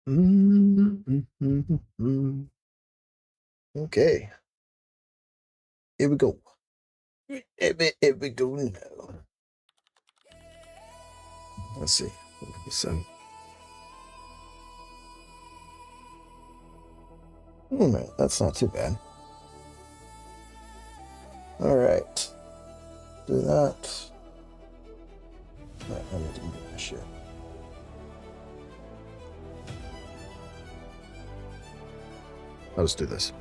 Okay, here we go. Here we go now. Let's see. So, that's not too bad. All right, do that. I need to move my shit. Let's do this.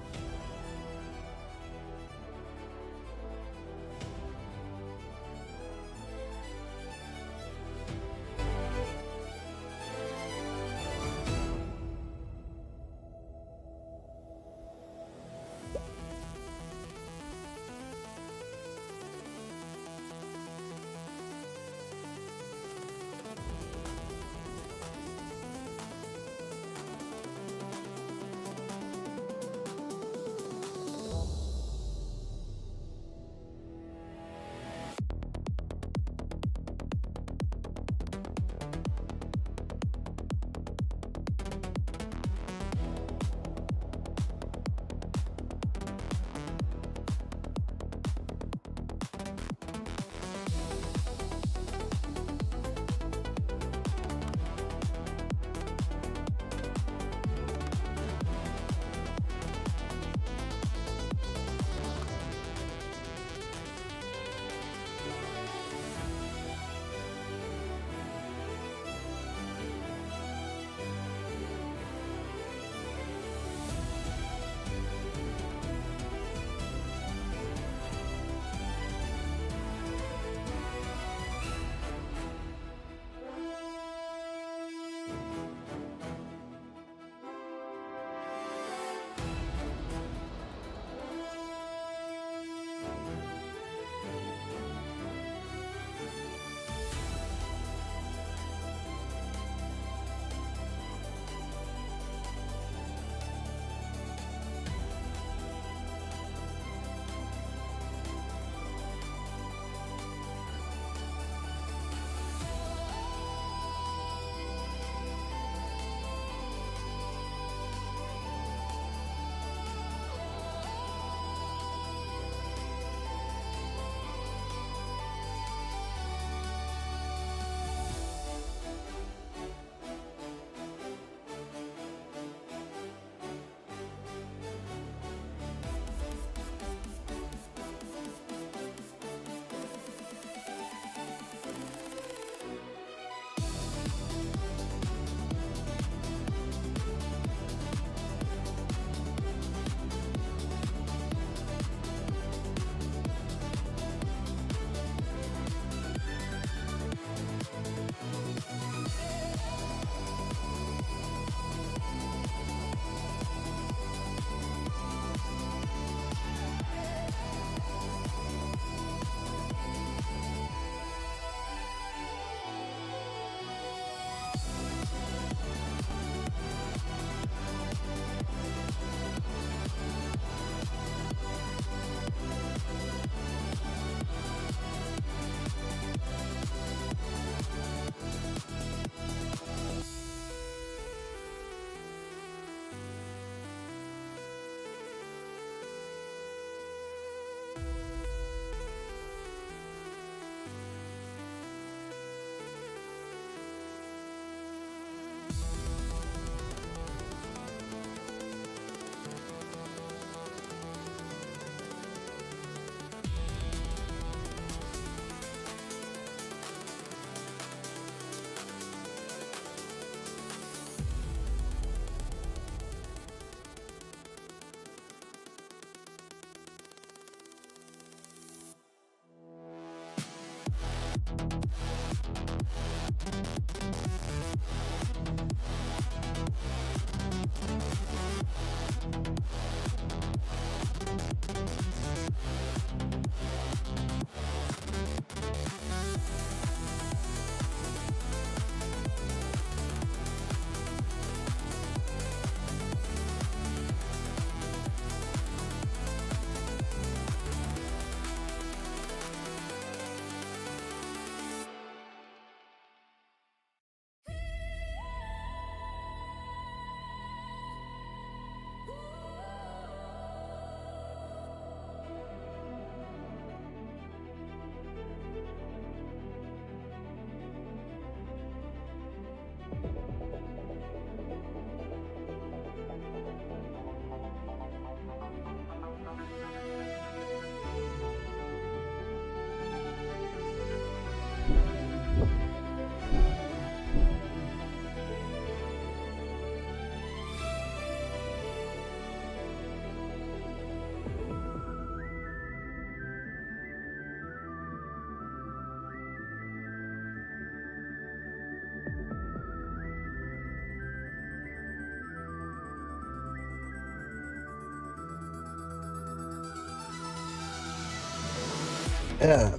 am.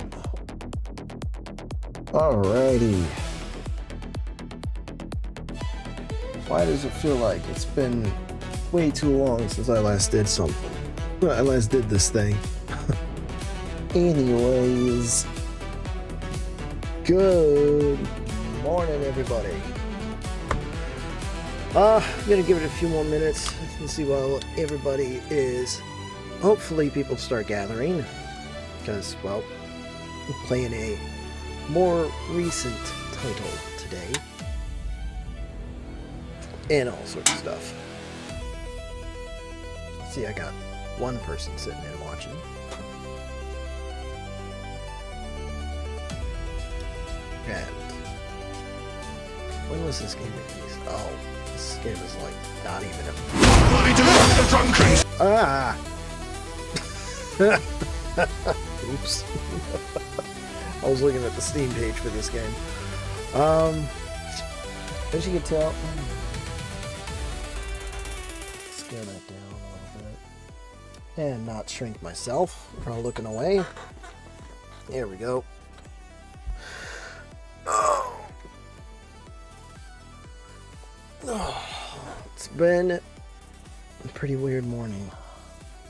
Alrighty. Why does it feel like it's been way too long since I last did something? I last did this thing. Anyways, good morning, everybody. I'm gonna give it a few more minutes and see while everybody is. Hopefully, people start gathering because, well, I'm playing a more recent title today and all sorts of stuff. See, I got one person sitting and watching. And when was this game released? Oh, this game is like not even a... Oops. I was looking at the Steam page for this game. As you can tell, scale that down a little bit and not shrink myself while looking away. There we go. It's been a pretty weird morning.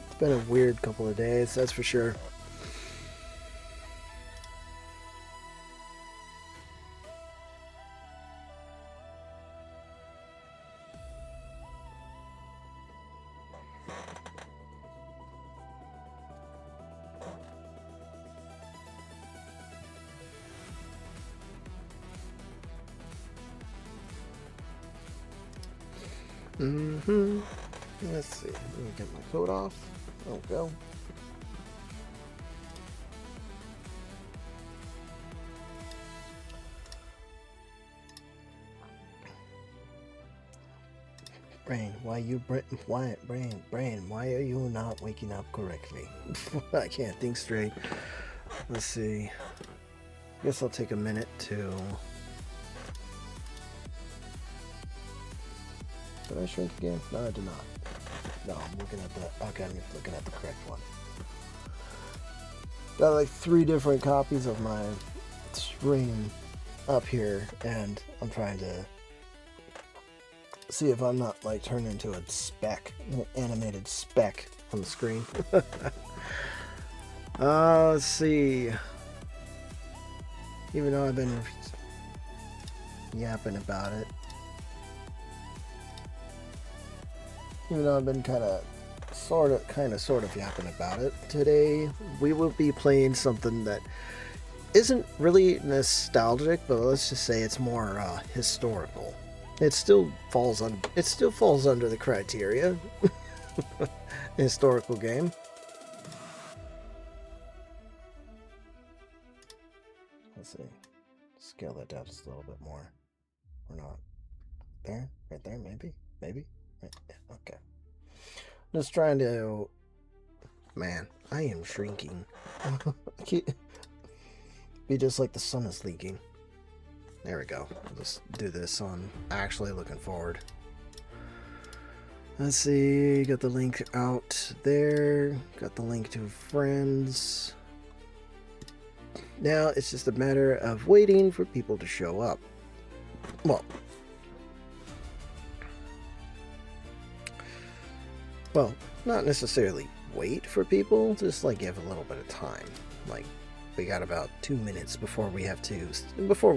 It's been a weird couple of days, that's for sure. Let's see. Let me get my coat off. There we go. Brain, why are you not waking up correctly? I can't think straight. Let's see. I guess I'll take a minute to... Did I shrink again? No, I did not. No, I'm looking at the... Okay, I'm looking at the correct one. Got like 3 different copies of my stream up here, and I'm trying to see if I'm not like turned into a speck, an animated speck on the screen. Let's see. Even though I've been yapping about it. Even though I've been kind of sort of yapping about it, today we will be playing something that isn't really nostalgic, but let's just say it's more historical. It still falls under the criteria. Historical game. Let's see. Scale that down just a little bit more. Or not. There? Right there? Maybe? Maybe? Right. Yeah, okay. Just trying to... Man, I am shrinking. Be just like the sun is leaking. There we go. Let's do this on actually looking forward. Let's see. Got the link out there. Got the link to friends. Now it's just a matter of waiting for people to show up. Well, not necessarily wait for people, just like give a little bit of time. Like, we got about 2 minutes before we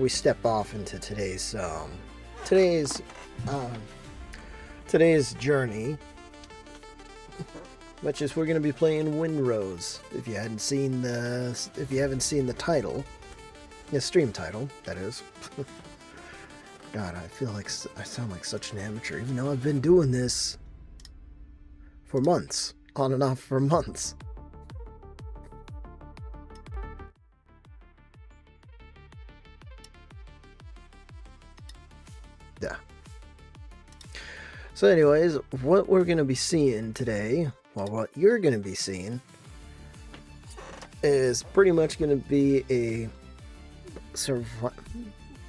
step off into today's journey, which is we're going to be playing WindRose. If you haven't seen the title, the stream title, that is. God, I feel like I sound like such an amateur, even though I've been doing this for months, on and off for months. Yeah. So anyways, what we're going to be seeing today, well, what you're going to be seeing is pretty much going to be a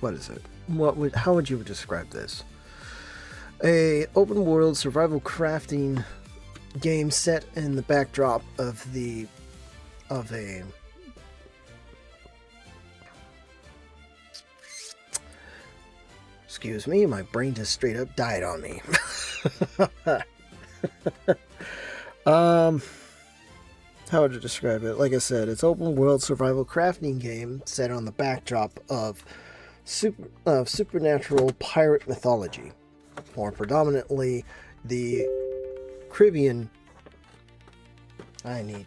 what is it? How would you describe this? A open world survival crafting game set in the backdrop of a Excuse me, my brain just straight up died on me. How would you describe it? Like I said, it's open world survival crafting game set on the backdrop of supernatural pirate mythology, or predominantly the Caribbean. I'm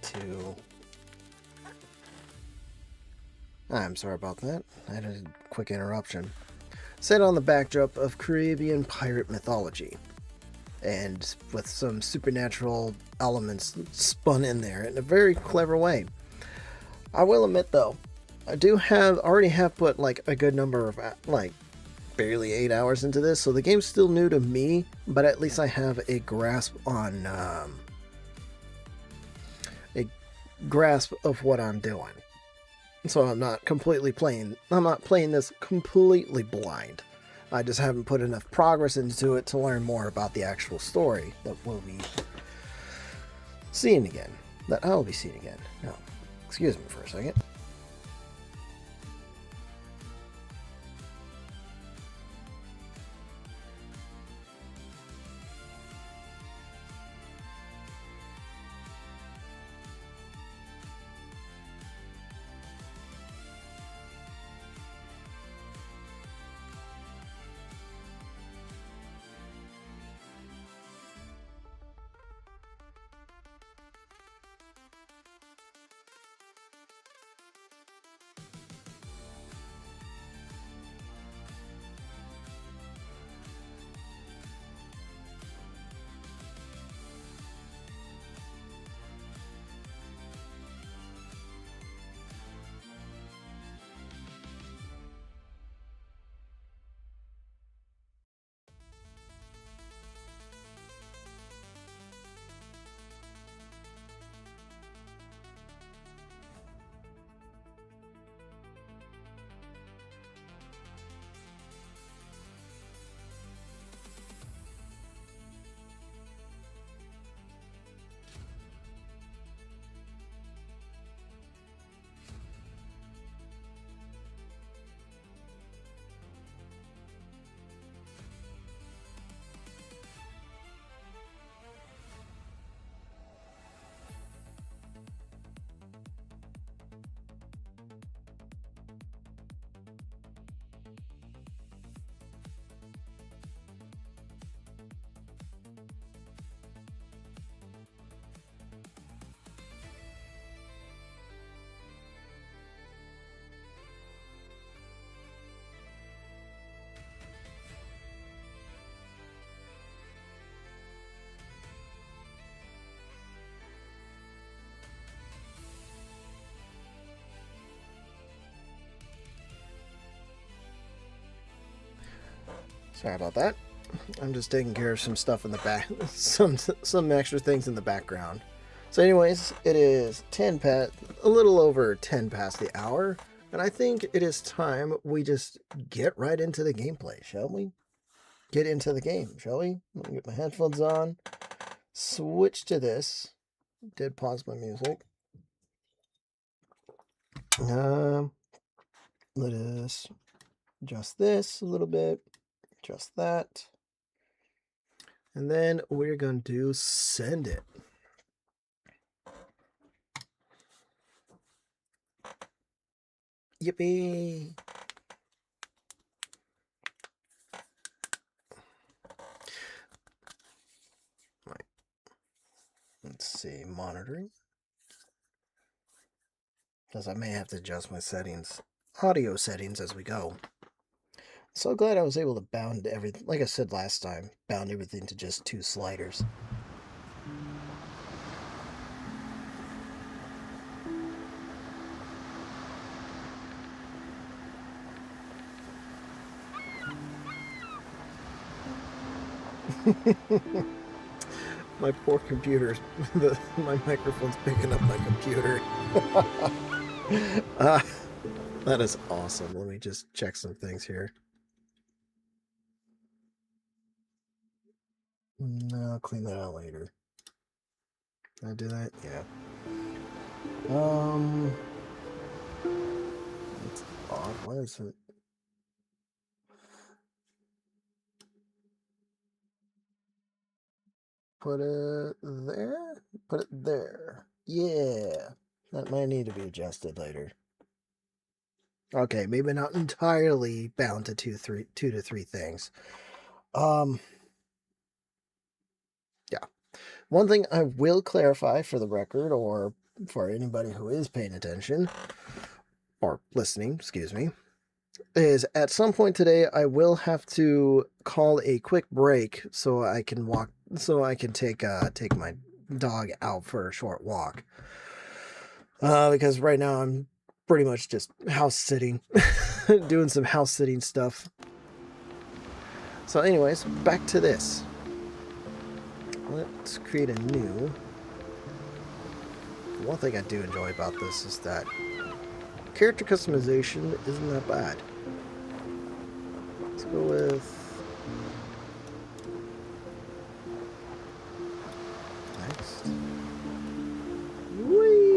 sorry about that. I had a quick interruption. Set on the backdrop of Caribbean pirate mythology, and with some supernatural elements spun in there in a very clever way. I will admit though, I already have put like a good number of like barely 8 hours into this, so the game's still new to me, but at least I have a grasp of what I'm doing. So I'm not playing this completely blind. I just haven't put enough progress into it to learn more about the actual story that we'll be seeing again. That I'll be seeing again. No, excuse me for a second. Sorry about that. I'm just taking care of some stuff in the back, some extra things in the background. So anyways, it is a little over 10 past the hour, and I think it is time we just get right into the gameplay, shall we? Get into the game, shall we? Let me get my headphones on, switch to this. Did pause my music. Let us adjust this a little bit, adjust that. And then we're going to send it. Yippee! Right. Let's see, monitoring. Because I may have to adjust my audio settings as we go. So glad I was able to bound everything, like I said last time, bound everything to just 2 sliders. My poor computer, my microphone's picking up my computer. That is awesome. Let me just check some things here. No, I'll clean that out later. Can I do that? Yeah. That's odd. Why is it? Put it there. Put it there. Yeah. That might need to be adjusted later. Okay, maybe not entirely bound to two to three things. Yeah. One thing I will clarify for the record, or for anybody who is paying attention, or listening, excuse me, is at some point today I will have to call a quick break so I can take my dog out for a short walk. Because right now I'm pretty much just house sitting, doing some house sitting stuff. So anyways, back to this. Let's create a new. One thing I do enjoy about this is that character customization isn't that bad. Let's go with next. Whee!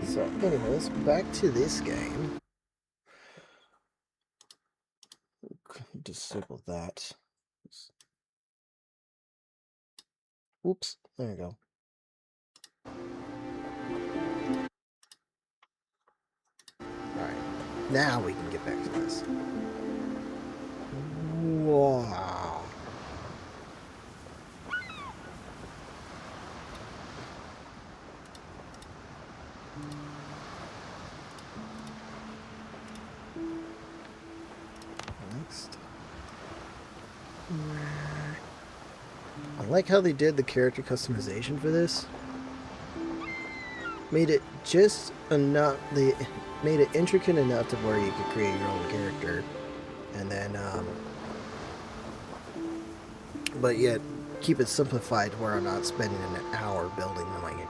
So, anyways, back to this game. Disable that. Oops, there you go. Alright, now we can get back to this. Wow. Next. I like how they did the character customization for this. Made it just enough. They made it intricate enough to where you could create your own character, and then, but yet keep it simplified where I'm not spending an hour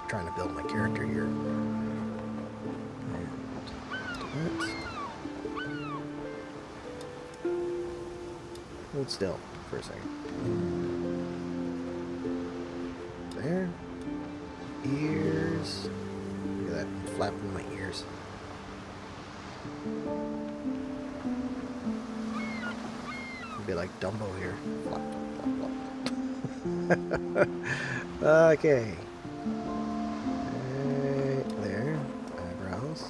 trying to build my character here. Hold still for a second. There. Ears. Look at that flapping my ears. It'd be like Dumbo here. Flap, flap, flap, flap. Okay. Right there. Eyebrows.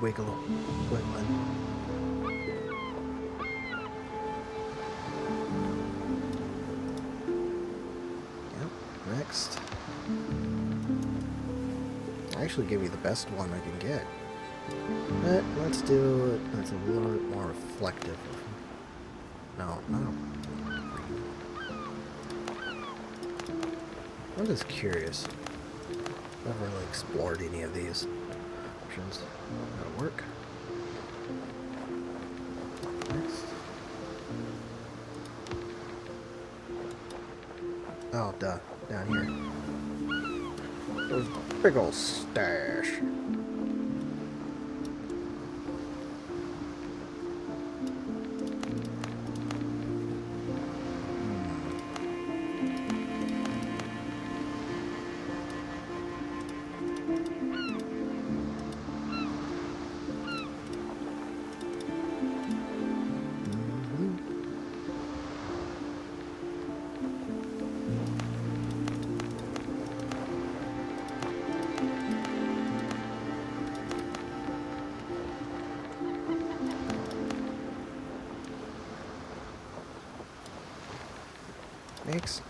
Wiggle. Wiggling. Next. I actually gave you the best one I can get. But let's do it. That's a little bit more reflective. No. I'm just curious. Never really explored any of these options. That'll work. Next. Oh, duh. Down here. Those big old stash. Thanks.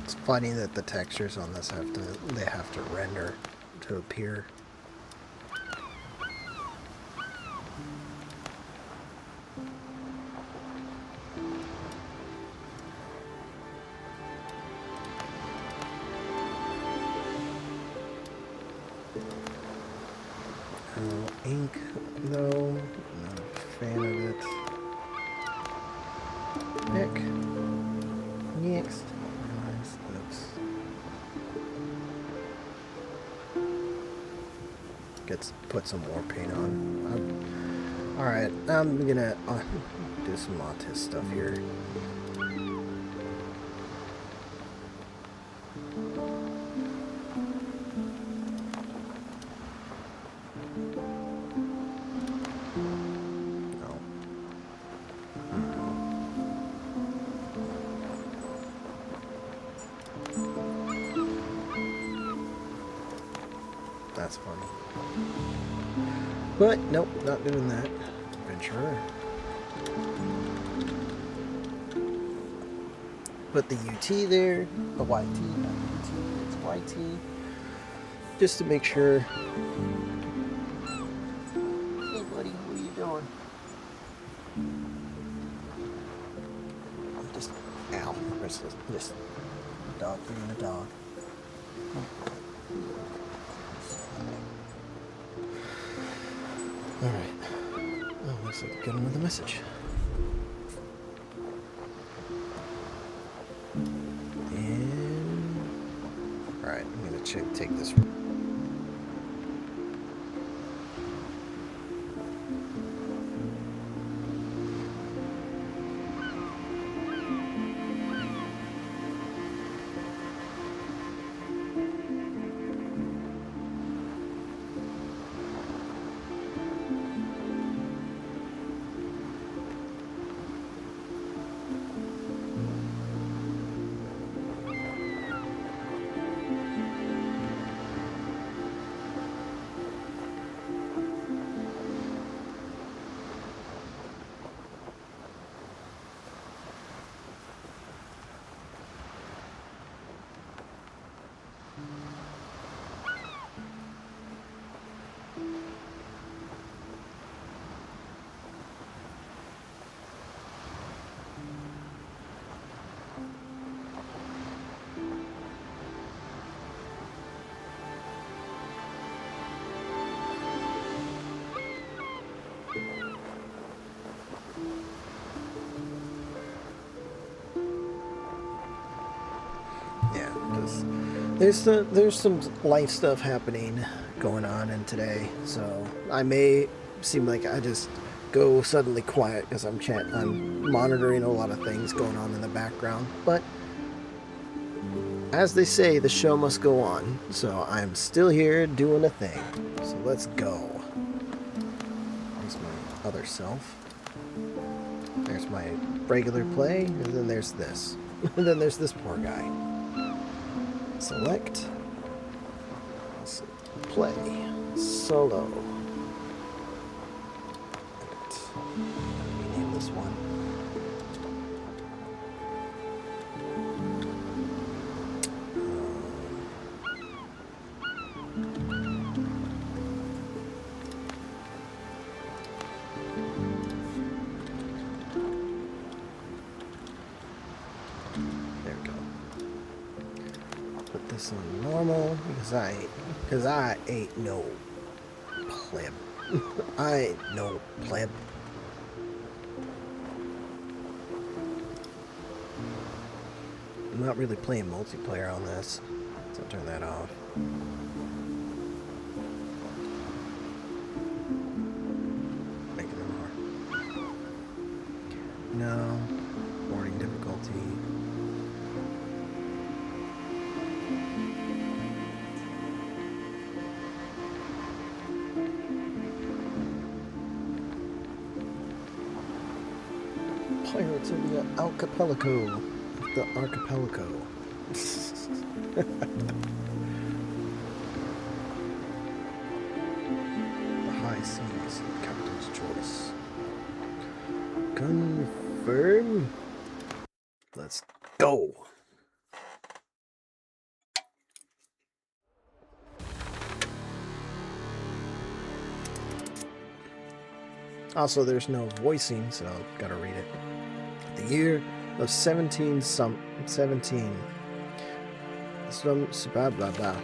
It's funny that the textures on this have to render to appear. Ink, though, not a fan of it. Heck. Next. Oops. put some more paint on. Alright, I'm gonna do some Montes stuff here. That's funny. But, nope, not doing that. Adventurer. Put the UT there. The YT, not UT, it's YT. Just to make sure. Hey, buddy, what are you doing? I'm just, ow. Just dog being a dog. Alright. Oh, looks like I got another message. And... Alright, I'm gonna take this. Yeah, because there's some life stuff happening going on in today, so I may seem like I just go suddenly quiet because I'm monitoring a lot of things going on in the background. But as they say, the show must go on, so I'm still here doing a thing. So let's go. There's my other self. There's my regular play, and then there's this. And then there's this poor guy. Select. Let's see. Play. Solo. Rename this one. There we go. I'll put this on normal because I ain't no pleb. I ain't no pleb. I'm not really playing multiplayer on this, so I'll turn that off. Make it more. No. Morning difficulty. Pirates of the Archipelago. The archipelago. The high seas, captain's choice. Confirm. Let's go. Also, there's no voicing, so I've got to read it. The year of 17 blah blah blah.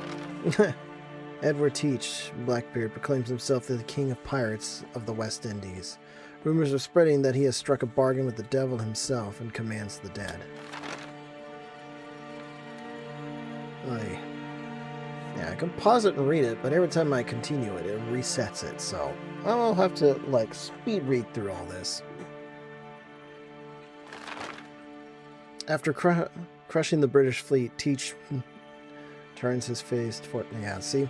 Edward Teach, Blackbeard, proclaims himself the king of pirates of the West Indies. Rumors are spreading that he has struck a bargain with the devil himself and commands the dead. Oy. Yeah, Yeah, I can pause it and read it, but every time I continue it, it resets it, so I'll have to, like, speed read through all this. After crushing the British fleet, Teach turns his face toward... Yeah, see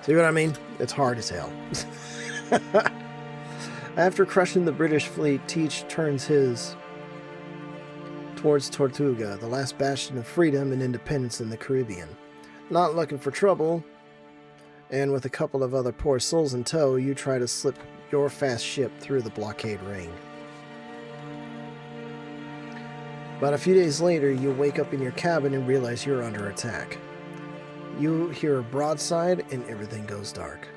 what I mean? It's hard as hell. After crushing the British fleet, Teach turns his towards Tortuga, the last bastion of freedom and independence in the Caribbean. Not looking for trouble, and with a couple of other poor souls in tow, you try to slip your fast ship through the blockade ring. About a few days later, you wake up in your cabin and realize you're under attack. You hear a broadside and everything goes dark.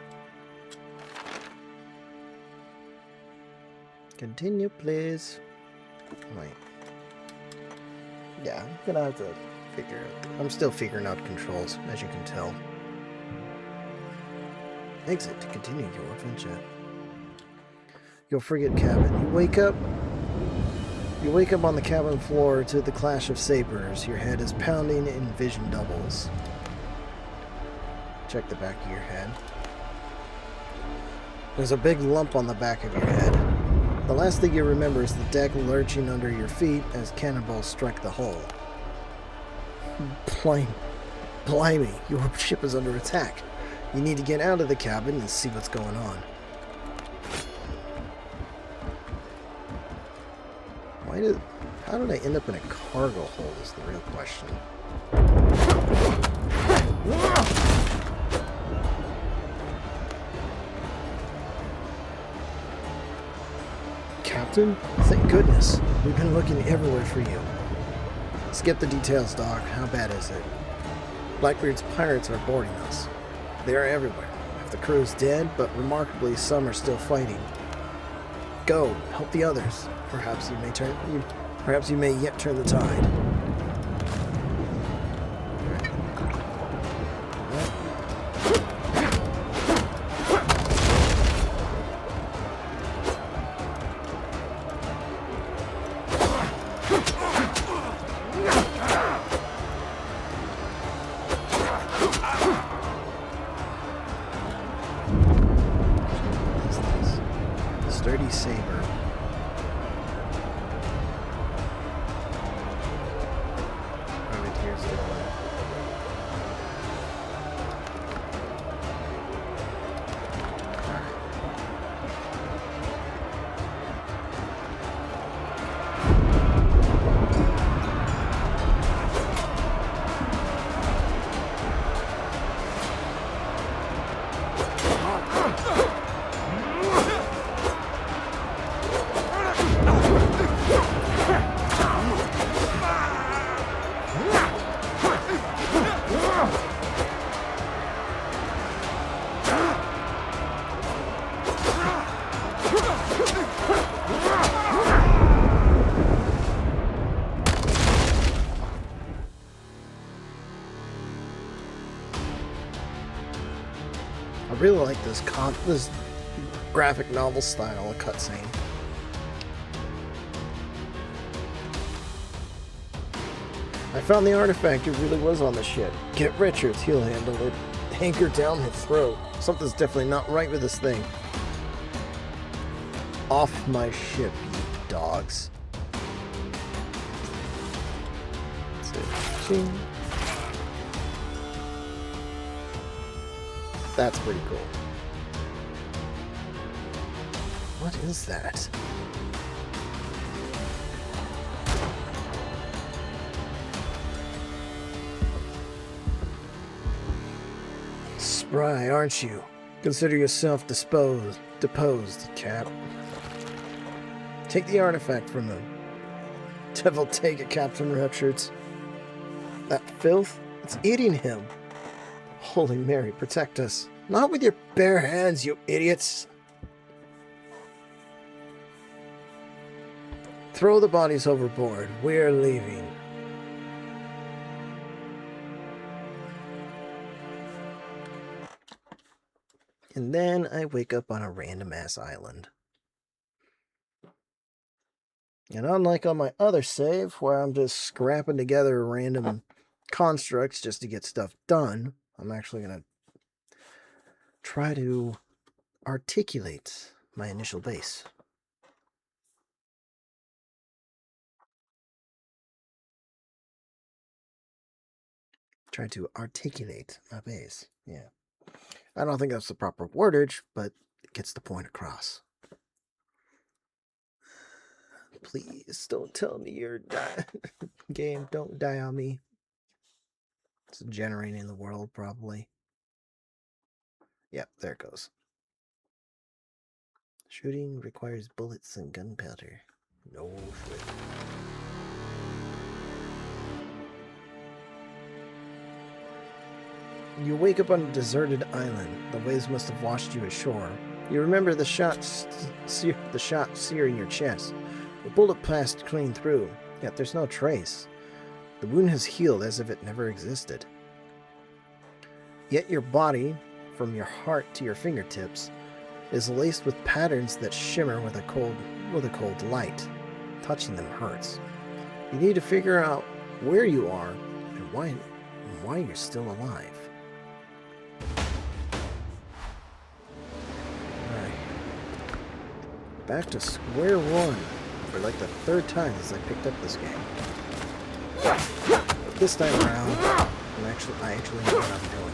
Continue, please. Wait. Yeah, I'm gonna have to figure out... I'm still figuring out controls, as you can tell. Exit to continue your adventure. Your frigate cabin. You wake up on the cabin floor to the clash of sabers. Your head is pounding and vision doubles. Check the back of your head. There's a big lump on the back of your head. The last thing you remember is the deck lurching under your feet as cannonballs strike the hull. Blimey, your ship is under attack. You need to get out of the cabin and see what's going on. How did I end up in a cargo hold is the real question. Captain? Thank goodness. We've been looking everywhere for you. Skip the details, Doc. How bad is it? Blackbeard's pirates are boarding us. They are everywhere. Half the crew is dead, but remarkably some are still fighting. Go, help the others. Perhaps you may yet turn the tide. Sturdy saber. Privateer's deployed. I really like this graphic novel style of cutscene. I found the artifact. It really was on the ship. Get Richards. He'll handle it. Anchor down her throat. Something's definitely not right with this thing. Off my ship, you dogs. That's it. Ching. That's pretty cool. What is that? Spry, aren't you? Consider yourself deposed, Cap. Take the artifact from him. Devil take it, Captain Richards. That filth, it's eating him. Holy Mary, protect us. Not with your bare hands, you idiots. Throw the bodies overboard. We're leaving. And then I wake up on a random-ass island. And unlike on my other save, where I'm just scrapping together random constructs just to get stuff done, I'm actually going to try to articulate my initial base. Try to articulate my base. Yeah. I don't think that's the proper wordage, but it gets the point across. Please don't tell me you're dying. Game, don't die on me. It's generating the world, probably. Yep, there it goes. Shooting requires bullets and gunpowder. No shit. You wake up on a deserted island. The waves must have washed you ashore. You remember the shot searing your chest. The bullet passed clean through, yet there's no trace. The wound has healed as if it never existed. Yet your body, from your heart to your fingertips, is laced with patterns that shimmer with a cold light. Touching them hurts. You need to figure out where you are and why you're still alive. Alright. Back to square one for like the third time since I picked up this game. But this time around, I actually know what I'm doing.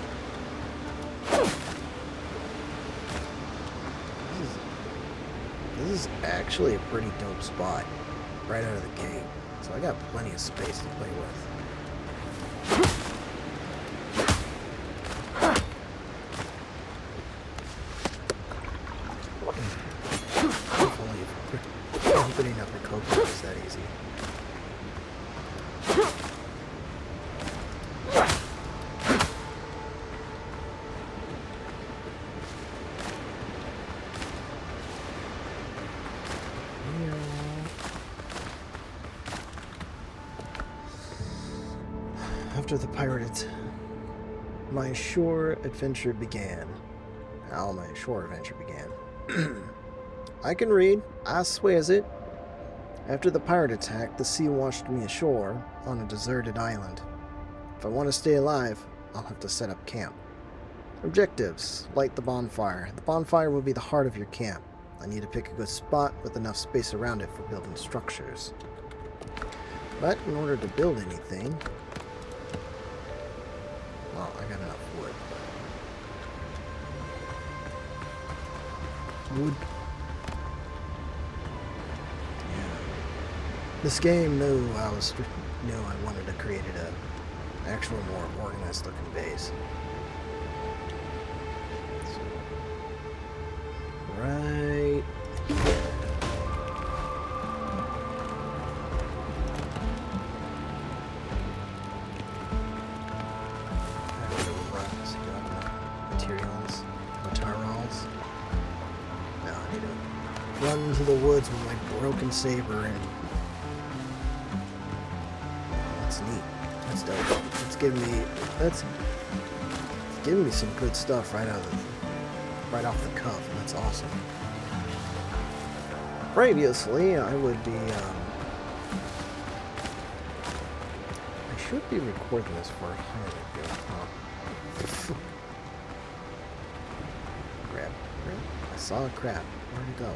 This is actually a pretty dope spot right out of the gate, so I got plenty of space to play with. Hopefully, opening up the coconut is that easy. After the pirates, my shore adventure began. How my shore adventure began. I can read. I swears it. After the pirate attack, the sea washed me ashore on a deserted island. If I want to stay alive, I'll have to set up camp. Objectives: light the bonfire. The bonfire will be the heart of your camp. I need to pick a good spot with enough space around it for building structures. But in order to build anything, well, I got enough wood. Wood. Yeah. This game knew I wanted to create an actual more organized looking base. So, right here. Run into the woods with my broken saber and that's neat. That's dope. It's giving me some good stuff right off the cuff, and that's awesome. Previously, I would be I should be recording this for a higher video. Crap. I saw a crab. Where'd it go?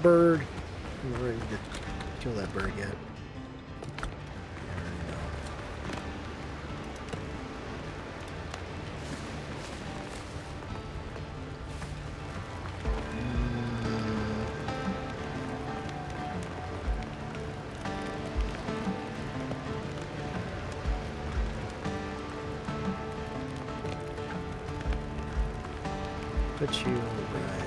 Bird. I'm not ready to kill that bird yet. There we go. Put you right there.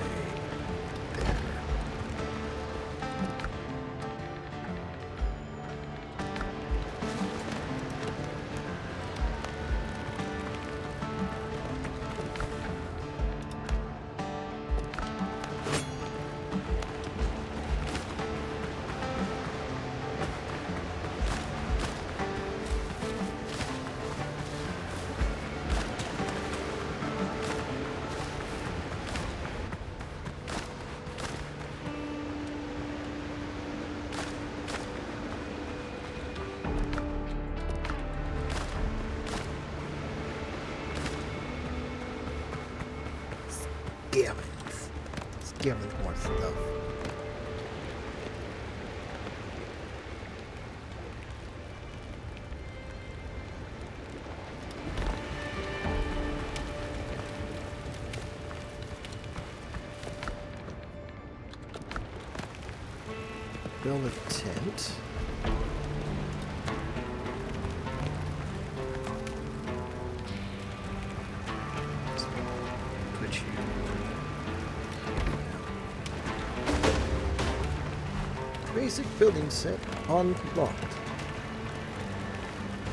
build a tent. Put you. Basic building set unlocked.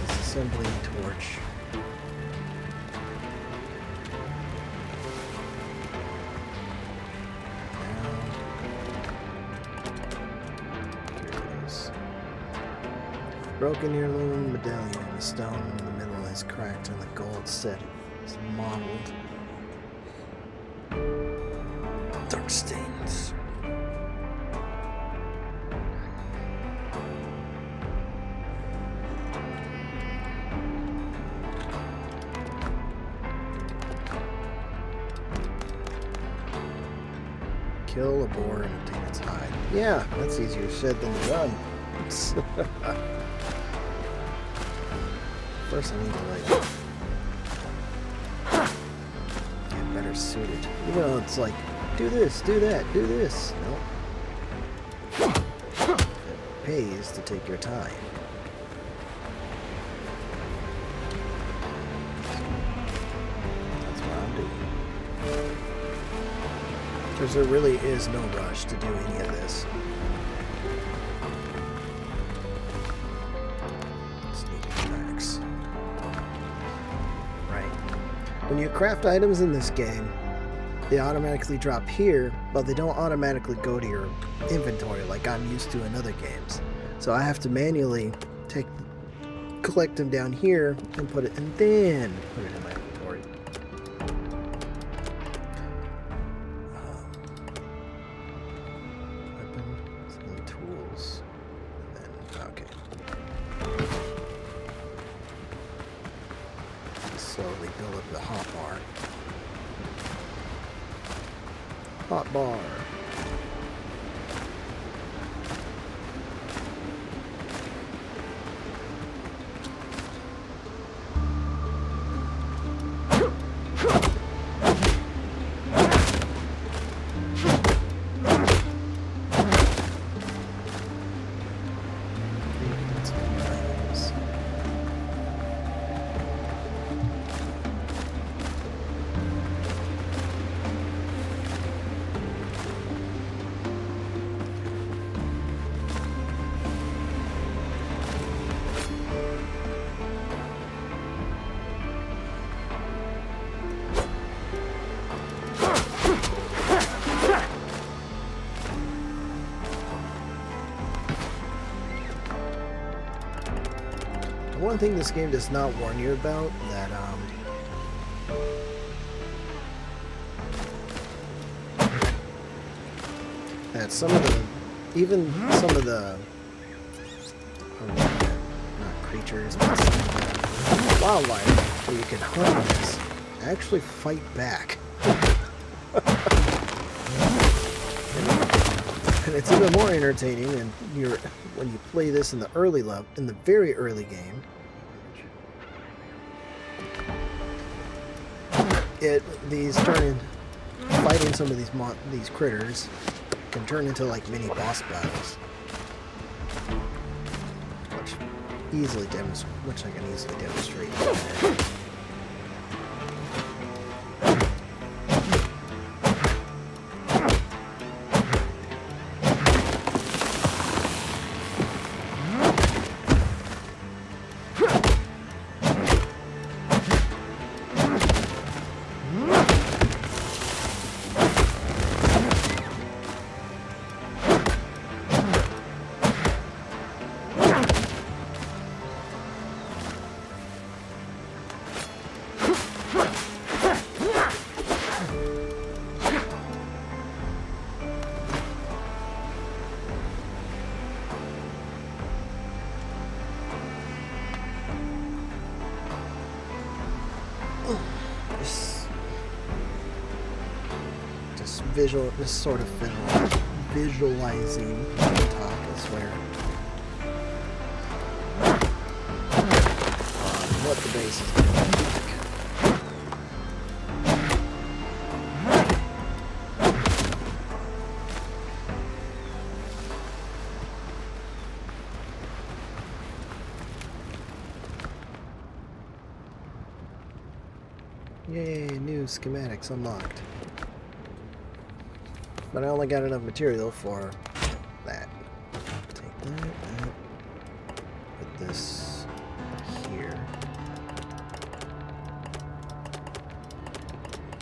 Disassembly torch. Broken heirloom medallion. The stone in the middle is cracked and the gold set is mottled. Dark stains. Kill a boar and obtain its hide. Yeah, that's easier said than done. First I need to get better suited. You know, it's like, do this, do that, do this. No. It pays to take your time. That's what I'm doing. Because there really is no rush to do any of this. When you craft items in this game, they automatically drop here, but they don't automatically go to your inventory like I'm used to in other games. So I have to manually collect them down here and put it, and then put it in my inventory. Weapons and tools. And then, okay. Slowly build up the hot bar. Hot bar. One thing this game does not warn you about, that some of the, even some of the, not creatures, but some of the wildlife that you can hunt on this actually fight back. And it's even more entertaining when you play this in the very early game. Fighting some of these critters can turn into like mini boss battles, which I can easily demonstrate. This sort of visualizing talk, I swear. What the base is going to look like. Yay, new schematics unlocked. But I only got enough material for that. Take that. Put this here.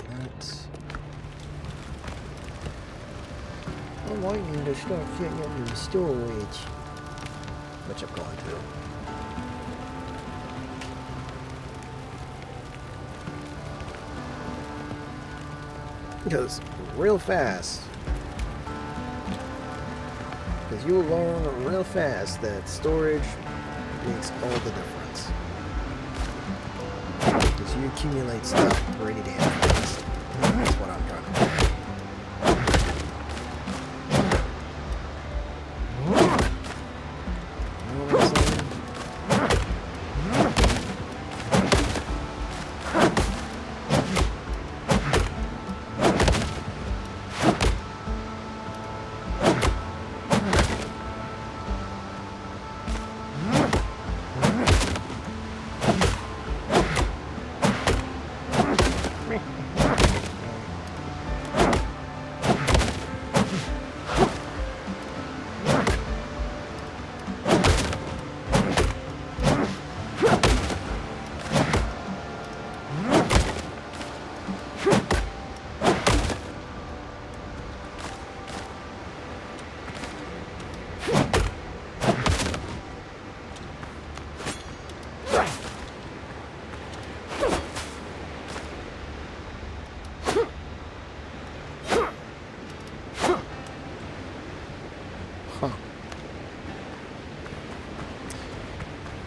That. I want you to start filling up your storage. Which I'm going to. Because real fast. Because you will learn real fast that storage makes all the difference. Because you accumulate stuff pretty damn fast. That's what I'm trying to do.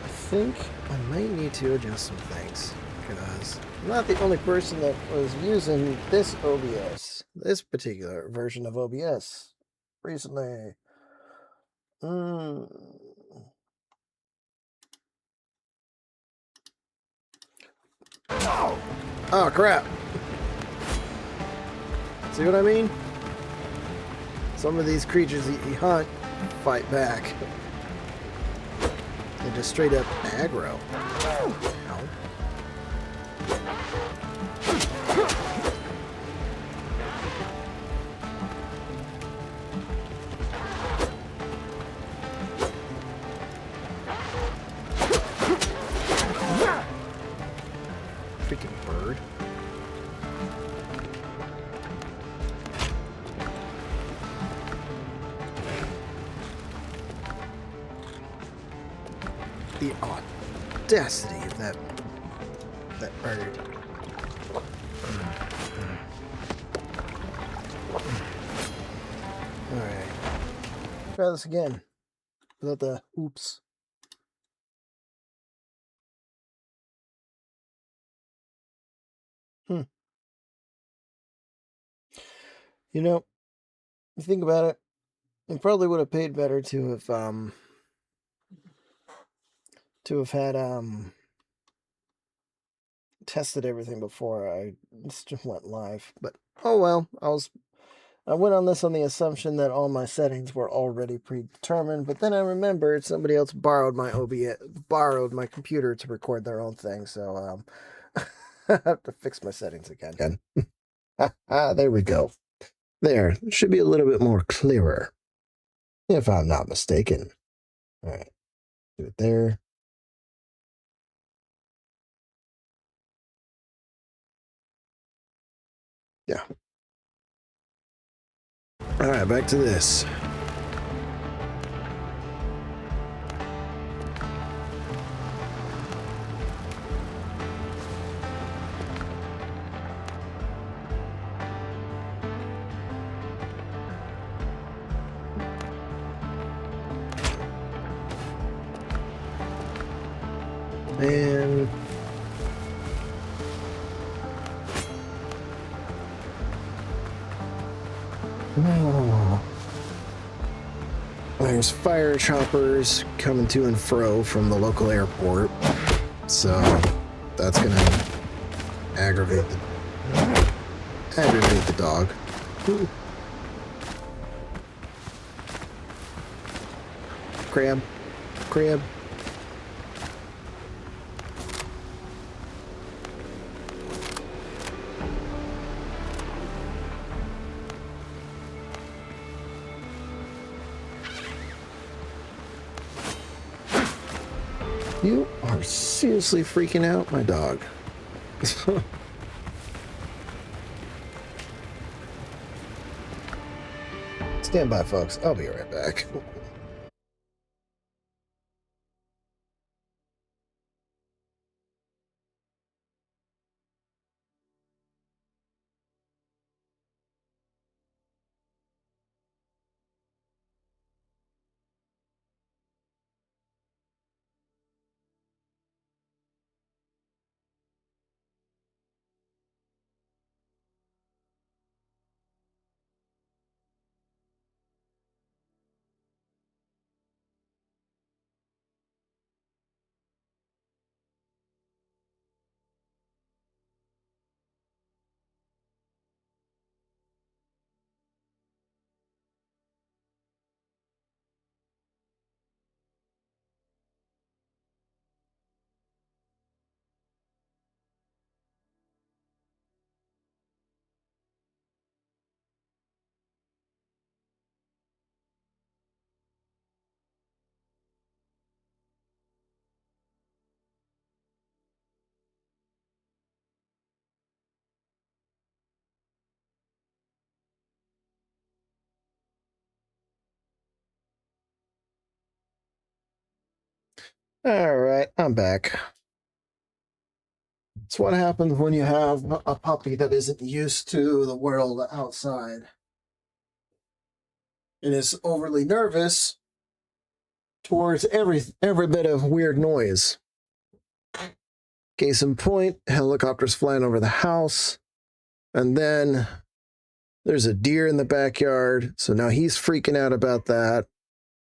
I think I might need to adjust some things because I'm not the only person that was using this OBS, this particular version of OBS recently. Oh crap. See what I mean? Some of these creatures that you hunt fight back. They're just straight up aggro. Ow. Freaking bird. The audacity of that bird. Alright. Try this again. Without the oops. You know, you think about it, it probably would have paid better to have had tested everything before I just went live. But oh well, I went on this on the assumption that all my settings were already predetermined, but then I remembered somebody else borrowed my computer to record their own thing, so I have to fix my settings again. There we go. There, it should be a little bit more clearer, if I'm not mistaken. All right, do it there. Yeah. All right, back to this. And there's fire choppers coming to and fro from the local airport, so that's gonna aggravate the dog. Ooh. Crab. You are seriously freaking out, my dog. Stand by, folks. I'll be right back. All right, I'm back. It's what happens when you have a puppy that isn't used to the world outside and is overly nervous towards every bit of weird noise. Case in point, helicopters flying over the house, and then there's a deer in the backyard, so now he's freaking out about that.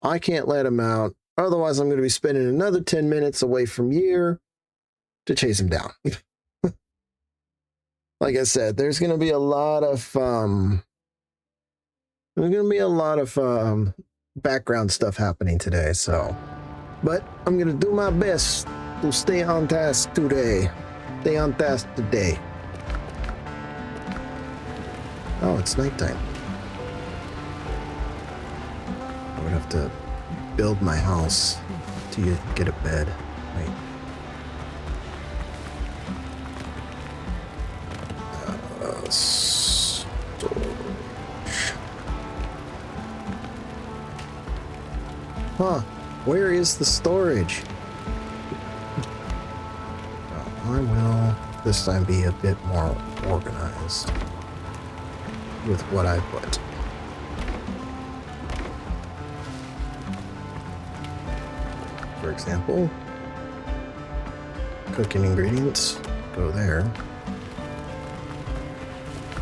I can't let him out, otherwise I'm going to be spending another 10 minutes away from here to chase him down. Like I said, there's going to be a lot of background stuff happening today, so. But I'm going to do my best to stay on task today. Stay on task today. Oh, it's nighttime. I would have to build my house to get a bed. Wait. Storage. Huh. Where is the storage? I will this time be a bit more organized with what I put. For example, cooking ingredients go there.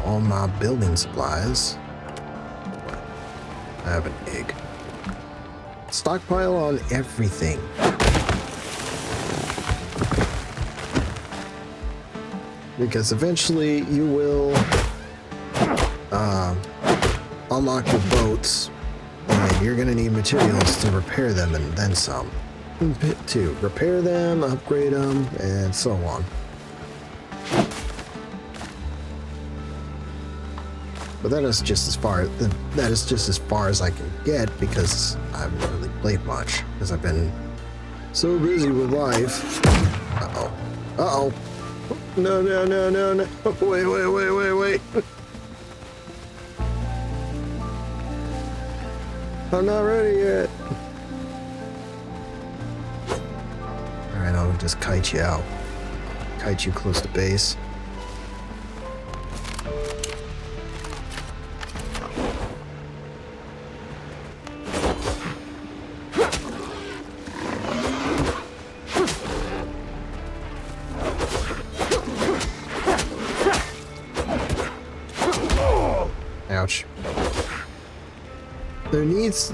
All my building supplies. I have an egg. Stockpile on everything. Because eventually you will unlock your boats, and you're going to need materials to repair them and then some. To repair them, upgrade them, and so on. But that is just as far as I can get, because I haven't really played much, because I've been so busy with life. Uh-oh. Uh-oh. No. Wait. I'm not ready yet. Alright, I'll just kite you out. Kite you close to base. Ouch. There needs...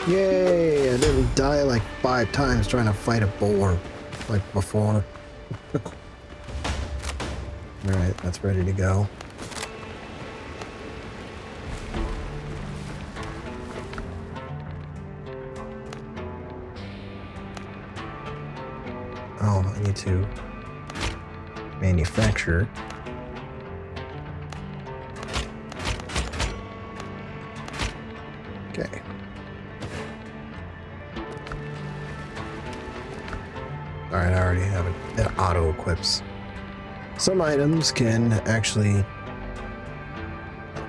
Yay! I didn't die like 5 times trying to fight a boar like before. Alright, that's ready to go. Oh, I need to manufacture. Okay. Alright, I already have it. It auto-equips. Some items can actually...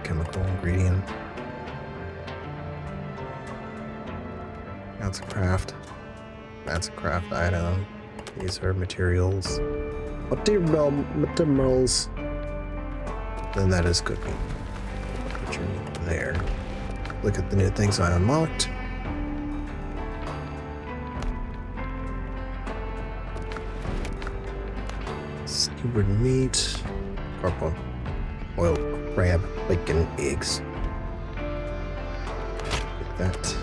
Chemical ingredient. That's a craft. That's a craft item. These are materials. Materials. Then that is cooking. Put your meat there. Look at the new things I unlocked. Skewered meat. Purple. Oil, crab, bacon, eggs. Like that.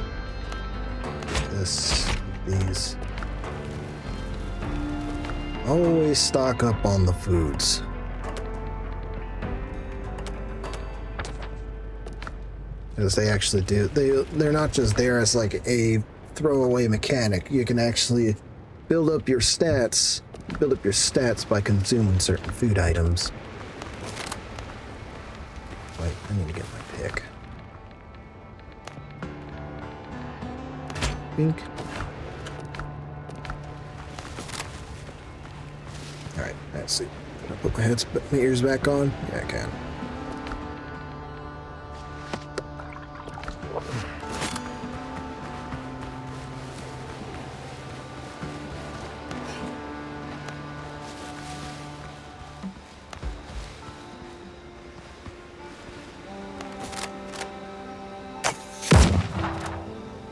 This, these. Always stock up on the foods. Because they actually do. They're not just there as like a throwaway mechanic. You can actually build up your stats. Build up your stats by consuming certain food items. Wait, I need to get my pick. Pink. Alright, let's see. Can I put my ears back on? Yeah, I can.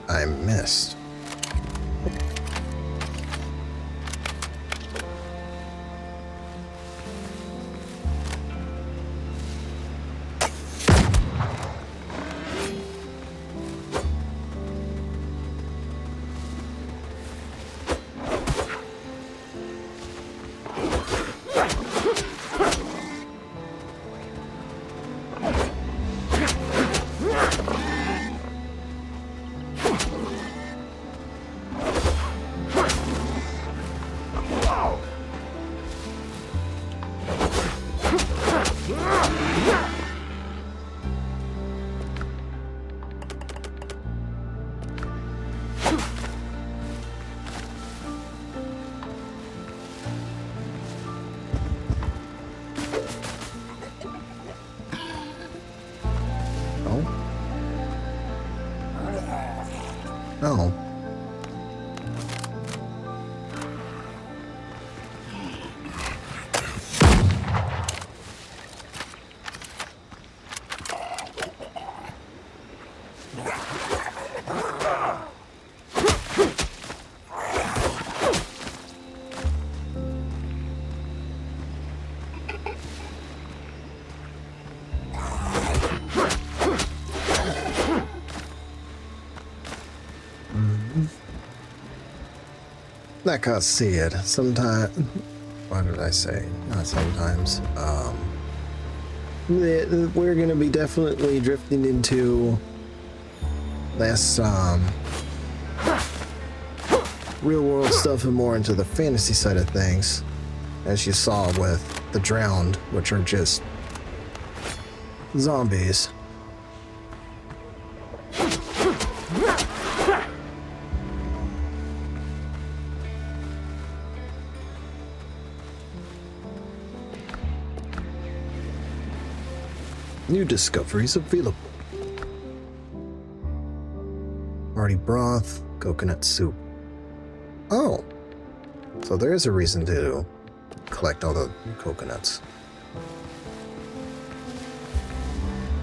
I missed. Oh. Like I said, sometimes, what did I say? Not sometimes. We're gonna be definitely drifting into less real world stuff and more into the fantasy side of things, as you saw with the Drowned, which are just zombies. New discoveries available. Hearty broth, coconut soup. Oh, so there is a reason to collect all the coconuts.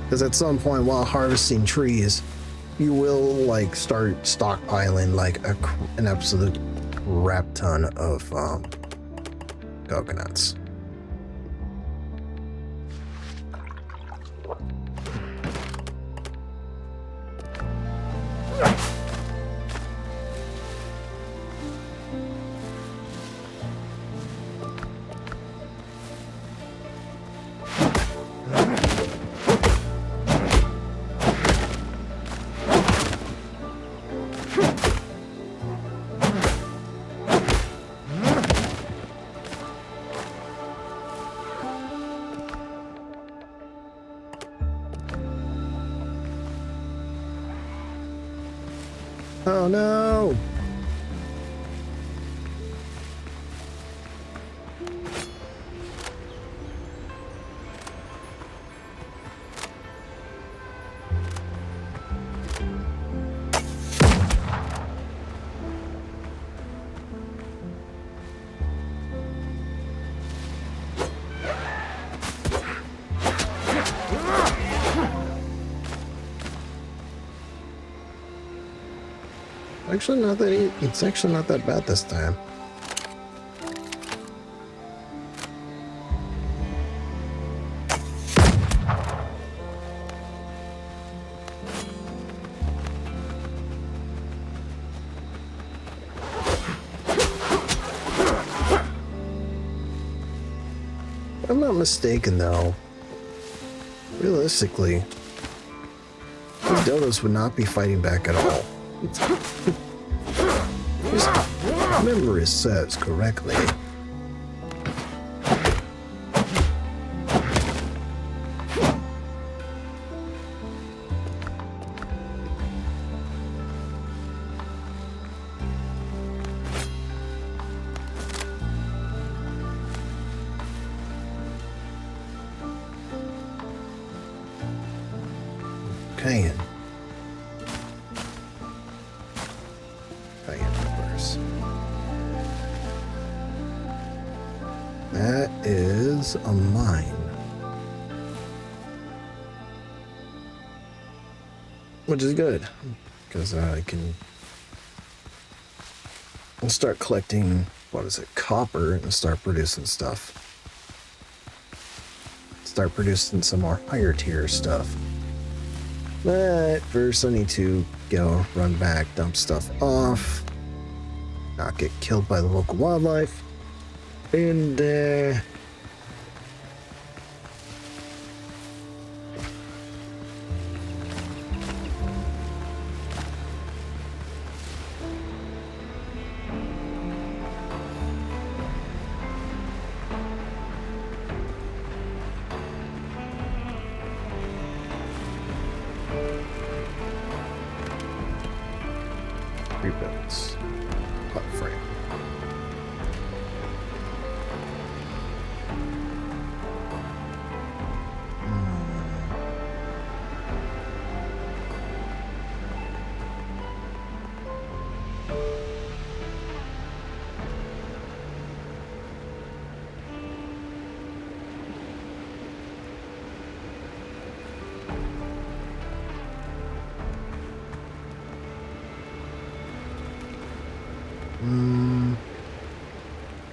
Because at some point while harvesting trees, you will like start stockpiling like an absolute crap ton of coconuts. Oh no! Actually, not that it's actually not that bad this time. If I'm not mistaken, though, realistically, these dodos would not be fighting back at all. If memory serves correctly. Cayenne. Cayenne peppers. That is a mine. Which is good, because I can... I'll start collecting, what is it, copper, and start producing stuff. Start producing some more higher tier stuff. But first I need to go run back, dump stuff off, not get killed by the local wildlife, and rebuilds. Hot frame.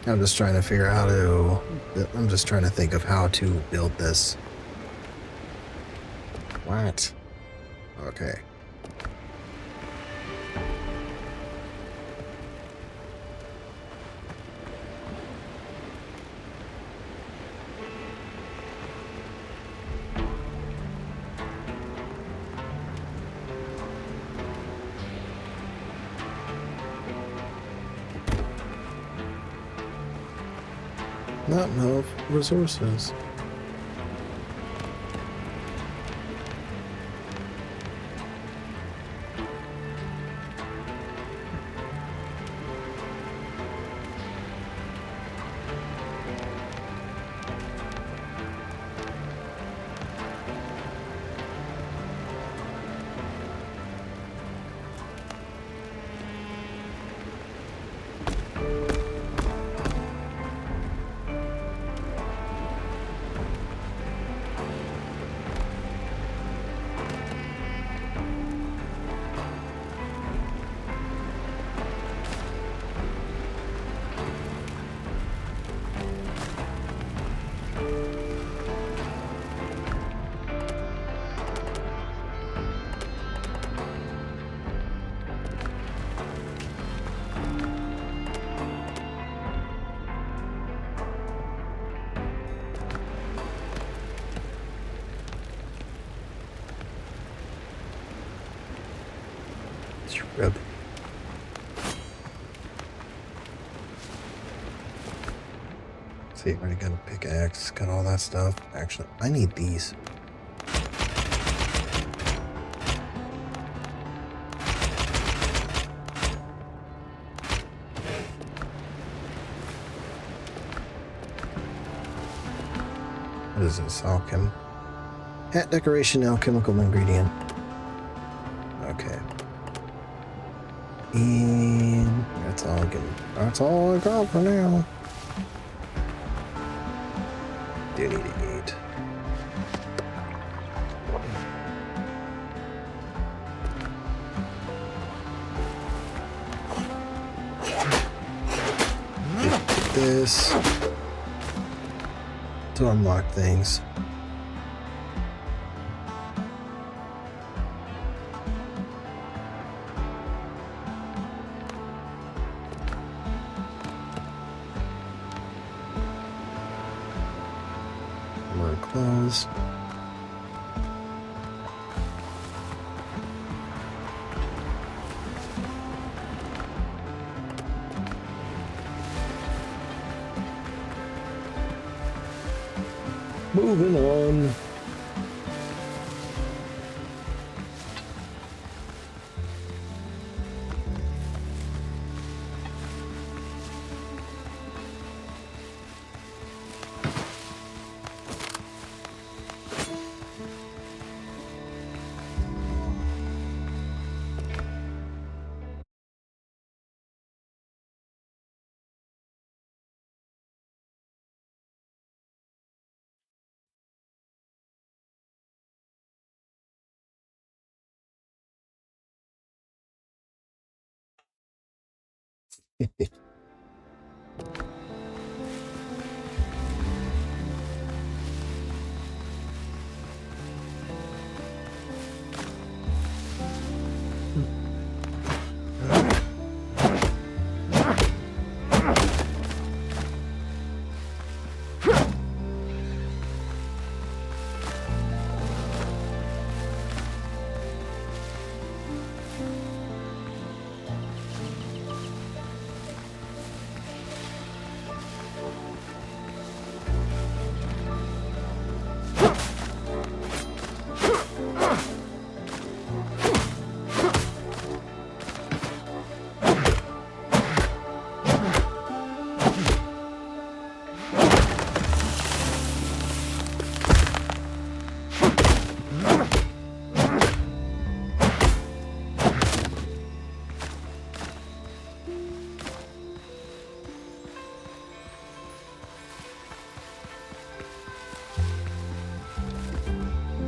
I'm just trying to figure out how to... I'm just trying to think of how to build this. What? Okay. Not enough resources. Rub. See, already got a pickaxe, got all that stuff. Actually, I need these. What is this? Alchem. Hat decoration, alchemical ingredient. Okay. And that's all I can. That's all I got for now. Do need to eat. This to unlock things. More clothes. Moving on.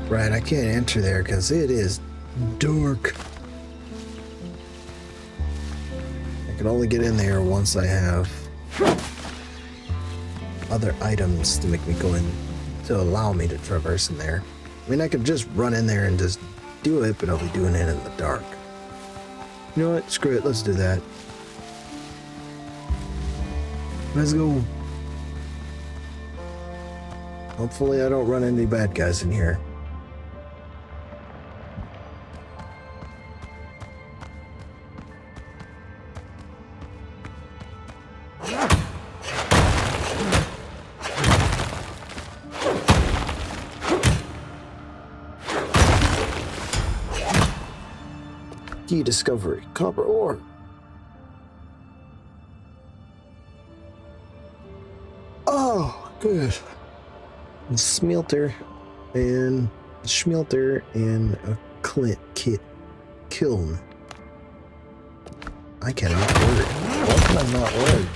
Right, I can't enter there because it is dark. I can only get in there once I have other items to make me go in, to allow me to traverse in there. I mean, I could just run in there and just do it, but I'll be doing it in the dark. You know what? Screw it. Let's do that. Let's go. Hopefully I don't run into any bad guys in here. Key discovery. Copper ore. Oh, good. Smelter and a kiln. I cannot word. Why can I not word?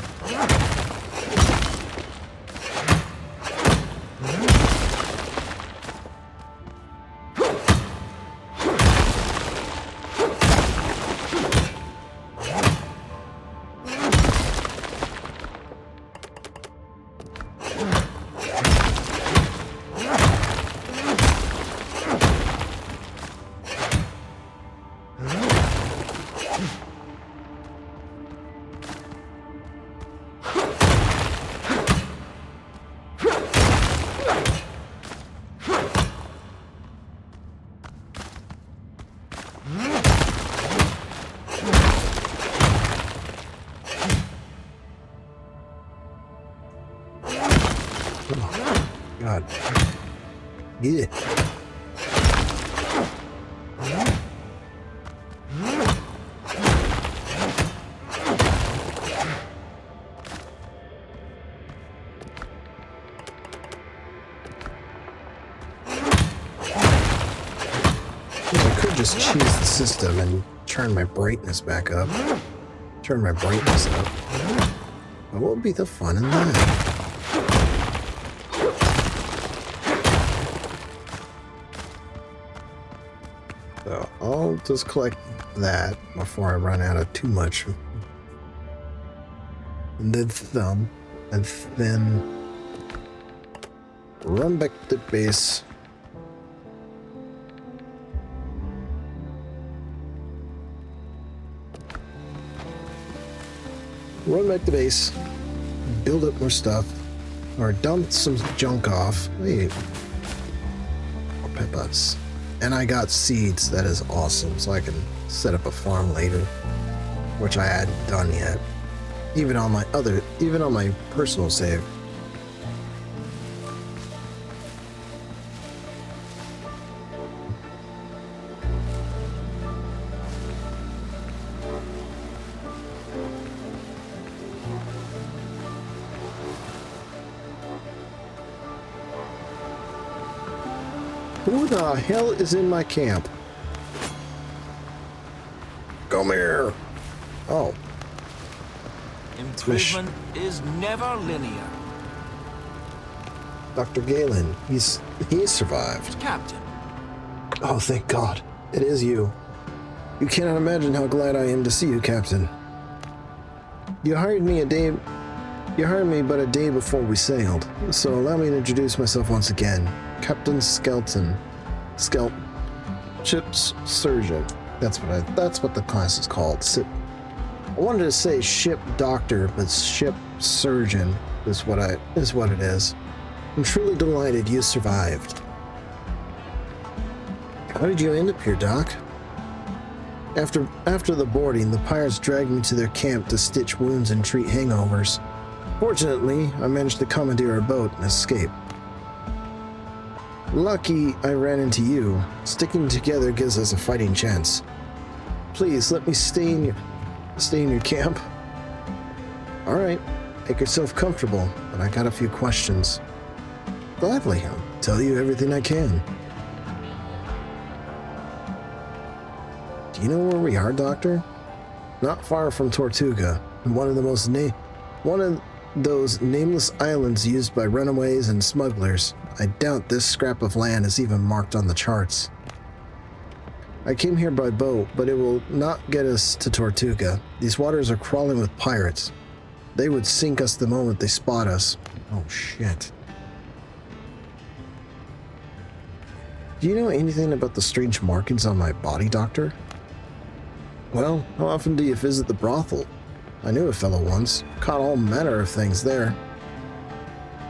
God. Yeah. I could just cheese the system and turn my brightness back up. Turn my brightness up. But what would be the fun in that? So I'll just collect that before I run out of too much. And then run back to base. Run back to base. Build up more stuff. Or dump some junk off. Hey. More peppers. And I got seeds. That is awesome. So I can set up a farm later. Which I hadn't done yet. Even on my personal save. Who the hell is in my camp? Come here. Oh. Improvement is never linear. Dr. Galen, he survived. Captain. Oh, thank God. It is you. You cannot imagine how glad I am to see you, Captain. You hired me but a day before we sailed. So allow me to introduce myself once again. Captain Skelton. Ship's surgeon. That's what the class is called. I wanted to say ship doctor, but ship surgeon is what it is. I'm truly delighted you survived. How did you end up here, Doc? After the boarding, the pirates dragged me to their camp to stitch wounds and treat hangovers. Fortunately, I managed to commandeer a boat and escape. Lucky I ran into you. Sticking together gives us a fighting chance. Please let me stay in your camp. All right, make yourself comfortable, but I got a few questions. Gladly, I'll tell you everything I can. Do you know where we are, Doctor? Not far from Tortuga, one of those nameless islands used by runaways and smugglers. I doubt this scrap of land is even marked on the charts. I came here by boat, but it will not get us to Tortuga. These waters are crawling with pirates. They would sink us the moment they spot us. Oh, shit. Do you know anything about the strange markings on my body, Doctor? Well, how often do you visit the brothel? I knew a fellow once. Caught all manner of things there.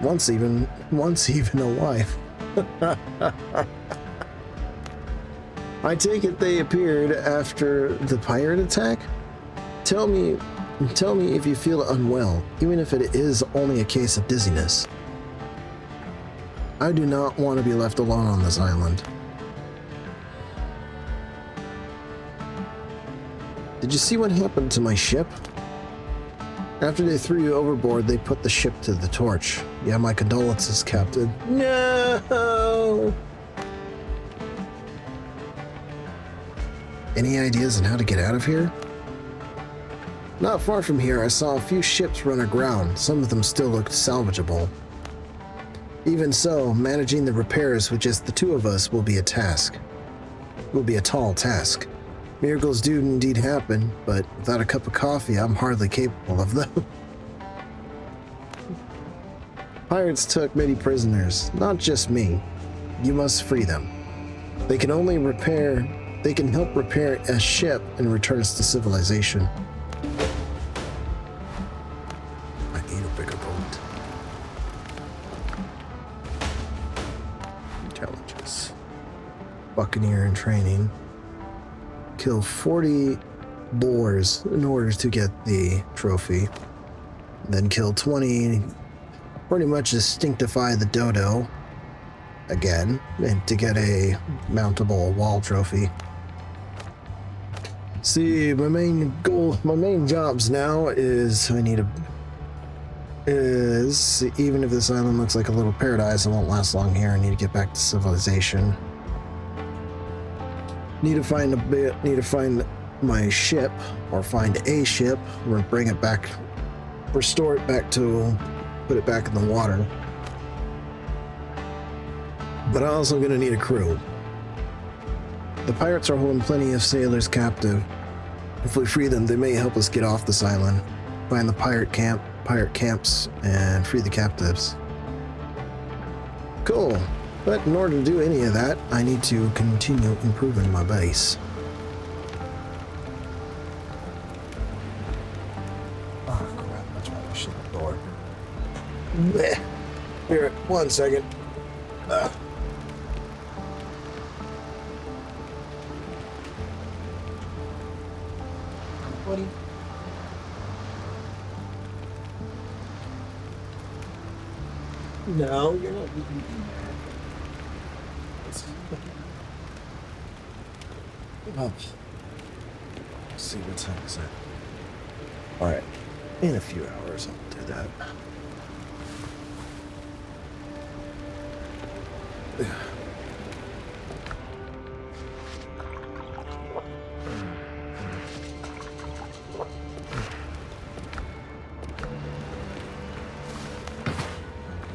Once even a wife. I take it they appeared after the pirate attack? Tell me if you feel unwell, even if it is only a case of dizziness. I do not want to be left alone on this island. Did you see what happened to my ship? After they threw you overboard, they put the ship to the torch. Yeah, my condolences, Captain. No! Any ideas on how to get out of here? Not far from here, I saw a few ships run aground. Some of them still looked salvageable. Even so, managing the repairs with just the two of us will be a tall task. Miracles do indeed happen, but without a cup of coffee, I'm hardly capable of them. Pirates took many prisoners, not just me. You must free them. They can help repair a ship and return us to civilization. I need a bigger boat. Challenges. Buccaneer in training. Kill 40 boars in order to get the trophy. Then kill 20, pretty much distinctify the dodo again, and to get a mountable wall trophy. See, my main jobs now is even if this island looks like a little paradise, it won't last long here. I need to get back to civilization. Need to find my ship, or find a ship, or bring it back, restore it back to, put it back in the water. But I'm also gonna need a crew. The pirates are holding plenty of sailors captive. If we free them, they may help us get off this island, find the pirate camps, and free the captives. Cool. But in order to do any of that, I need to continue improving my base. Oh crap, I'm trying to shut the door. Blech. Here, 1 second. Buddy. No, you're not leaving me there. Let's see what time is it. Alright, in a few hours I'll do that.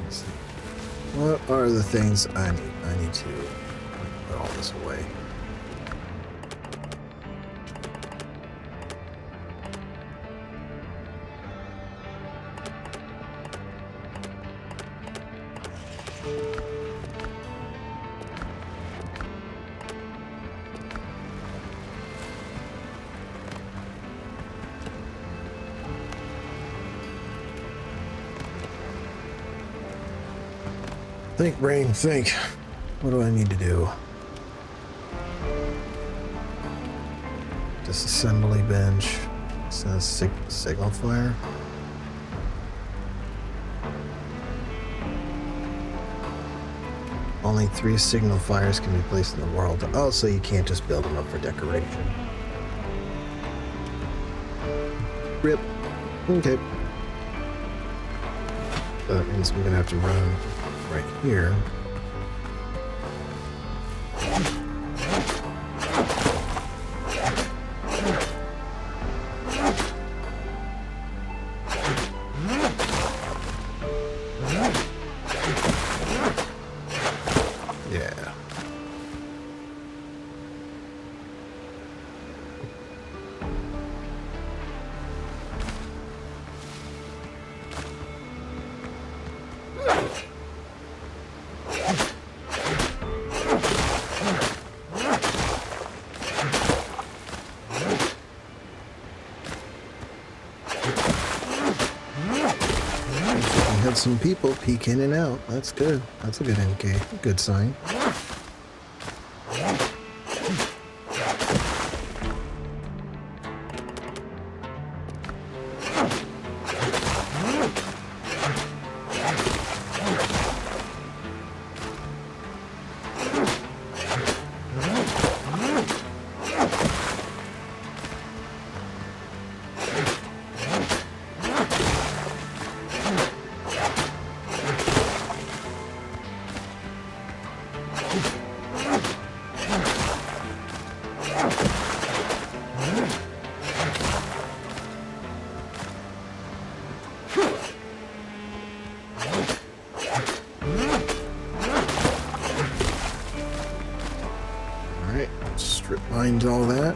Let's see. What are the things I need? I need to put all this away. Think, brain, think. What do I need to do? Disassembly bench. It says signal fire. Only 3 signal fires can be placed in the world. Oh, so you can't just build them up for decoration. Rip. Okay. So that means we're gonna have to run right here. Yeah. Had some people peek in and out. That's good. That's a good indicator. Good sign. Alright, strip mined all that.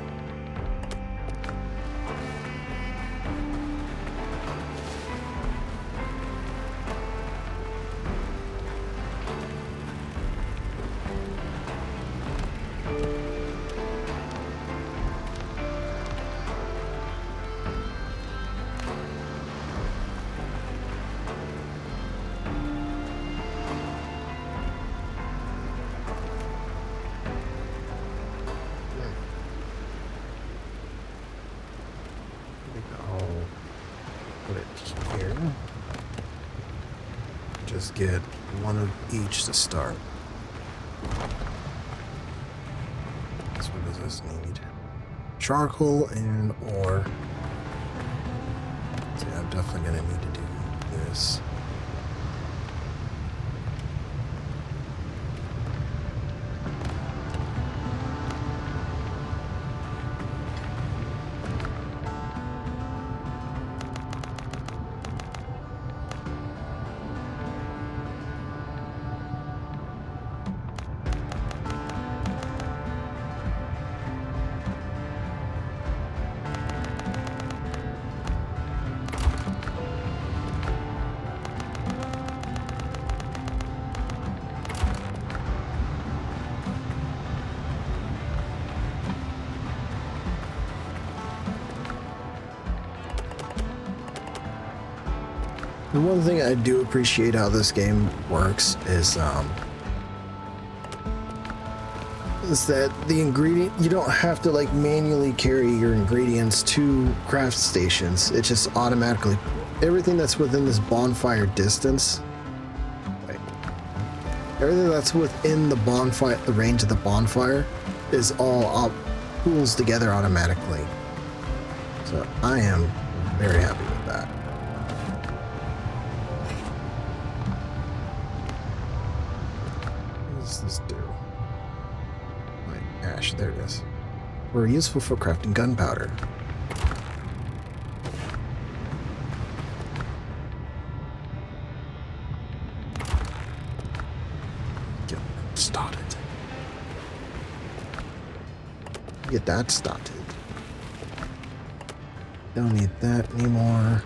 Here. Just get one of each to start. So what does this need? Charcoal and ore. So yeah, I'm definitely gonna need to do this. The one thing I do appreciate how this game works is that the ingredient, you don't have to like manually carry your ingredients to craft stations. It just automatically, everything that's within this bonfire distance, everything that's within the bonfire, the range of the bonfire, is all pools together automatically. So I am very happy with that. What does this do? My ash, there it is. We're useful for crafting gunpowder. Get started. Get that started. Don't need that anymore.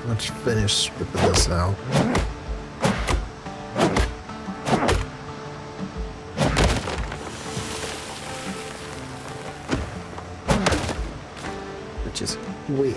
Let's finish stripping this out. Just wait.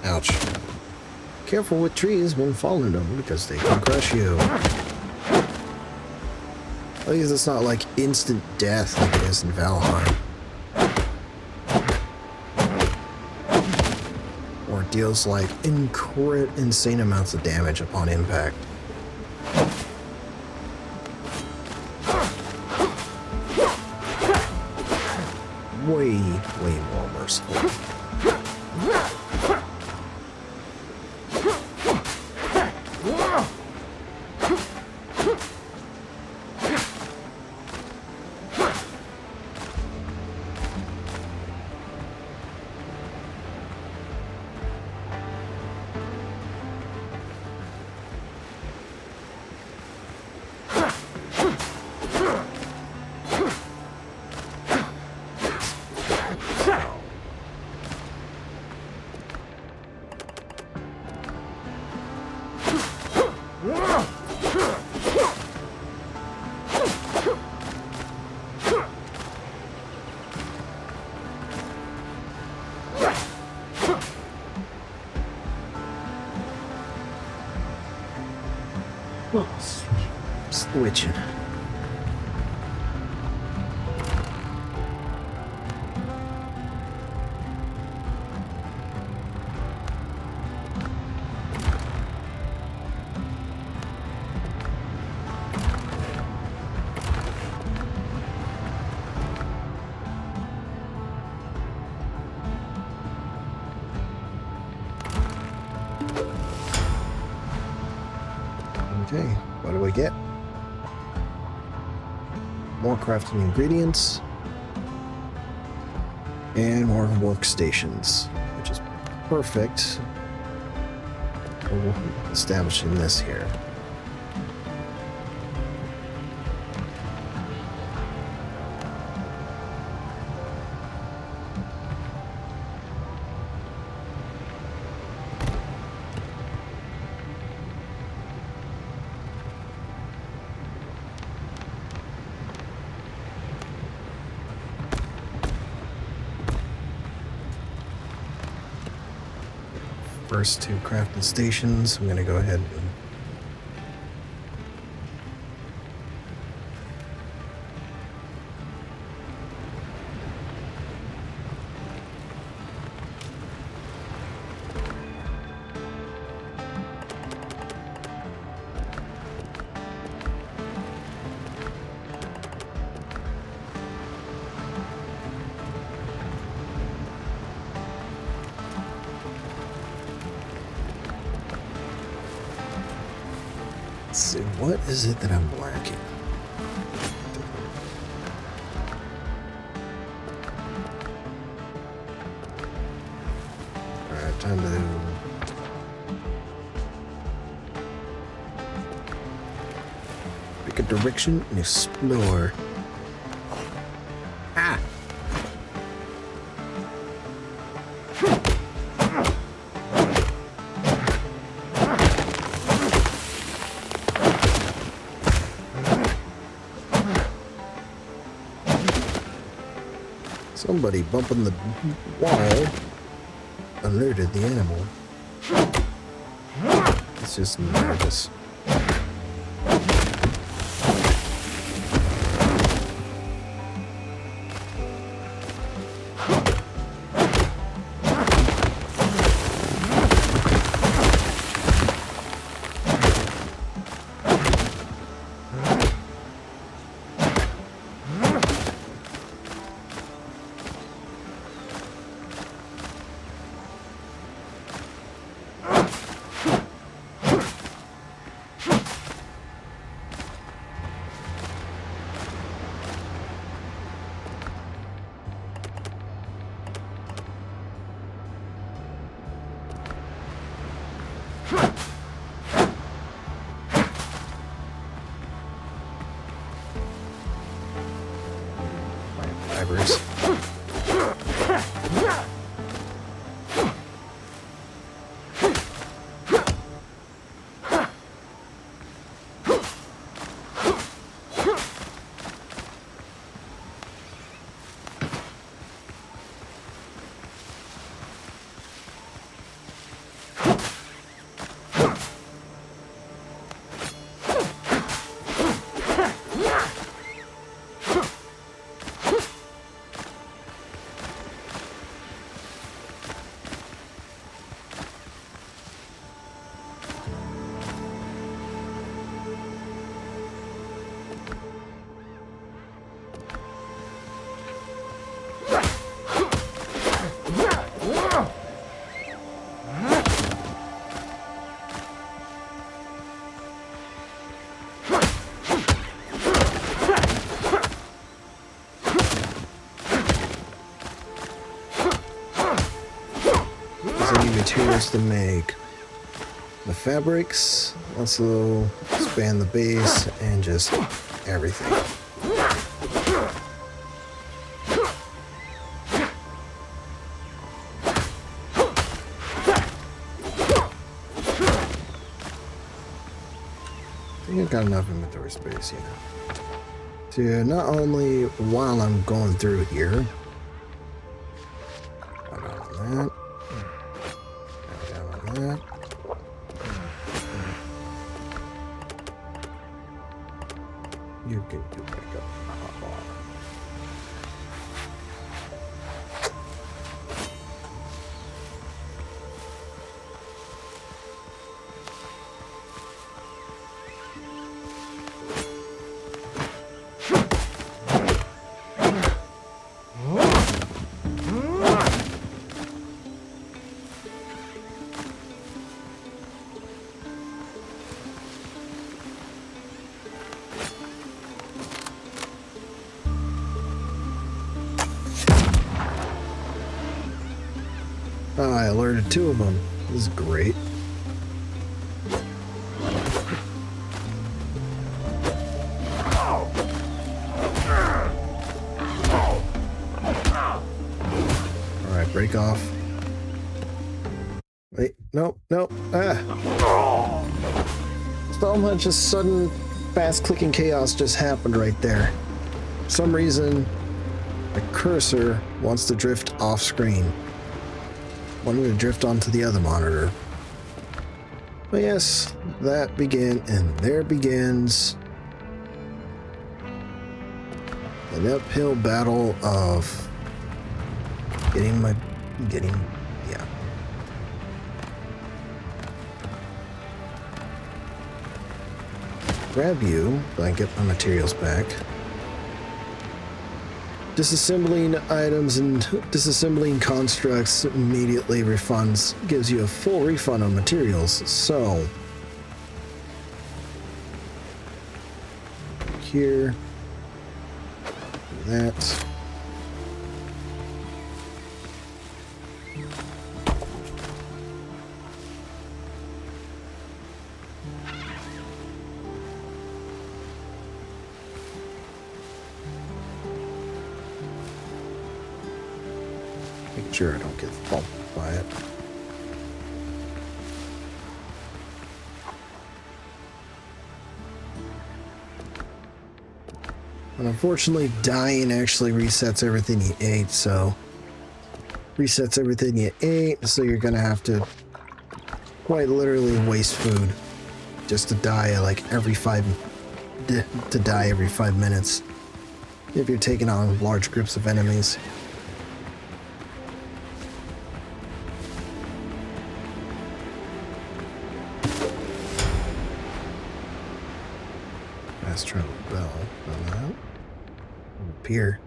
Ouch. Careful with trees when falling them because they can crush you. At least it's not like instant death like it is in Valheim. Or it deals like insane amounts of damage upon impact. Way more merciful. Switching. Okay, what do we get? More crafting ingredients and more workstations, which is perfect for establishing this here. first two crafting stations. I'm gonna go ahead and let's see, what is it that I'm lacking? Alright, time to pick a direction and explore. Ah! Somebody bumping the wall alerted the animal. It's just nervous. Fibers. Materials to make the fabrics, also expand the base, and just everything. I think I've got enough inventory space, you know, to not only while I'm going through here, hold on that. That. You can do pick up the hot water. Oh, I alerted two of them. This is great. Alright, break off. Wait, nope, nope. Ah! So much of sudden, fast-clicking chaos just happened right there. For some reason, the cursor wants to drift off screen. Wanted to drift onto the other monitor. But yes, that began, and there begins an uphill battle of getting, yeah. Grab you, so I get my materials back. Disassembling items and disassembling constructs immediately gives you a full refund on materials. So, here, do that. Make sure I don't get bumped by it. And unfortunately, dying actually resets everything you ate, so you're gonna have to quite literally waste food just to die like every 5 minutes if you're taking on large groups of enemies. Fast travel bell on that. Up here.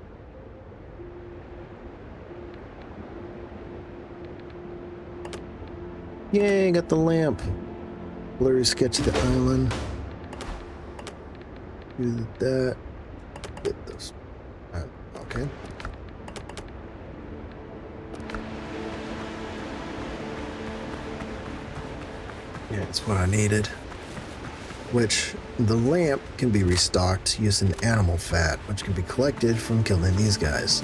Yay, got the lamp. Blurry sketch of the island. Do that. Get those. Okay. Yeah, it's what I needed. Which the lamp can be restocked using animal fat, which can be collected from killing these guys.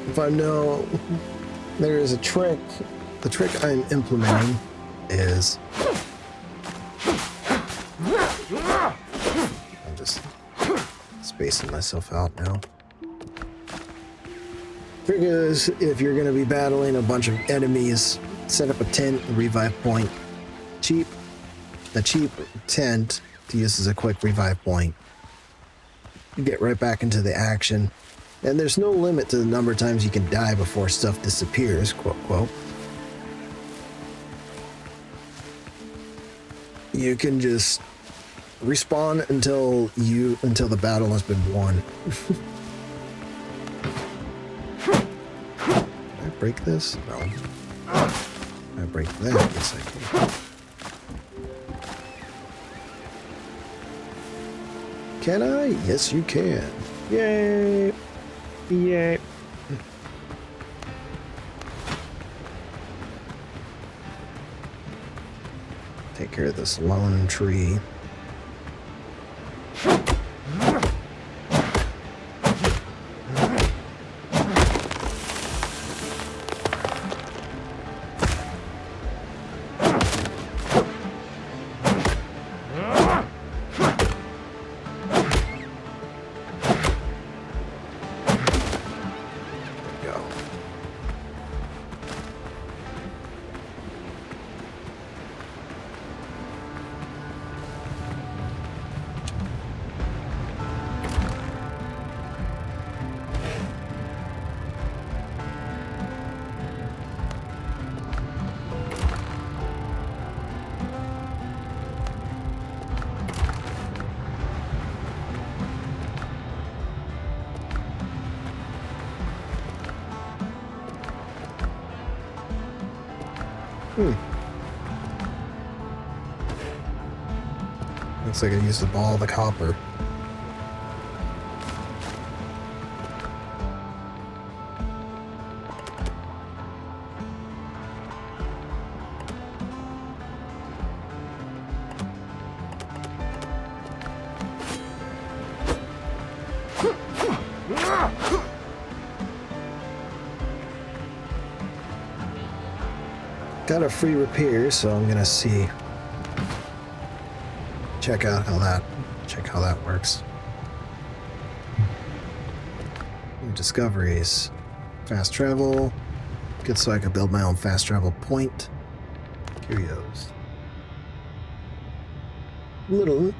If I know there is a trick, the trick I'm implementing is I'm just spacing myself out now. Trick is if you're going to be battling a bunch of enemies, set up a tent, a revive point. A cheap tent to use as a quick revive point. You get right back into the action. And there's no limit to the number of times you can die before stuff disappears, quote, quote. You can just respawn until the battle has been won. Can I break this? No. Can I break that? Yes, I can. Can I? Yes, you can. Yay! Yay. Take care of this lone tree. Looks like I used up all the copper. Got a free repair, so I'm gonna see. Check how that works. New discoveries. Fast travel. Good, so I can build my own fast travel point. Curios. Little.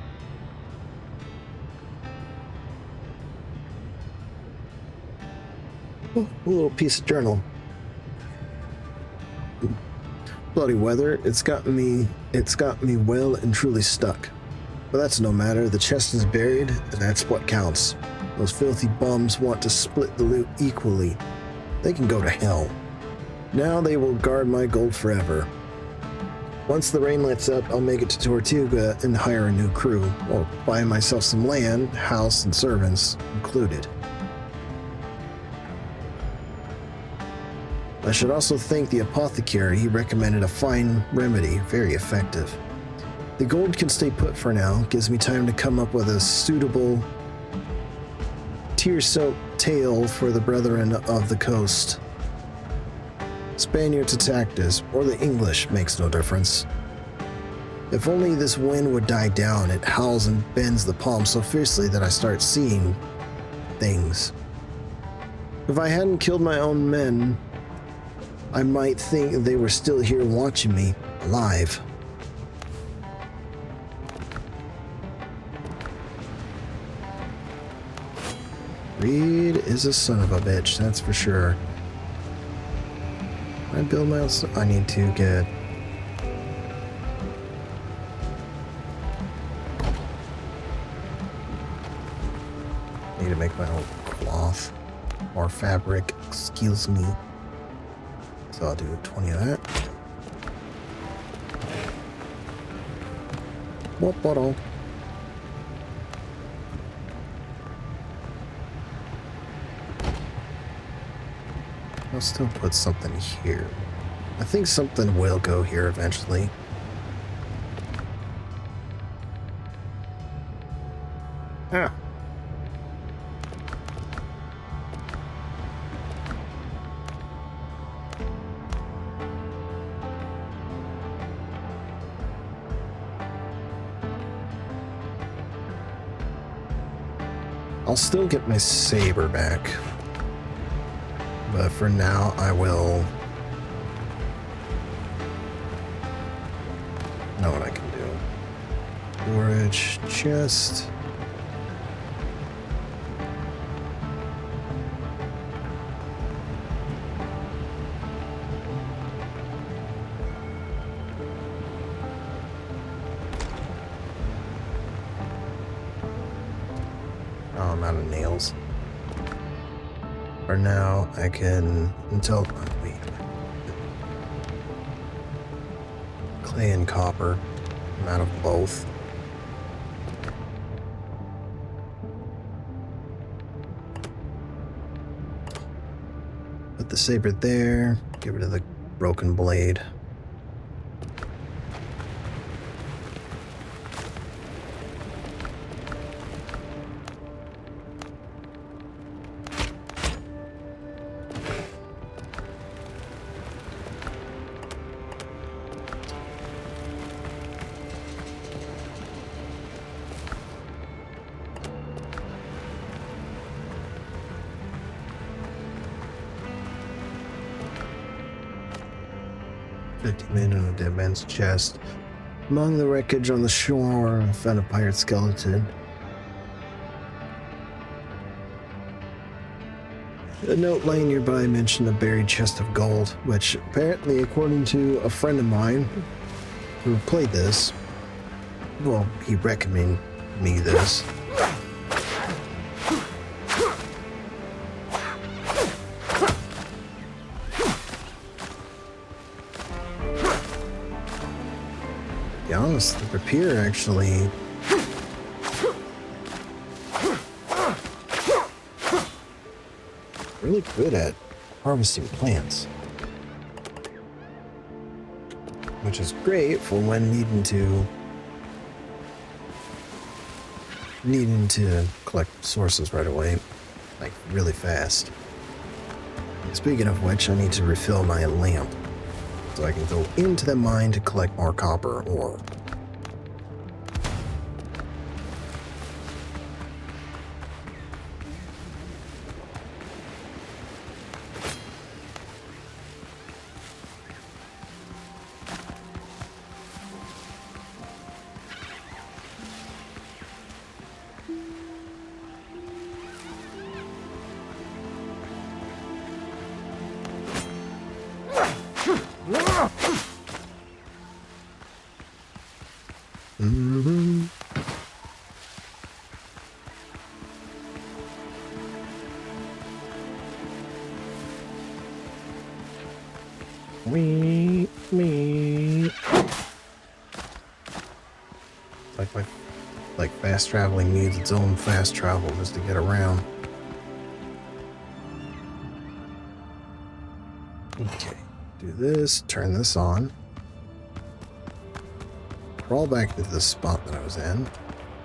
Oh, a little piece of journal. Bloody weather, it's got me well and truly stuck. But that's no matter, the chest is buried, and that's what counts. Those filthy bums want to split the loot equally. They can go to hell. Now they will guard my gold forever. Once the rain lets up, I'll make it to Tortuga and hire a new crew, or buy myself some land, house, and servants included. I should also thank the apothecary. He recommended a fine remedy, very effective. The gold can stay put for now, gives me time to come up with a suitable tear-soaked tale for the brethren of the coast. Spaniards attacked us, or the English, makes no difference. If only this wind would die down, it howls and bends the palm so fiercely that I start seeing things. If I hadn't killed my own men, I might think they were still here watching me, alive. Reed is a son of a bitch, that's for sure. I build my own I need to get... need to make my own cloth. Or fabric, excuse me. So I'll do 20 of that. What bottle? I'll still put something here. I think something will go here eventually. Ah. I'll still get my saber back. But for now, I will know what I can do. Storage, chest. Oh, I'm out of nails. For now, I can until wait. Clay and copper. I'm out of both. Put the saber there. Get rid of the broken blade. Men in a dead man's chest. Among the wreckage on the shore, I found a pirate skeleton. A note lying nearby mentioned a buried chest of gold, which apparently, according to a friend of mine who played this, well, he recommended me this. To be honest, the rapier actually really good at harvesting plants, which is great for when needing to collect sources right away, like really fast. Speaking of which, I need to refill my lamp. so I can go into the mine to collect more copper ore. Mm-hmm. Me. Like fast traveling needs its own fast travel just to get around. Okay, do this, turn this on. Crawl back to the spot that I was in.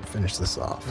Finish this off.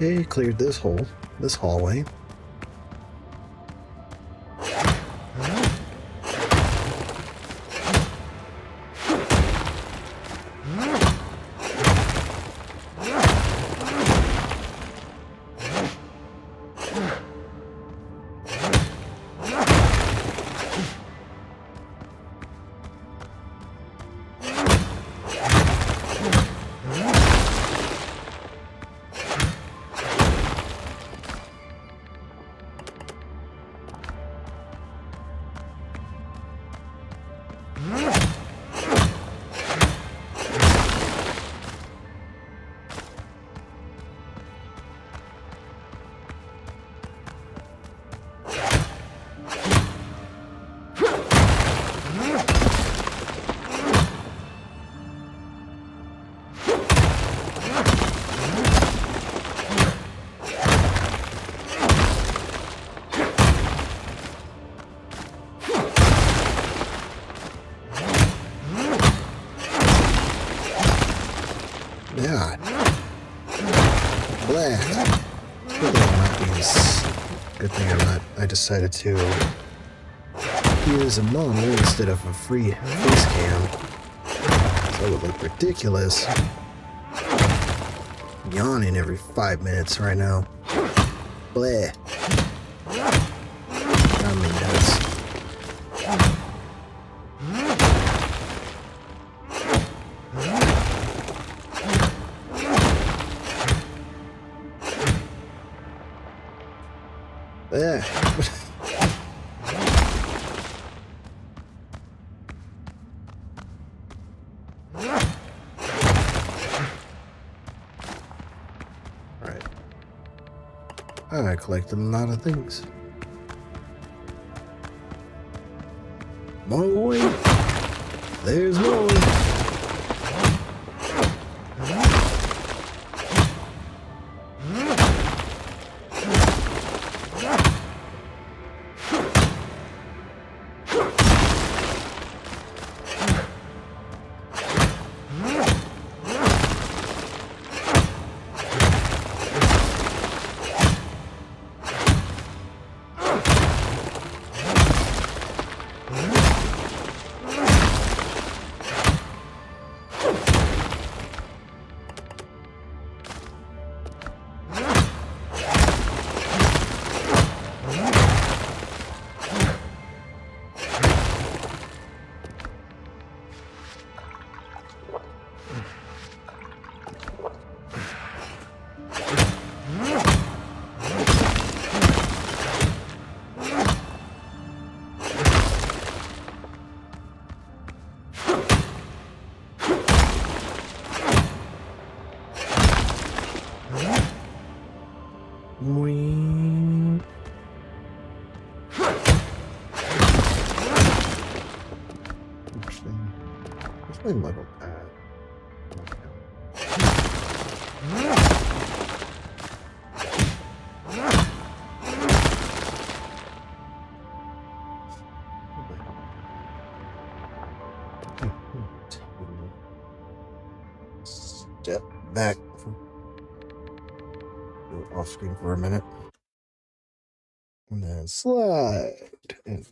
Okay, cleared this hallway. God. Blah. Good thing I'm not. I decided to use a monitor instead of a free face cam. So it would look ridiculous. Yawning every 5 minutes right now. Blah. Got me nuts. Yeah. Alright. I collected a lot of things. More. There's more. Swing level pad. Step back. Go off screen for a minute. And then slide. And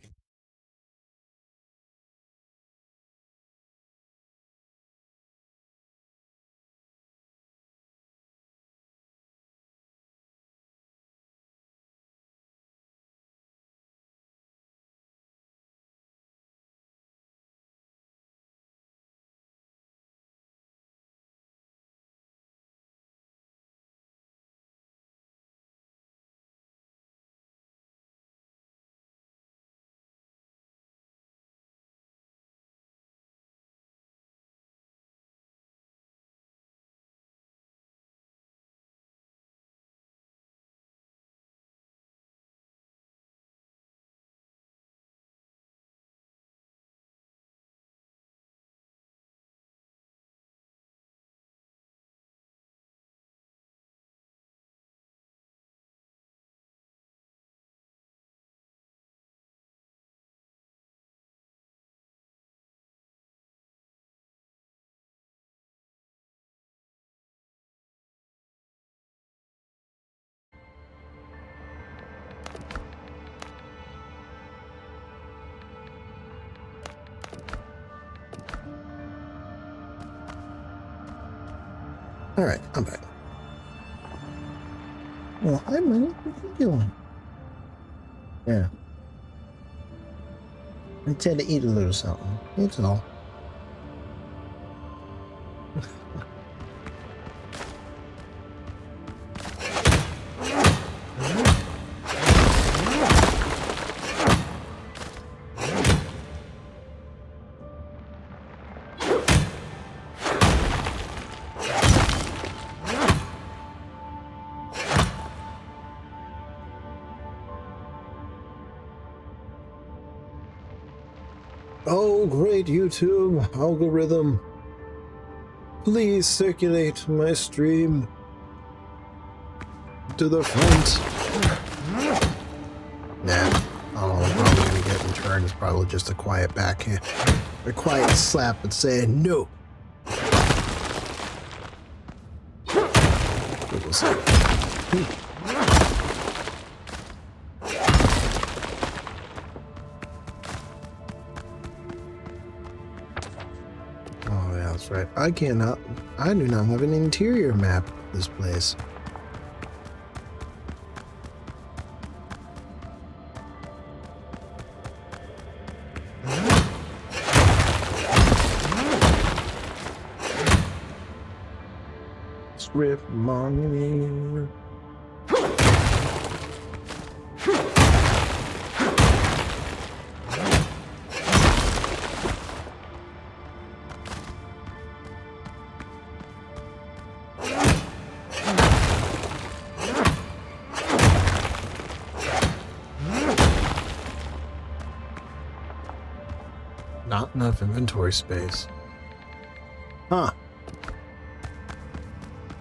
all right, I'm back. Well, hi, Minnie. What are you doing? Yeah. I intend to eat a little something. That's all. Oh, great YouTube algorithm. Please circulate my stream to the front. Nah, all I'm probably gonna get in turn is probably just a quiet backhand. A quiet slap and saying no. We'll see. Oh, yeah, that's right. I do not have an interior map of this place. Strip money. Not enough inventory space. Huh.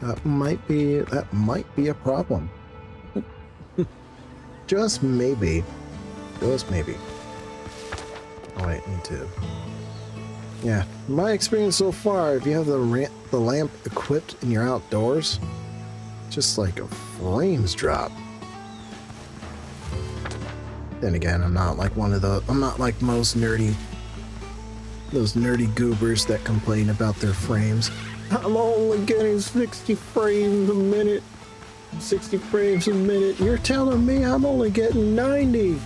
That might be a problem. Just maybe. Just maybe. Oh wait, me too. Yeah, my experience so far, if you have the lamp equipped and you're outdoors, just like a frames drop. Then again, I'm not like most those nerdy goobers that complain about their frames. I'm only getting 60 frames a minute. 60 frames a minute. You're telling me I'm only getting 90.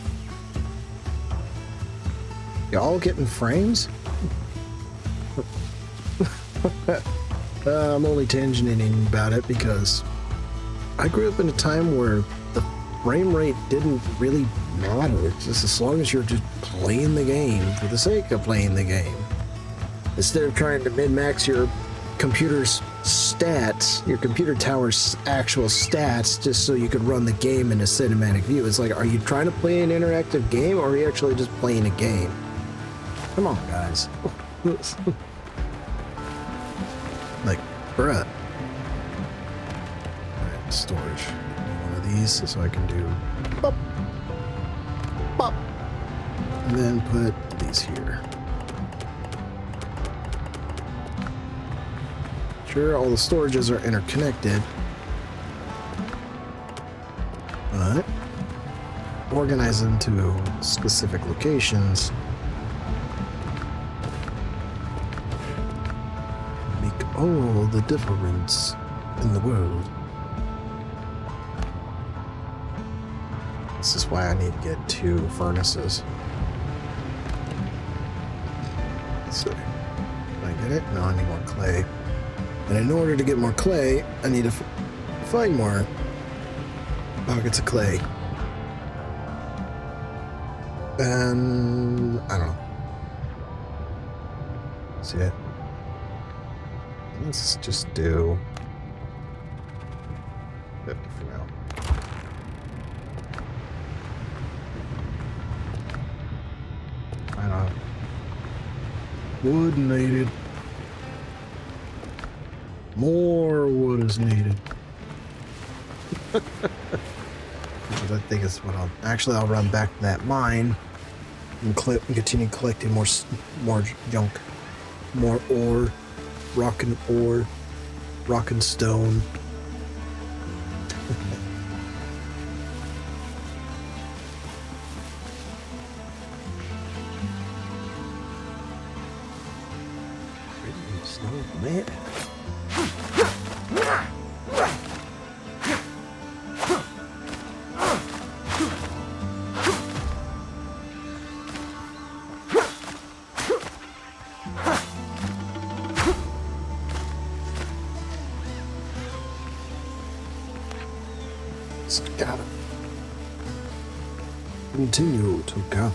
Y'all getting frames? I'm only tangenting about it because I grew up in a time where the frame rate didn't really matter. It's just as long as you're just playing the game for the sake of playing the game. Instead of trying to min-max your computer's stats, your computer tower's actual stats, just so you could run the game in a cinematic view. It's like, are you trying to play an interactive game, or are you actually just playing a game? Come on, guys. Like, bruh. Alright, storage. One of these so I can do pop, pop. And then put these here. Sure, all the storages are interconnected, but organize them to specific locations. Make all the difference in the world. This is why I need to get 2 furnaces. Let's see. Can I get it? No, I need more clay. And in order to get more clay, I need to find more pockets of clay. And I don't know. See it? Let's just do 50 for now. I don't know. Wood needed. More wood is needed. I think it's what I'll run back to that mine and continue collecting more junk, more ore, rock and stone. Man. Gather. Continue to gather.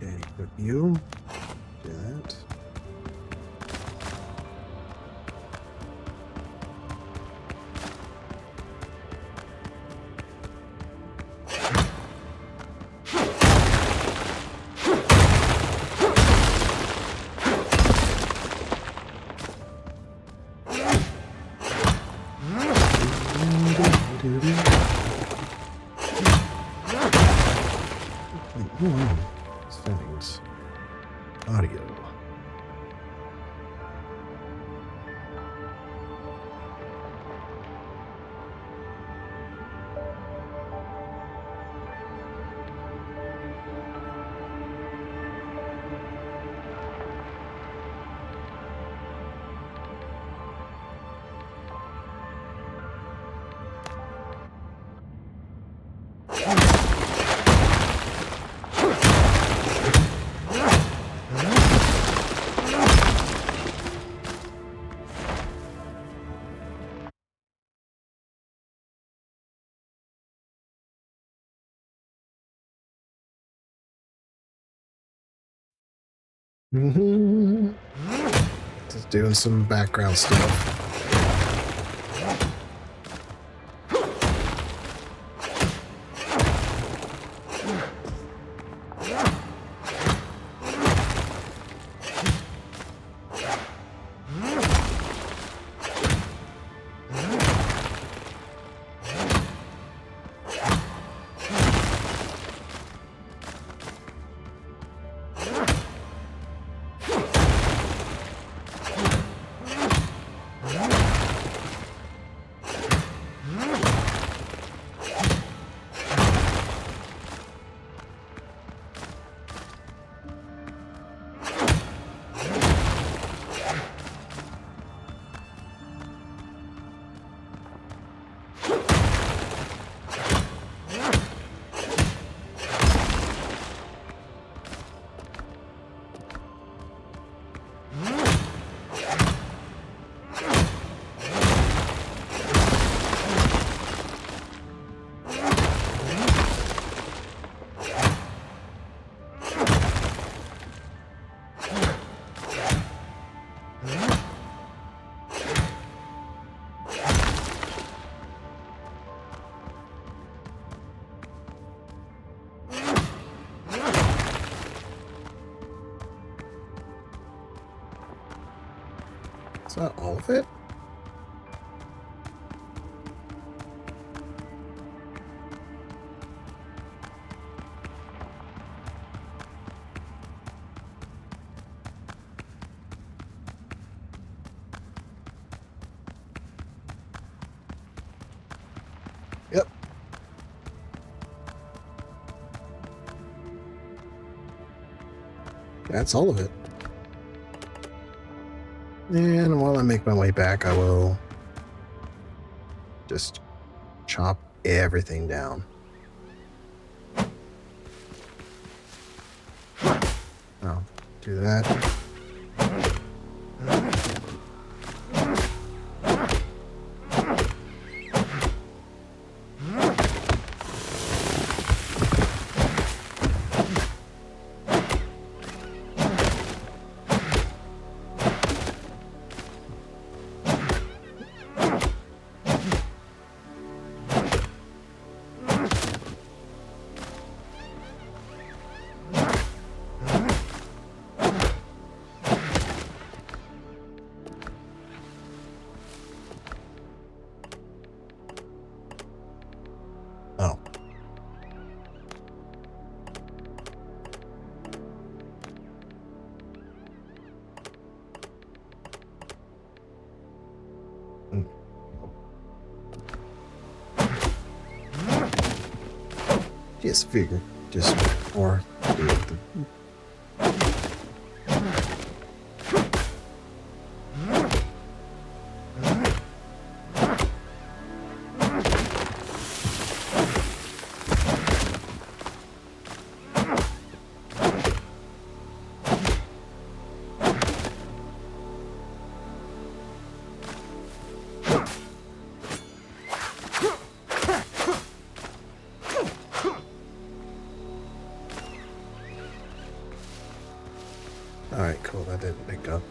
Okay, put you. Do that. Settings. Audio. Just doing some background stuff. Not all of it? Yep. That's all of it. And while I make my way back, I will just chop everything down. I'll do that. Oh. Just figure, or do the Alright, cool, that didn't pick up.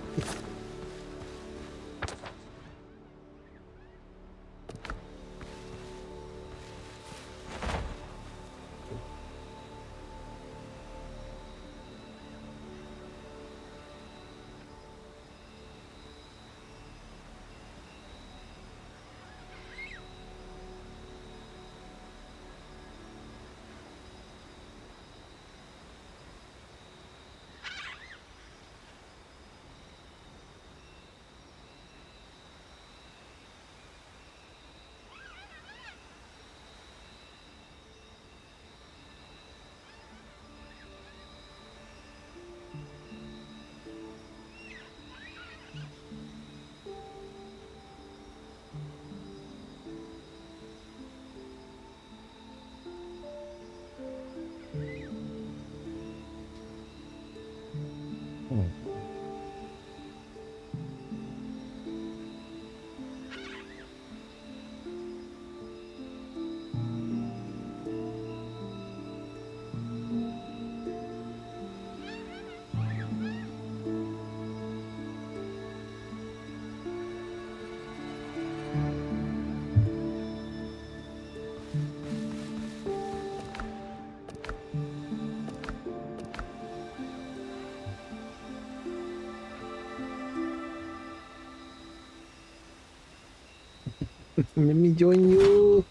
Let me join you.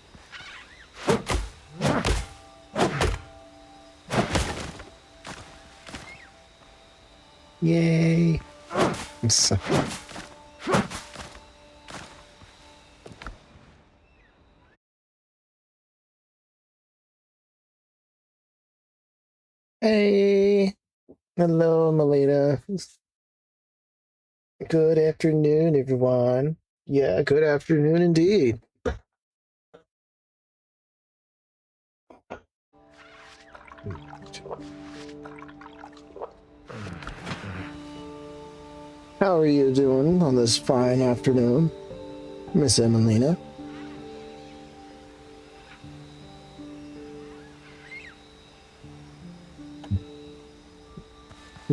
Yay. So hey. Hello, Melina. Good afternoon, everyone. Yeah, good afternoon indeed. How are you doing on this fine afternoon, Miss Emelina?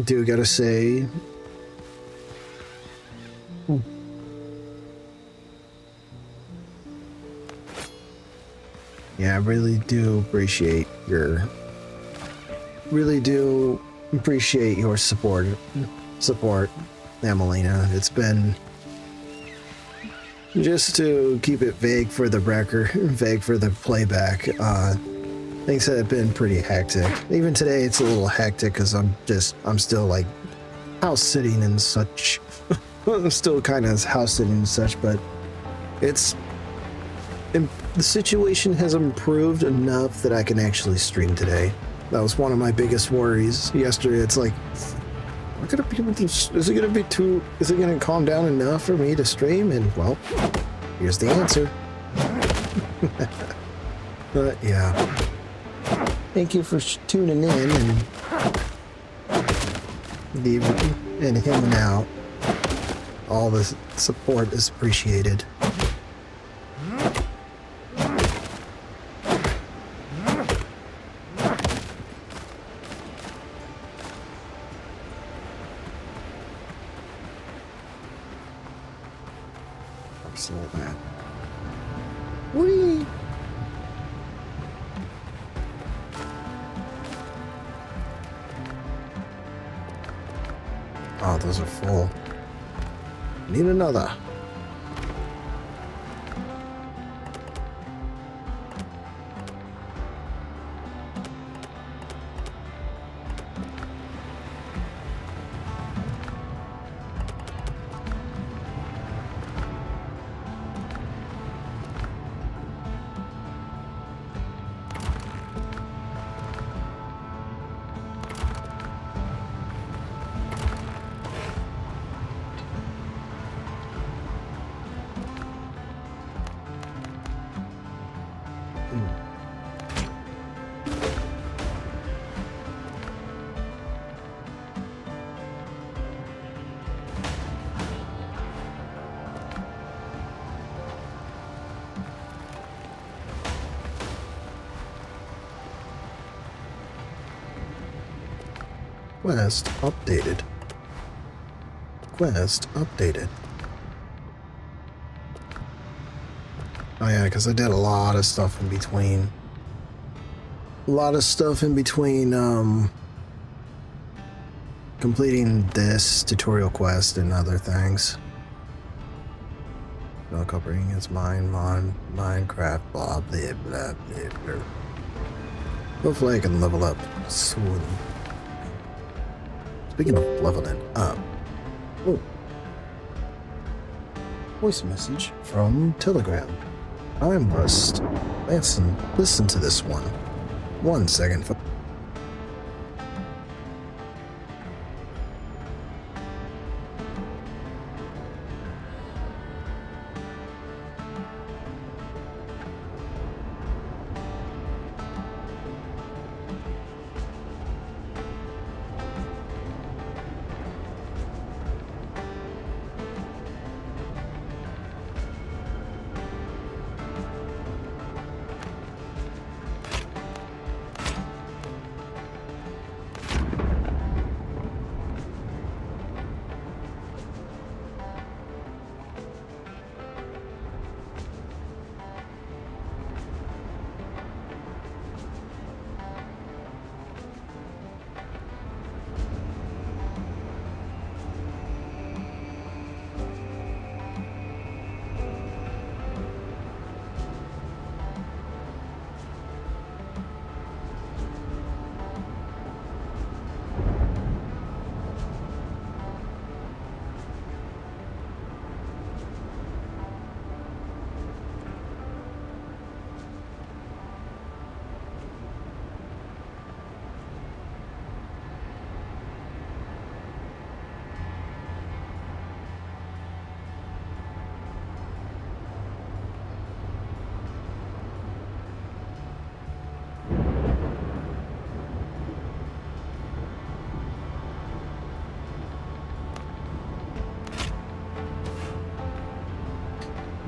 Do gotta say, yeah, I really do appreciate your support, Emelina. It's been Just to keep it vague for the record, vague for the playback, things have been pretty hectic. Even today it's a little hectic because I'm still like house sitting and such. I'm still kind of house sitting and such, but the situation has improved enough that I can actually stream today. That was one of my biggest worries yesterday. It's like, is it gonna calm down enough for me to stream? And well, here's the answer. But yeah, thank you for tuning in and hanging out. All the support is appreciated. That. Whee! Oh, those are full. Need another. Quest updated. Quest updated. Oh yeah, because I did a lot of stuff in between. Completing this tutorial quest and other things. No covering is Minecraft, blah, blah, blah, blah, blah. Hopefully I can level up soon. Speaking of leveling up. Oh. Voice message from Telegram. I must listen to this one. 1 second.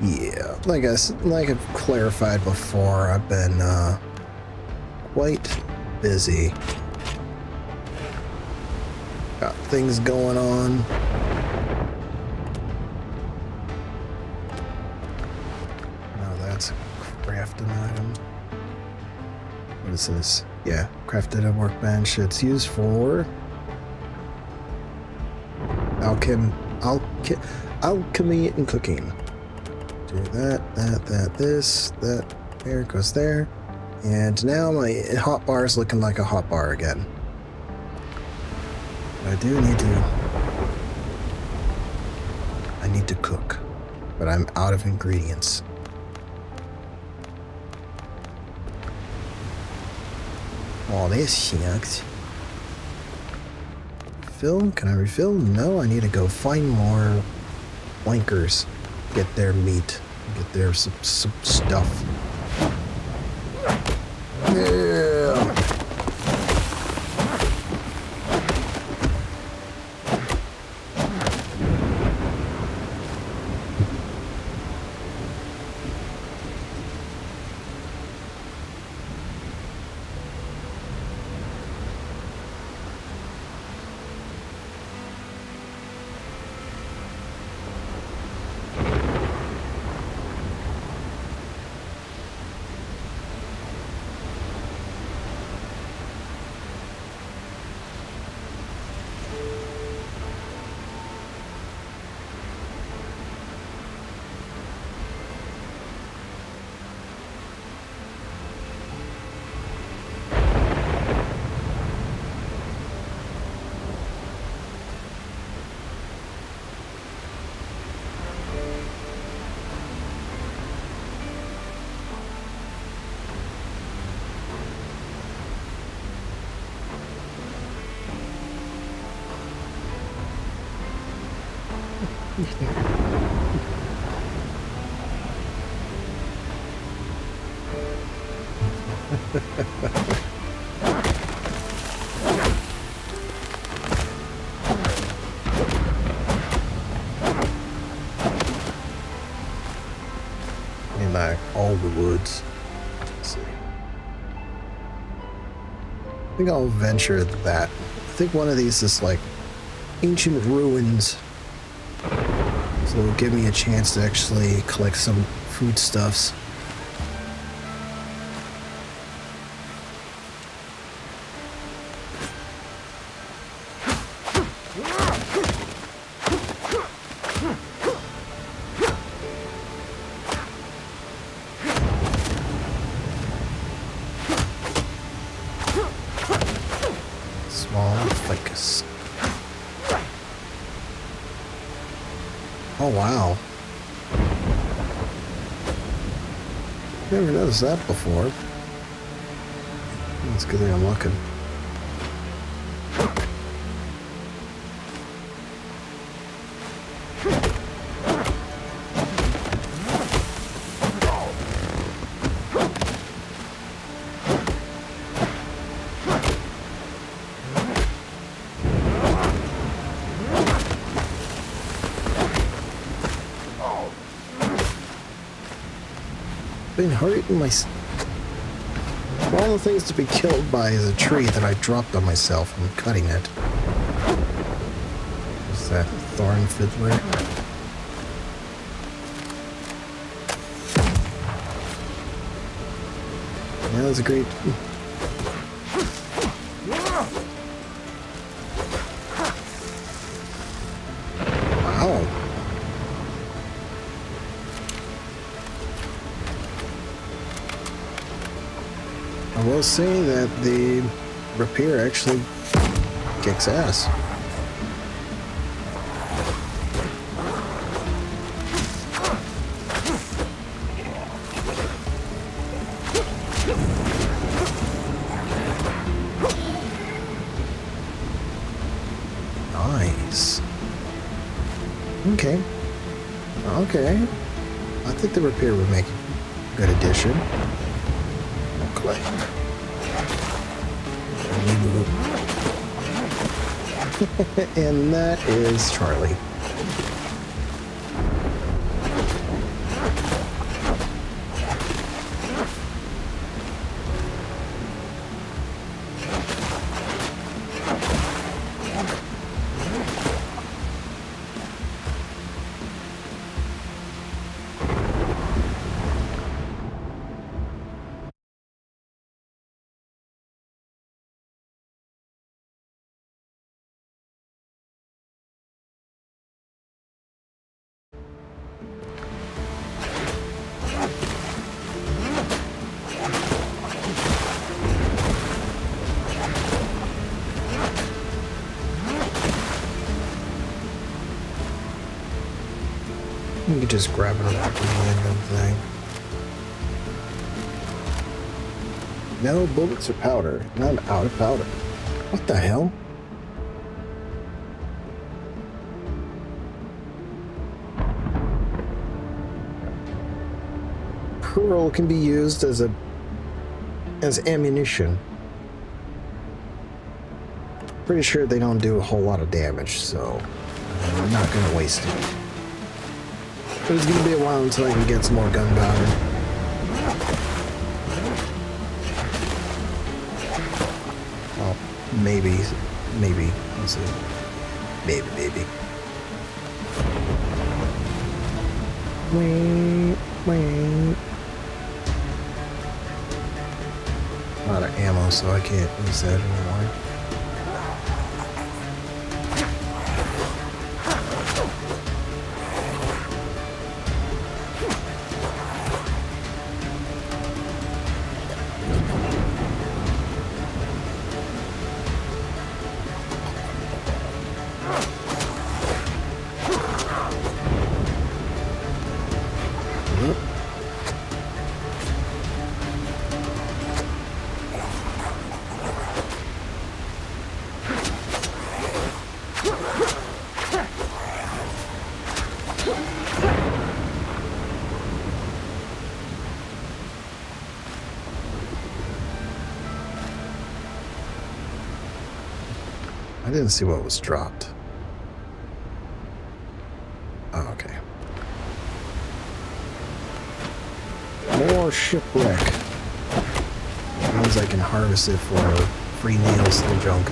Yeah, like I've clarified before, I've been quite busy. Got things going on. No, that's a crafting item. What is this? Yeah, crafted a workbench. It's used for alchemy and cooking. Do that. There goes there. And now my hot bar is looking like a hot bar again. I need to cook, but I'm out of ingredients. Oh, this sucks. Refill? Can I refill? No, I need to go find more wankers. Get their meat. Get their some stuff. Yeah. In all the woods. Let's see. I think I'll venture that. I think one of these is like ancient ruins. So it'll give me a chance to actually collect some foodstuffs. Small ficus. Oh wow. Never noticed that before. It's good thing I'm looking. Been hurting my. One of the things to be killed by is a tree that I dropped on myself. I'm cutting it. What's that? Thorn fiddler? Yeah, that's a great. Wow. I will say that the rapier actually kicks ass. Nice. Okay. Okay. I think the rapier would make a good addition. Clay. And that is Charlie. just grabbing a random thing. No bullets or powder. I'm out of powder. What the hell? Pearl can be used as ammunition. Pretty sure they don't do a whole lot of damage, so I'm not gonna waste it. But it's gonna be a while until I can get some more gunpowder. Well, maybe. We'll see. Maybe. Wait. A lot of ammo, so I can't use that anymore. I didn't see what was dropped. Oh, okay. More shipwreck. Means I can harvest it for free nails and junk.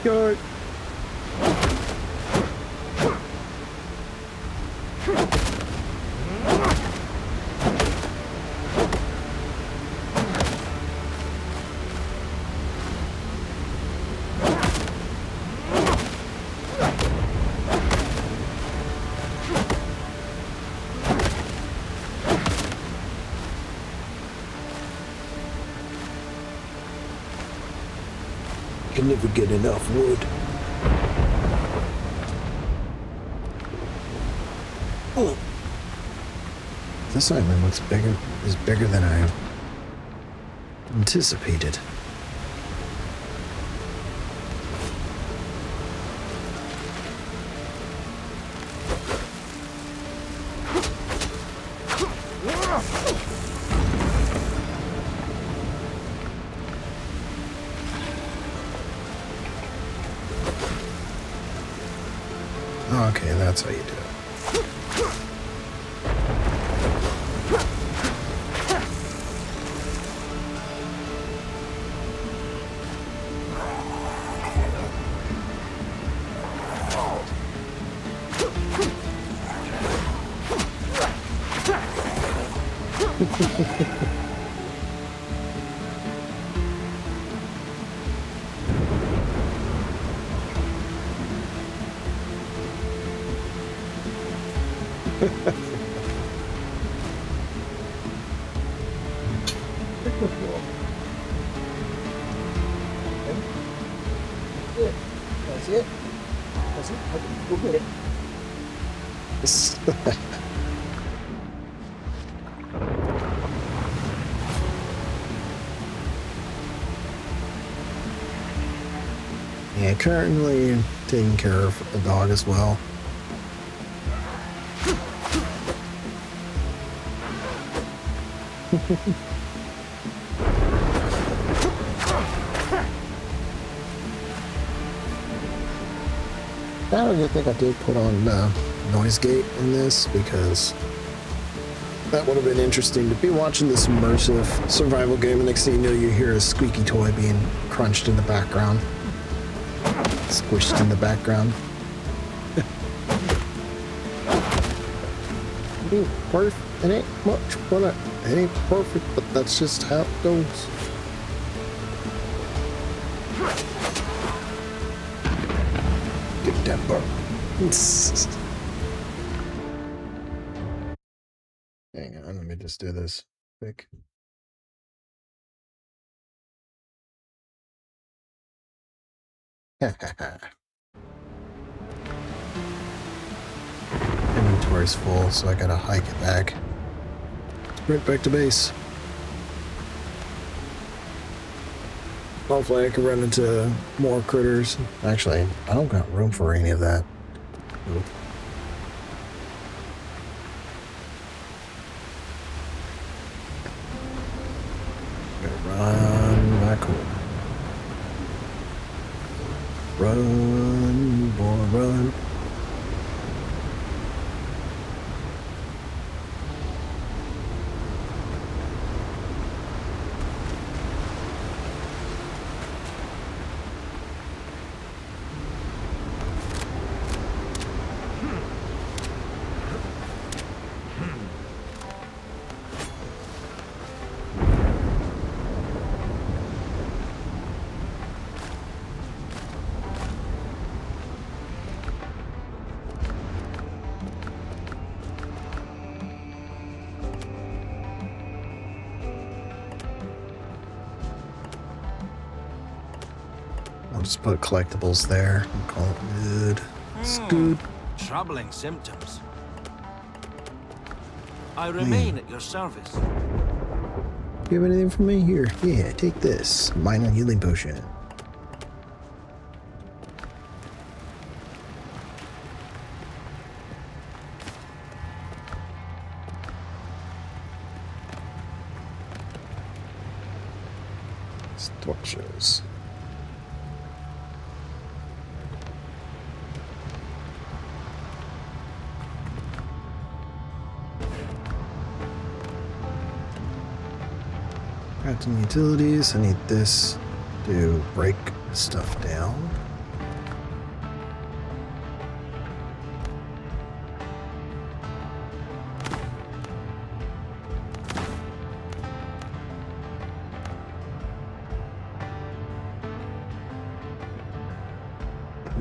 Good. Can never get enough wood. Oh. This island looks bigger than I anticipated. Okay, that's how you do it. That's it. Go get it. Yeah, currently taking care of a dog as well. I don't think I did put on noise gate in this because that would have been interesting to be watching this immersive survival game and next thing you know you hear a squeaky toy being crunched in the background. Squished in the background. Perfect. It ain't much, but it ain't perfect, but that's just how it goes. Good tempo. Hang on, let me just do this quick. inventory's full, so I gotta hike it back. Right back to base. Hopefully I can run into more critters. Actually, I don't got room for any of that. Nope. Gotta run back home. Run, boy, run. I'll just put collectibles there and call it good. It's good. Troubling symptoms. I remain at your service. You have anything for me? Here. Yeah, take this. Minor healing potion. Structures. Crafting utilities. I need this to break stuff down.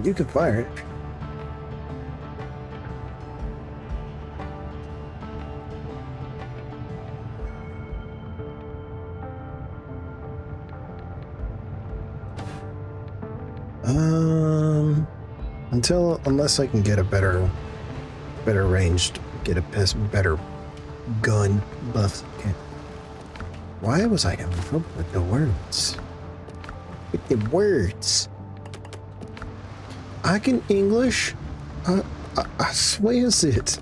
You can fire it. Unless I can get a better ranged, get a better gun buff. Okay. Why was I having trouble with the words? With the words. I can English. I swears it.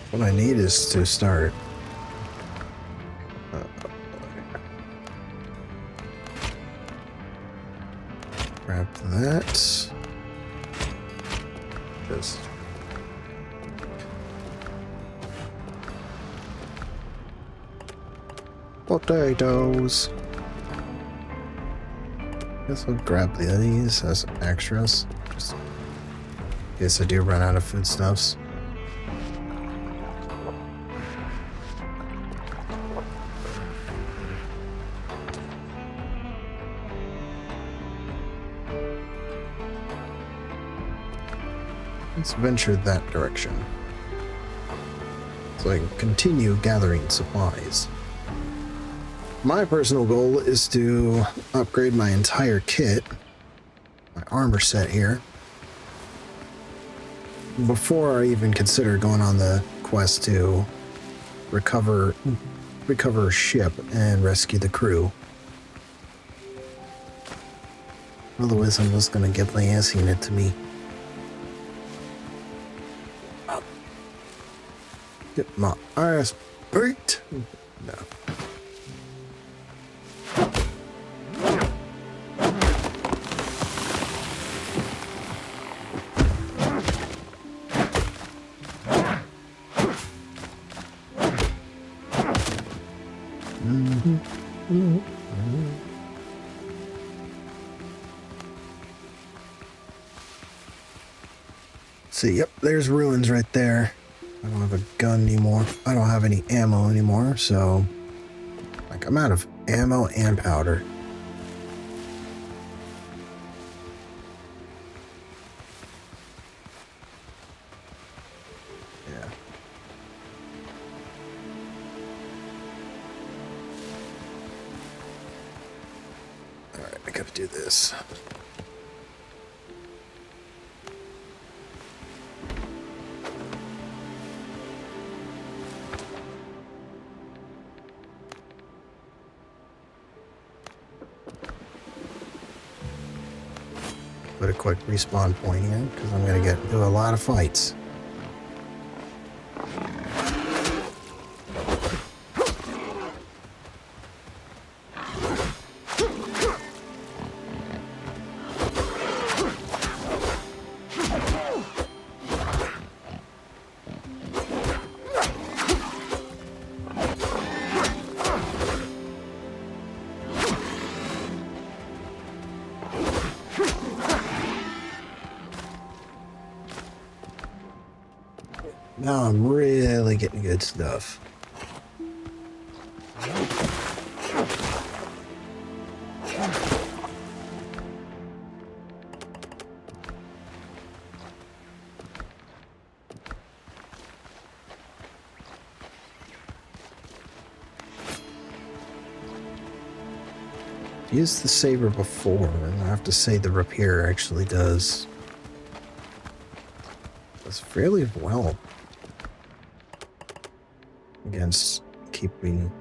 What I need is to start. Grab that. Just. Potatoes. Guess I'll grab these as extras. Just in case I do run out of foodstuffs. Let's venture that direction, so I can continue gathering supplies. My personal goal is to upgrade my entire kit, my armor set here, before I even consider going on the quest to recover a ship and rescue the crew. Otherwise, I'm just gonna get my ass handed to me. Get my ass beat. No. See, yep, there's ruins right there. I don't have a gun anymore. I don't have any ammo anymore, so... Like, I'm out of ammo and powder. Yeah. Alright, I gotta do this. Put a quick respawn point here, because I'm going to get into a lot of fights. Now I'm really getting good stuff. Used the saber before, and I have to say the rapier actually does fairly well against keeping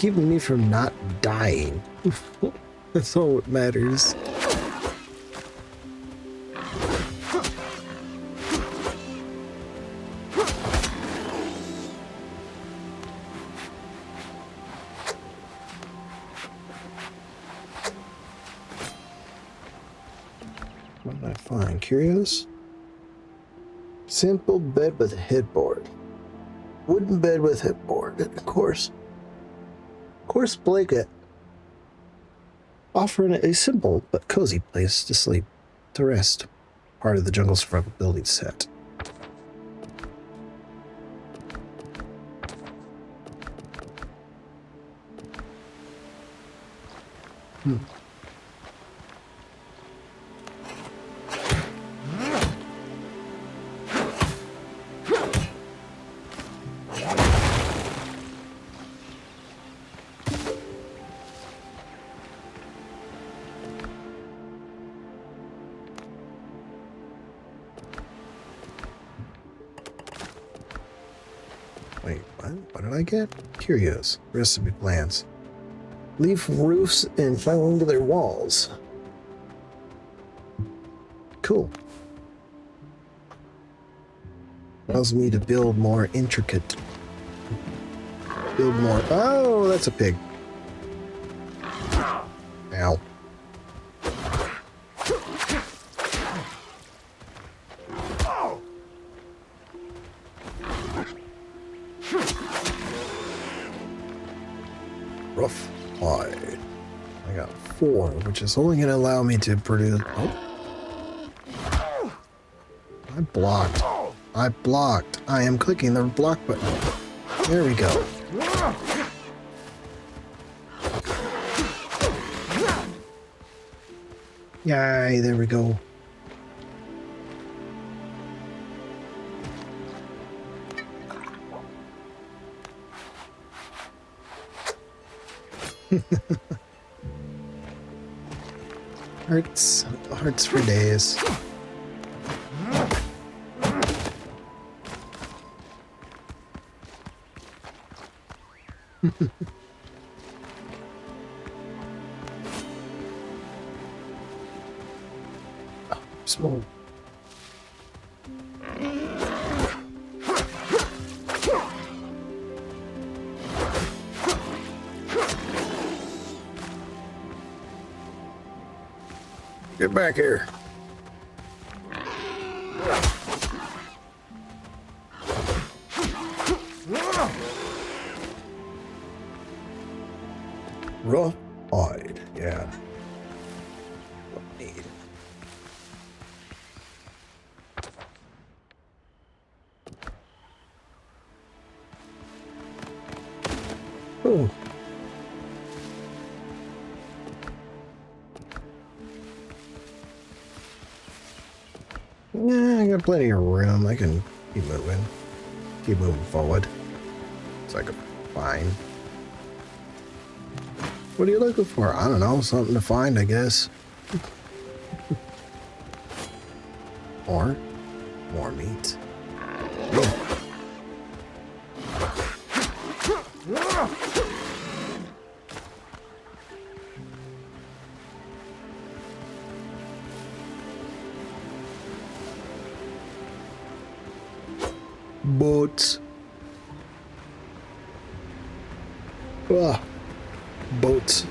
me from not dying. That's all that matters. What did I find? Curios? Simple bed with a headboard. Wooden bed with headboard, of course. Coarse blanket. Offering a simple but cozy place to sleep, to rest. Part of the jungle survivability set. Wait, what? What did I get? Curios. Recipe plans. Leaf roofs and fall into their walls. Cool. Allows me to build more intricate. Build more. Oh, that's a pig. Ow. Rough hide. I got 4, which is only going to allow me to produce... Oh. I blocked. I blocked. I am clicking the block button. There we go. Yay, there we go. Hearts for days. Oh, small. Get back here. Rough hide, yeah. Need. Oh. Yeah, I got plenty of room. I can keep moving. Keep moving forward. It's like a fine. What are you looking for? I don't know. Something to find, I guess. Or more meat. Boats. Ah, boats.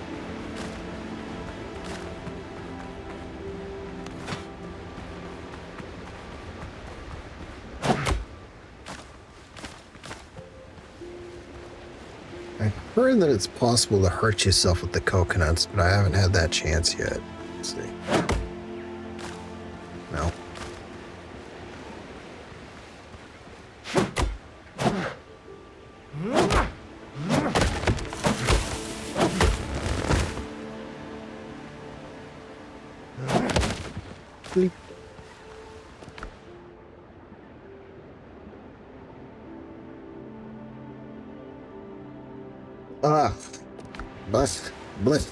I heard that it's possible to hurt yourself with the coconuts, but I haven't had that chance yet. Let's see. No. Bleep. Ah, bless, bless.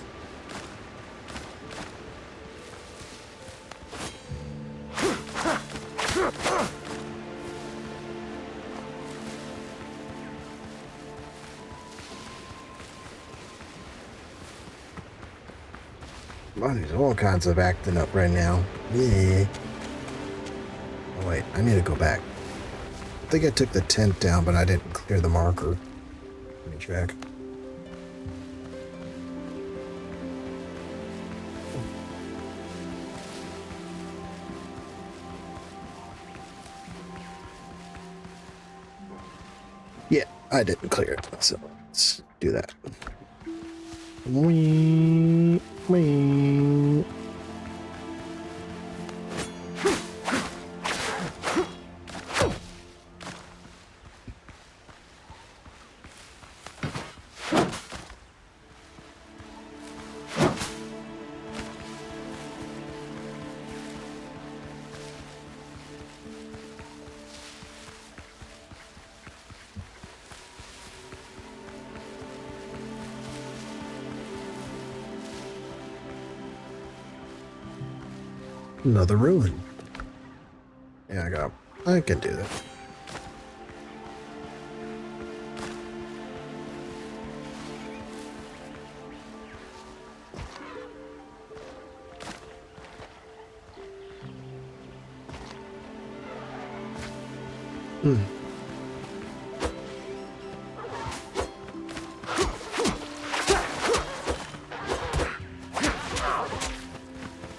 Well, there's all kinds of acting up right now. Yeah. Oh wait, I need to go back. I think I took the tent down, but I didn't clear the marker. Let me check. Yeah, I didn't clear it, so let's do that. Wee, wee. Another ruin. Yeah, I can do that.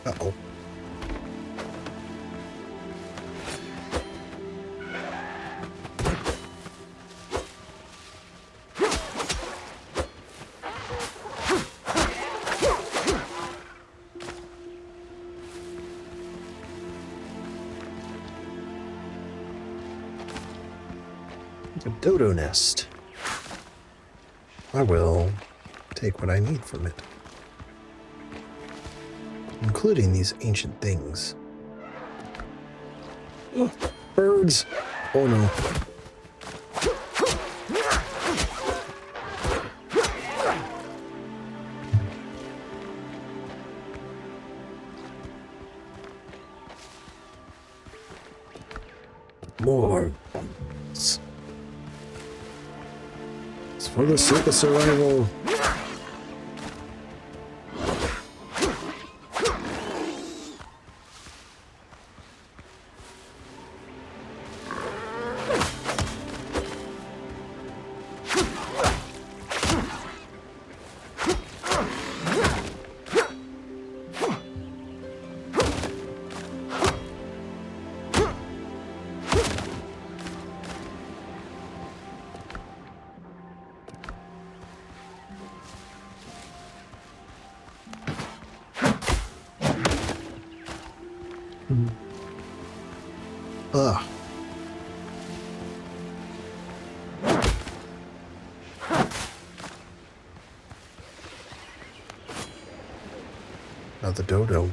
Uh-oh. A dodo nest. I will take what I need from it, including these ancient things. Oh, birds! Oh no. More bombs. It's for the sake of survival. Ugh. Not the dodo.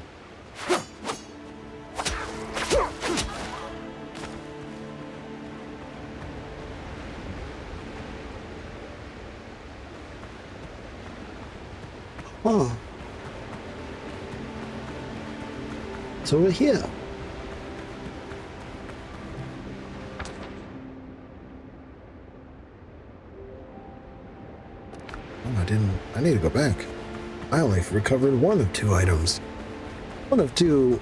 Oh. It's over here. Oh, I need to go back. I only recovered one of two items. Looted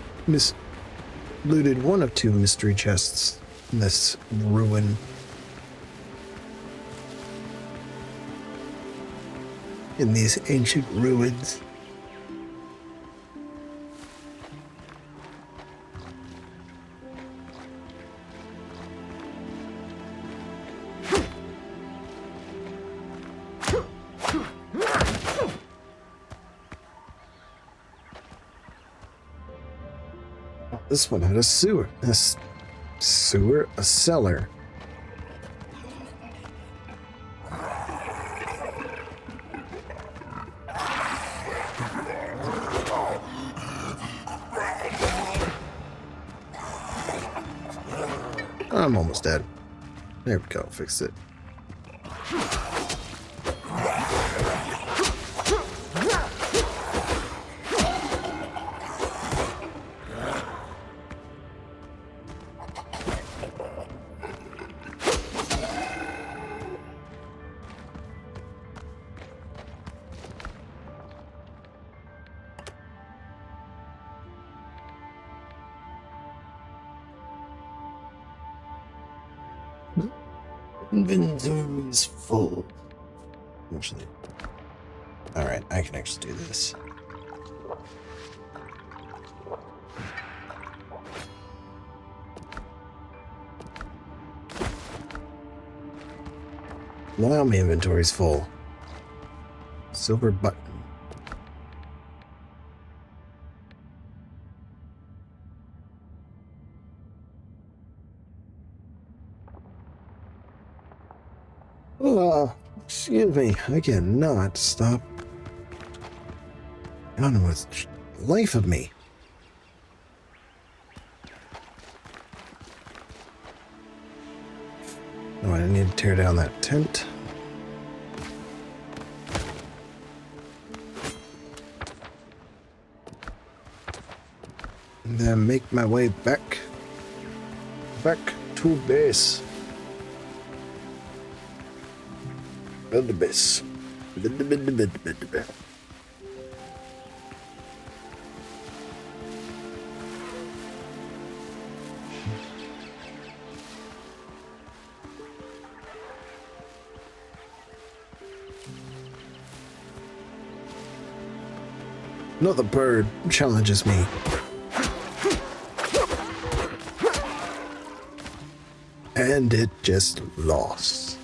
one of two mystery chests in this ruin. In these ancient ruins. This one had a sewer. A cellar. I'm almost dead. There we go, fixed it. Inventory is full. Actually, all right, I can actually do this. Now my inventory's full. Silver button. Excuse me, I cannot stop. I don't know what's the life of me. Oh, I need to tear down that tent. And then make my way back to base. The base. Another bird challenges me. And it just lost.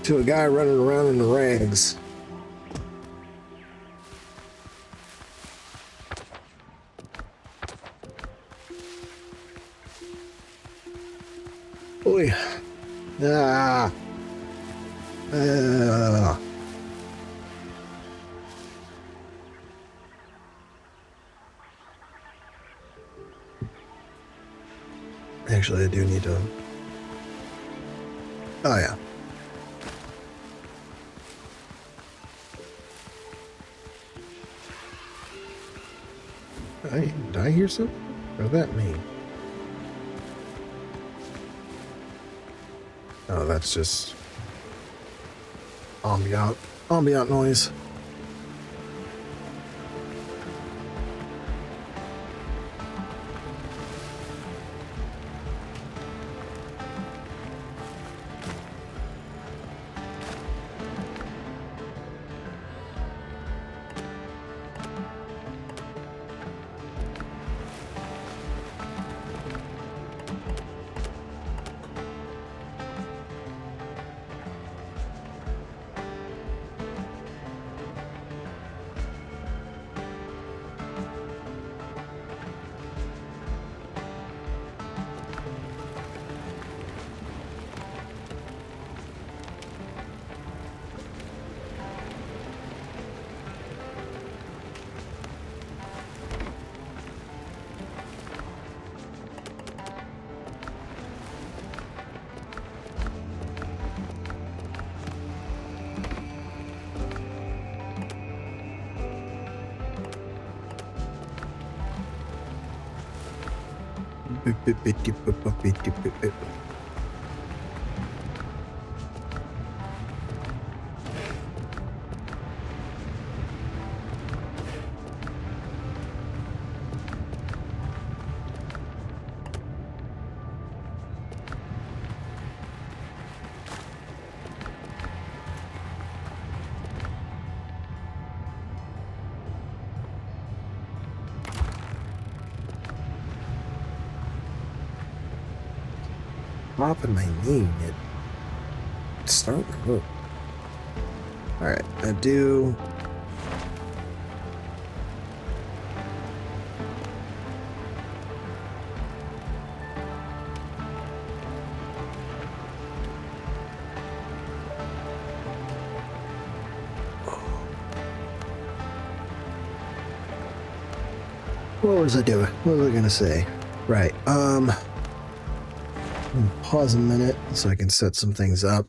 To a guy running around in the rags. Boy. Ah. Actually, I do need to... Oh, yeah. Did I hear something? What does that mean? Oh, that's just... ambient noise. Popping my knee, it's starting to hurt. Alright, I do. What was I doing? What was I gonna say? Right, pause a minute so I can set some things up.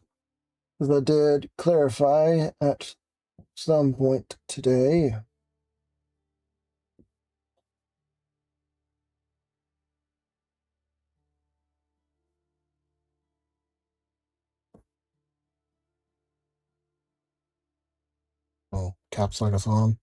As I did clarify at some point today. Oh, caps lock is on.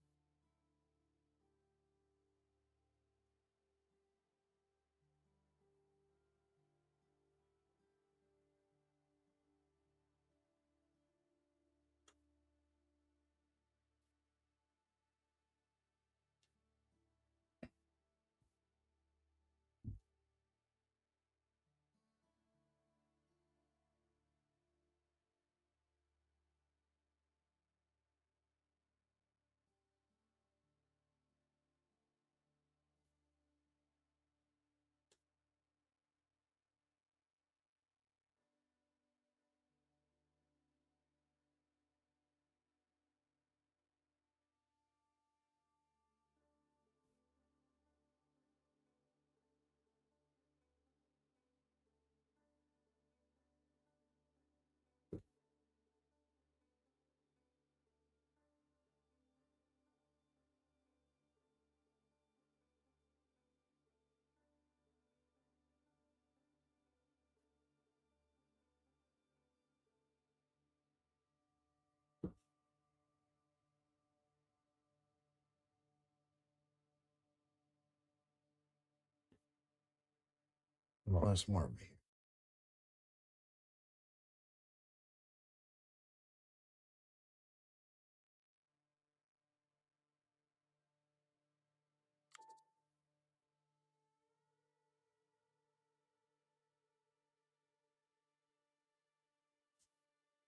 Well, there's more of me.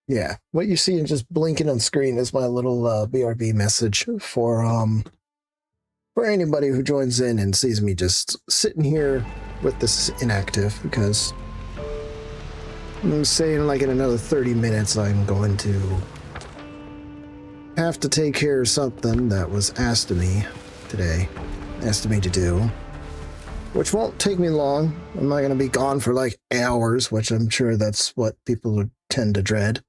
Yeah, what you see just blinking on screen is my little BRB message for anybody who joins in and sees me just sitting here with this inactive, because I'm saying like in another 30 minutes I'm going to have to take care of something that was asked of me today, asked of me to do, which won't take me long. I'm not going to be gone for like hours, which I'm sure that's what people would tend to dread.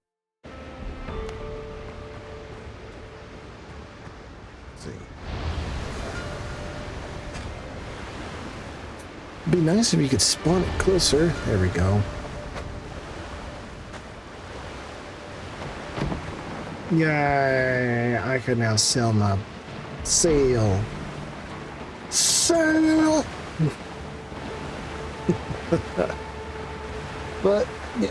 It'd be nice if you could spawn it closer. There we go. Yay! I can now sell my sail. Sail! But, yeah.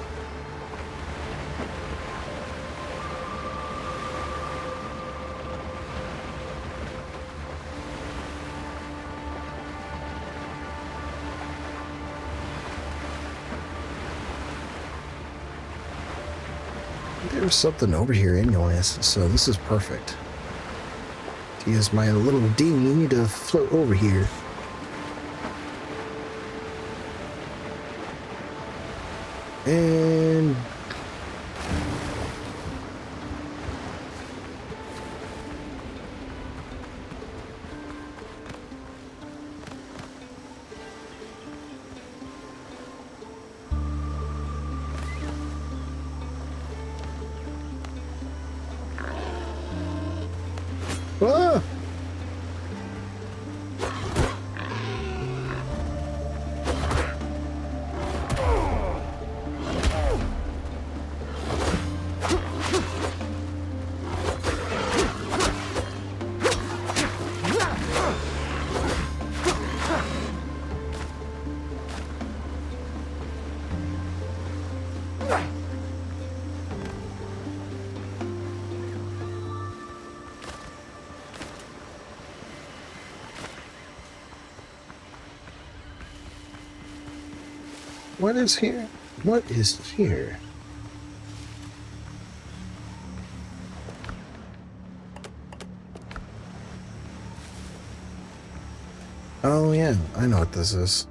There's something over here anyways, so this is perfect. To use my little dinghy to float over here. And ah! What is here? What is here? Oh yeah, I know what this is.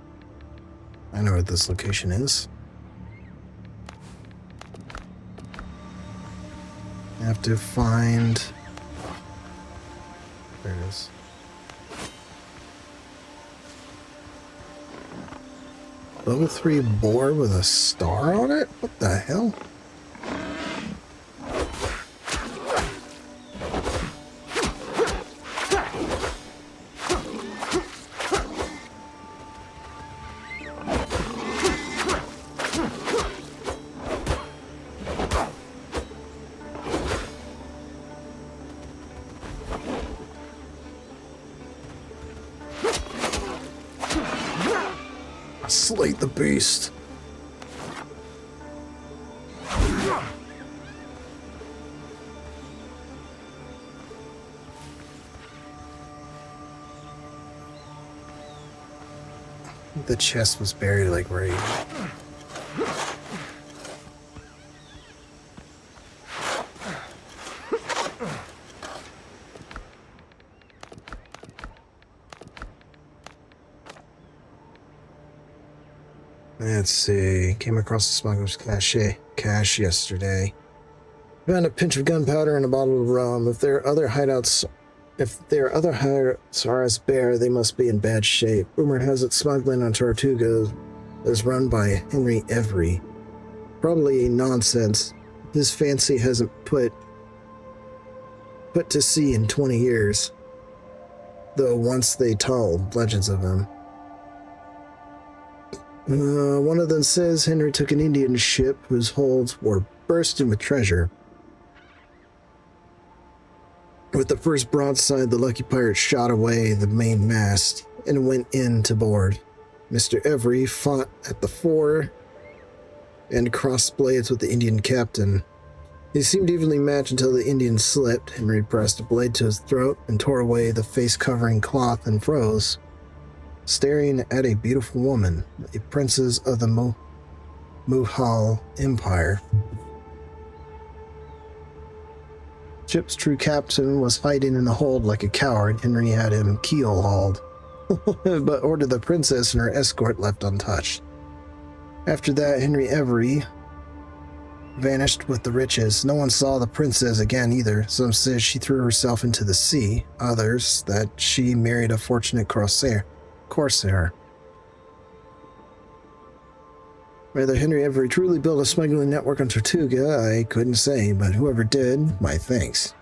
I know what this location is. I have to find... There it is. Level 3 boar with a star on it? What the hell? Slate the beast. The chest was buried like right. Let's see. Came across the smuggler's cache yesterday. Found a pinch of gunpowder and a bottle of rum. If their other hideouts are as bare, they must be in bad shape. Rumor has it smuggling on Tortuga is run by Henry Every. Probably nonsense. His fancy hasn't put to sea in 20 years. Though once they told legends of him. One of them says Henry took an Indian ship whose holds were bursting with treasure. With the first broadside, the lucky pirate shot away the main mast and went in to board. Mr. Every fought at the fore and crossed blades with the Indian captain. He seemed evenly matched until the Indian slipped. Henry pressed a blade to his throat and tore away the face-covering cloth and froze, staring at a beautiful woman, a princess of the Mughal Empire. Ship's true captain was hiding in the hold like a coward. Henry had him keel-hauled, but ordered the princess and her escort left untouched. After that, Henry Every vanished with the riches. No one saw the princess again either. Some said she threw herself into the sea, others that she married a fortunate corsair. Whether Henry Every truly built a smuggling network on Tortuga, I couldn't say, but whoever did, my thanks.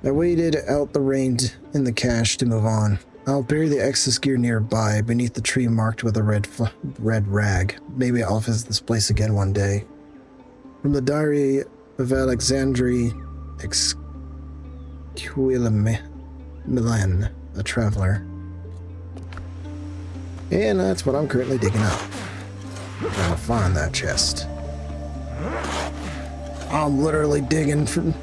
I waited out the rain in the cache to move on. I'll bury the excess gear nearby, beneath the tree marked with a red rag. Maybe I'll visit this place again one day. From the diary of Alexandre Milan, a traveler. And that's what I'm currently digging up. Trying to find that chest. I'm literally digging for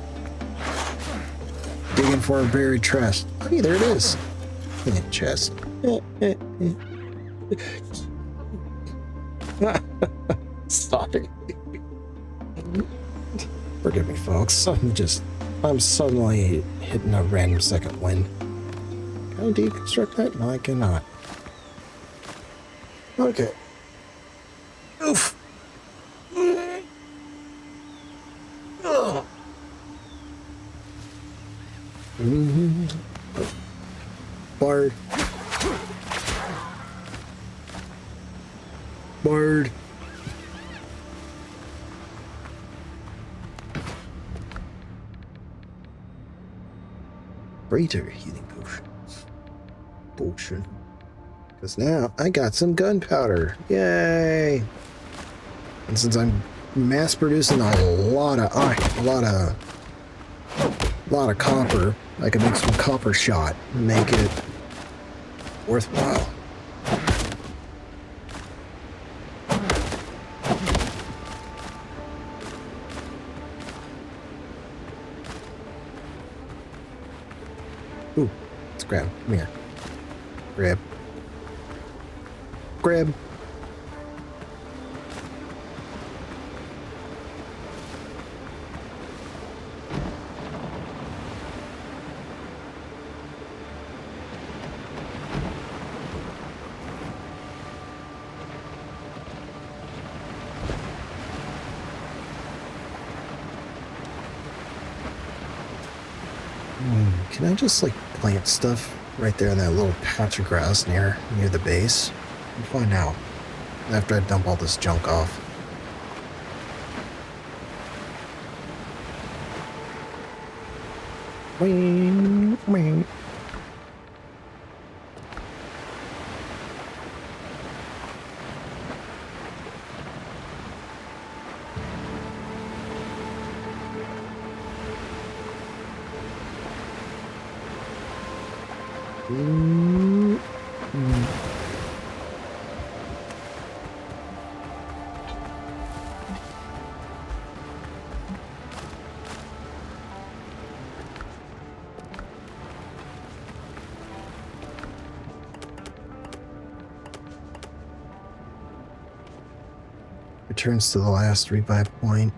a buried chest. Hey, there it is. Chest. Sorry. Forgive me, folks. I'm suddenly hitting a random second wind. Can I deconstruct that? No, I cannot. Okay. Oof. Bard. Bard. Greater healing potion. Because now I got some gunpowder. Yay! And since I'm mass producing a lot of copper, I can make some copper shot and make it worthwhile. Ooh, let's grab. Come here. Grab. Grab. Can I just like plant stuff right there in that little patch of grass near the base? We'll find out after I dump all this junk off. Wing, wing. Returns to the last revive point.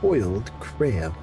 Boiled crab.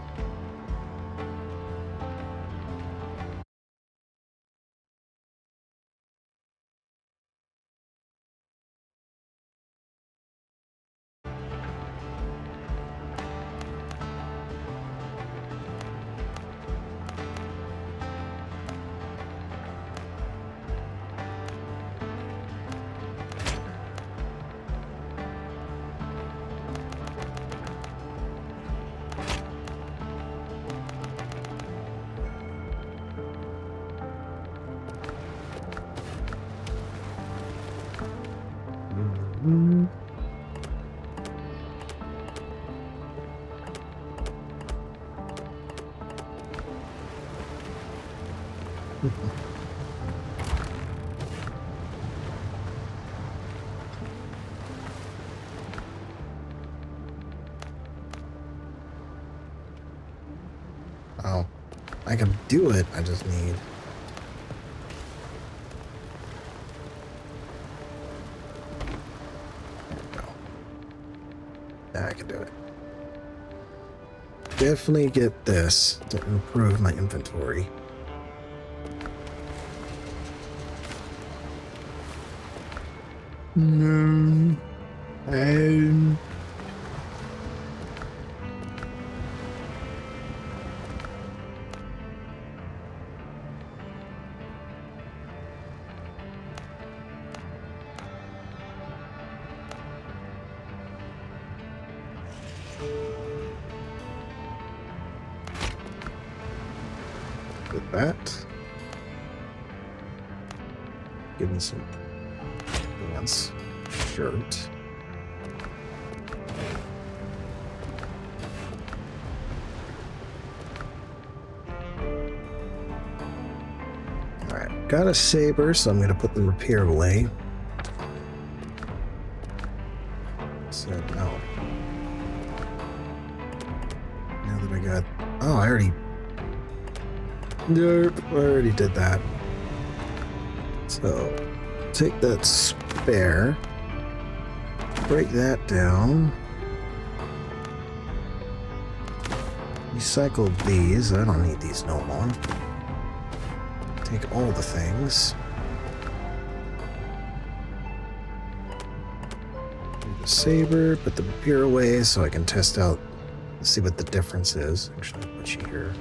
Oh, I can do it. I just need. No. Yeah, I can do it. Definitely get this to improve my inventory. No. With that, give me some pants, shirt. All right, got a saber, so I'm going to put the repair away. So no. Now that I got, oh, I already. Nope, I already did that. So, take that spare, break that down, recycle these. I don't need these no more. Take all the things. Take the saber, put the repair away so I can test out, see what the difference is. Actually, I'll put you here.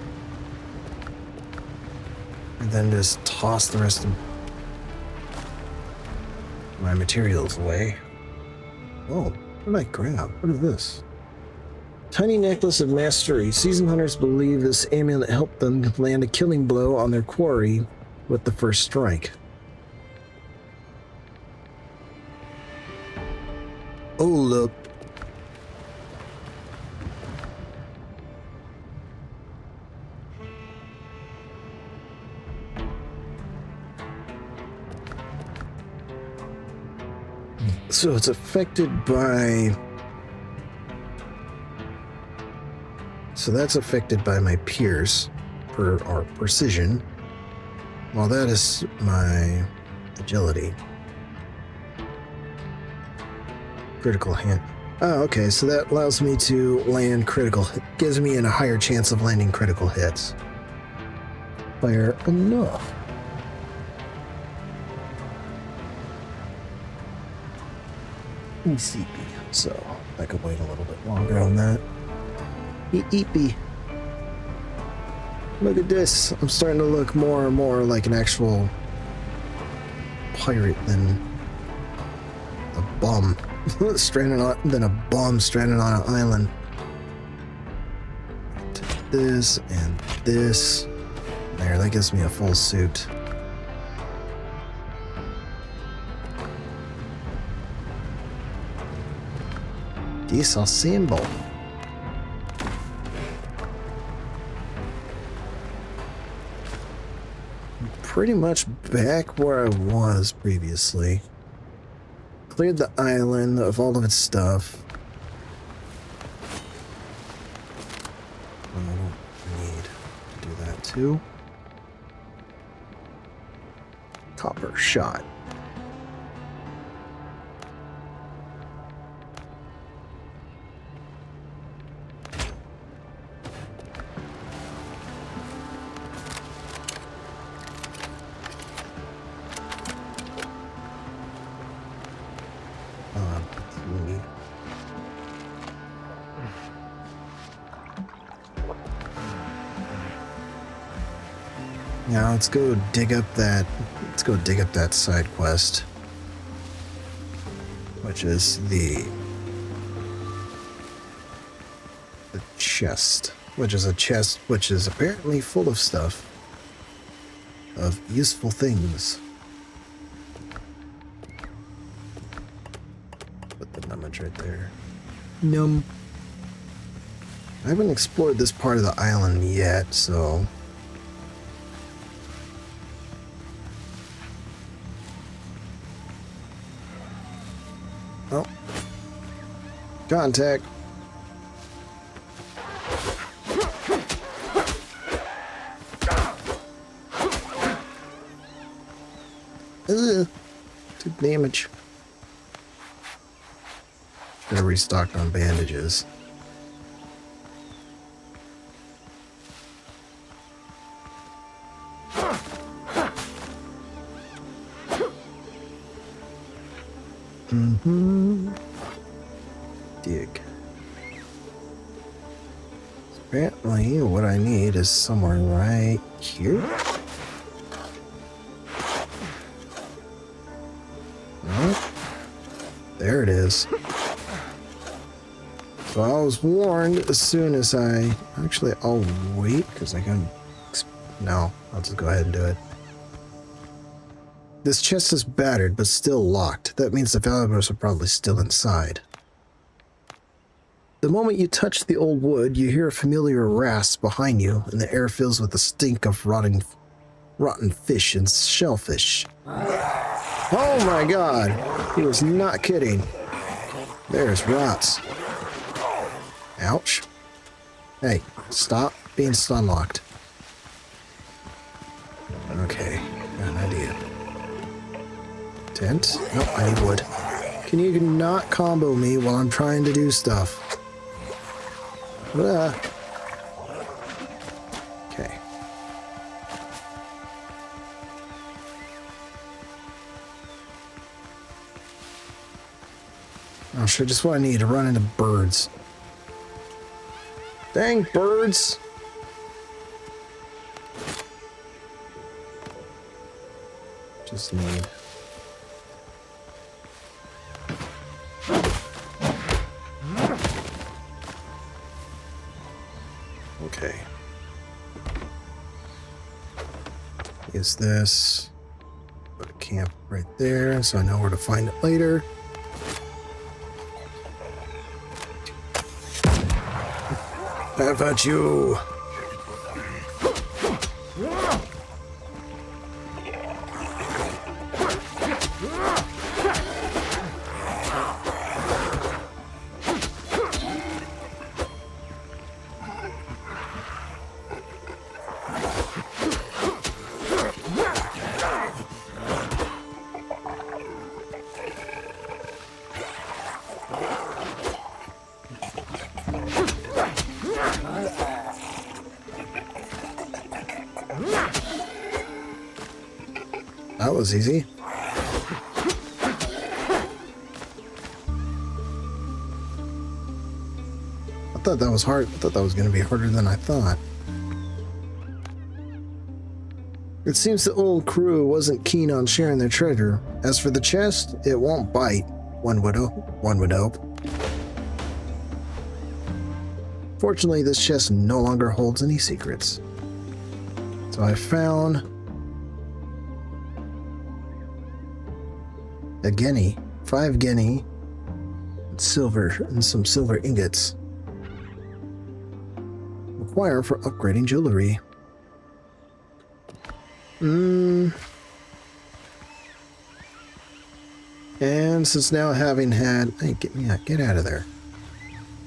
And then just toss the rest of my materials away. Oh, what did I grab? What is this? Tiny necklace of mastery. Seasoned hunters believe this amulet helped them land a killing blow on their quarry with the first strike. Oh, look. So it's affected by... So that's affected by my pierce, or precision. Well, that is my agility. Critical hit. Oh, okay, so that allows me to land critical, gives me a higher chance of landing critical hits. Fair enough. Easy. So I could wait a little bit longer on that. Eepy. Look at this. I'm starting to look more and more like an actual pirate than a bum stranded on an island. Take this and this. There, that gives me a full suit. Disassemble. Pretty much back where I was previously. Cleared the island of all of its stuff. I don't need to do that too. Copper shot. Now let's go dig up that side quest, which is the chest, which is a chest which is apparently full of stuff, of useful things. Put the numbers right there. Num. I haven't explored this part of the island yet, so. Oh. Contact. Ugh. Took damage. Gotta restock on bandages. Dig. Apparently, what I need is somewhere right here. No. There it is. So I was warned as soon as I... Actually, I'll wait, because I can... No, I'll just go ahead and do it. This chest is battered, but still locked. That means the valuables are probably still inside. The moment you touch the old wood, you hear a familiar rasp behind you, and the air fills with the stink of rotten fish and shellfish. Oh my god! He was not kidding. There's rots. Ouch. Hey, stop being stun locked. Okay, got an idea. Tent? Nope, I need wood. Can you not combo me while I'm trying to do stuff? Okay. Oh shit, just what I need to run into birds. Dang birds! Just need... Okay. Use this. Put a camp right there so I know where to find it later. How about you? That was easy. I thought that was hard. I thought that was going to be harder than I thought. It seems the old crew wasn't keen on sharing their treasure. As for the chest, it won't bite. One would hope. Fortunately, this chest no longer holds any secrets. So I found a guinea, 5 guinea, and silver, and some silver ingots. Require for upgrading jewelry. And since now having had, hey, get out of there.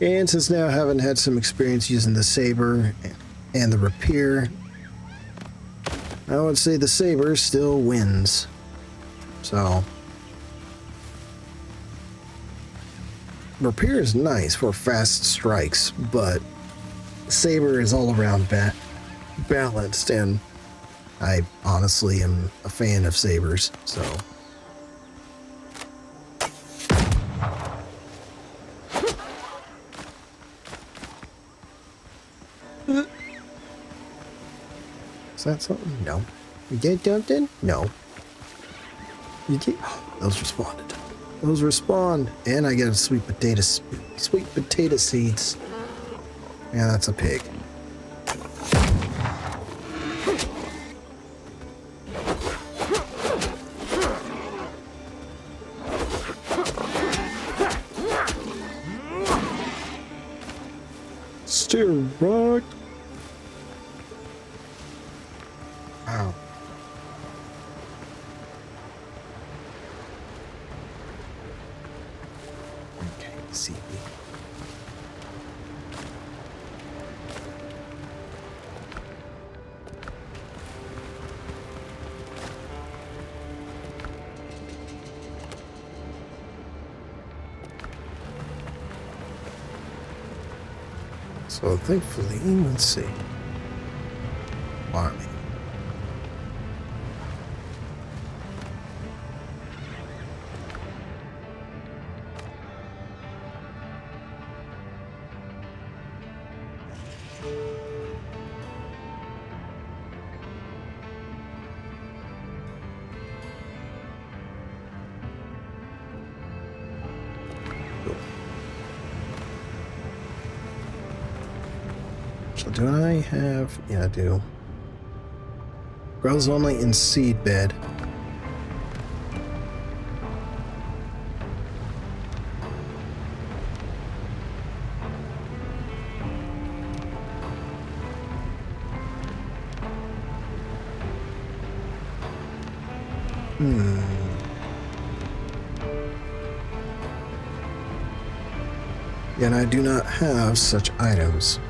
And since now having had some experience using the saber and the rapier, I would say the saber still wins. So, rapier is nice for fast strikes, but saber is all around balanced, and I honestly am a fan of sabers, so. Is that something? No. You get dumped in? No. You get. Those responded. Those respond, and I get a sweet potato seeds. Yeah, that's a pig. Still rock. Wow. Okay, see me. So thankfully, let's see. Farming. So do I have... Yeah, I do. Grows only in seed bed. Yet I do not have such items.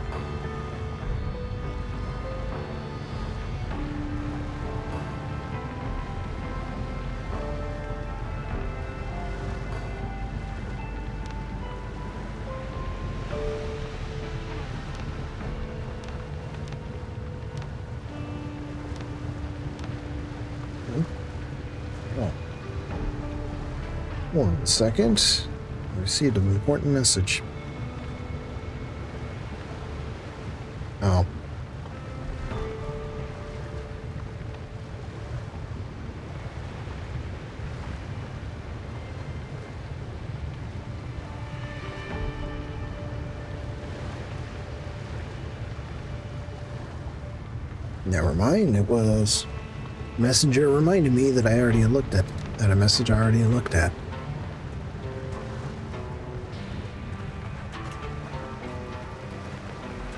One second. I received an important message. Oh. Never mind, it was messenger reminded me that I already looked at a message I already looked at.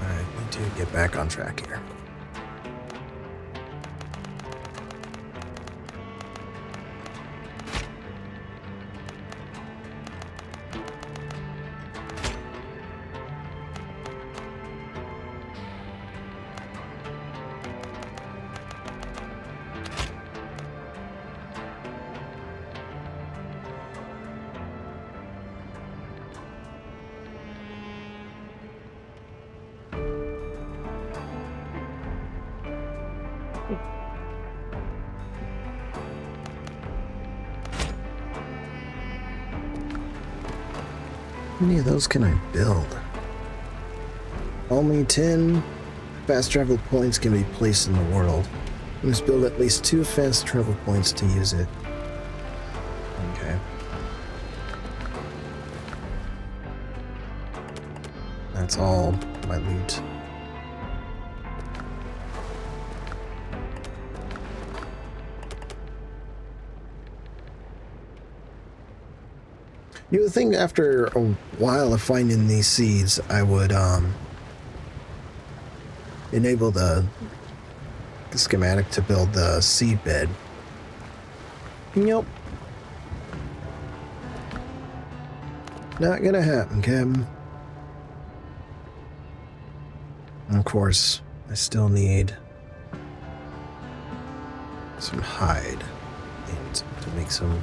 I need to get back on track here. many of those can I build? Only 10 fast travel points can be placed in the world. I must build at least 2 fast travel points to use it. Okay. That's all my loot. You would think after a while of finding these seeds, I would enable the schematic to build the seed bed. Nope. Not gonna happen, Kevin. And of course, I still need some hide and to make some.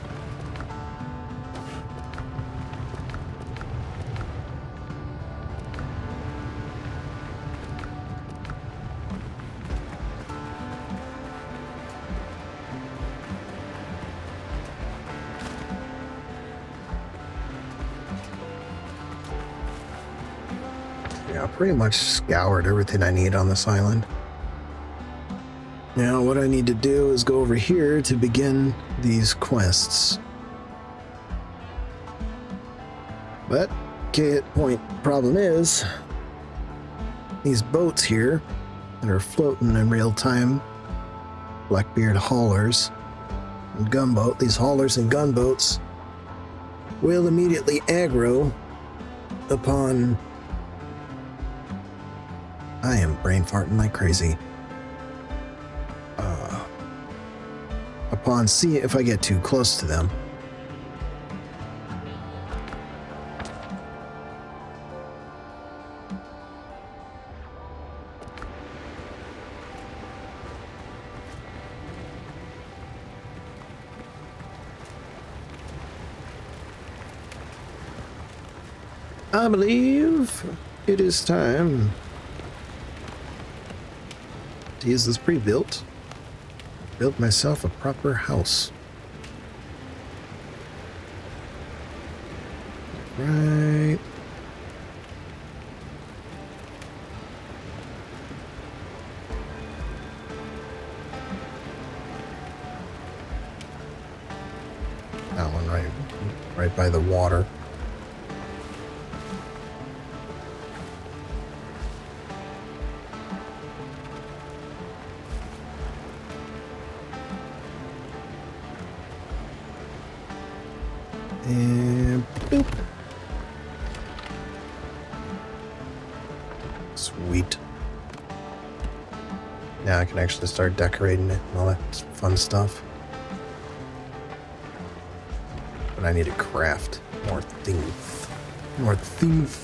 Yeah, I pretty much scoured everything I need on this island. Now what I need to do is go over here to begin these quests. But, problem is, these boats here that are floating in real time, Blackbeard haulers and gunboat, these haulers and gunboats will immediately aggro upon. I am brain farting like crazy. Upon seeing if I get too close to them. I believe it is time to use this pre-built. Built myself a proper house. Right. That one right by the water. And boop. Sweet. Now I can actually start decorating it and all that fun stuff. But I need to craft more things. More things.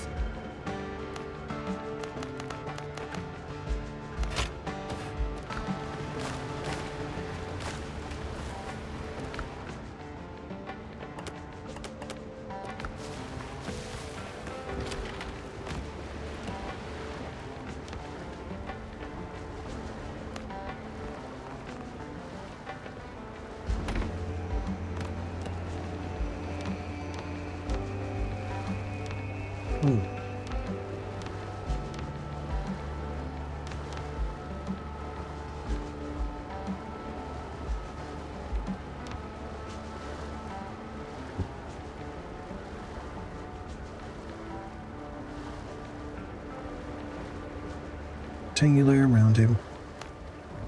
Rectangular around him.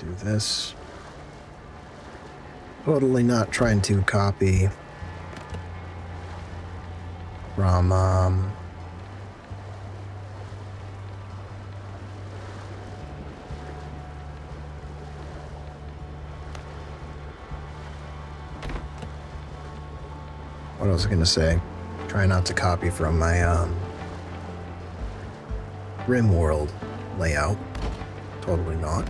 Do this. Totally not trying to copy from what was I gonna say? Try not to copy from my RimWorld layout. Totally not.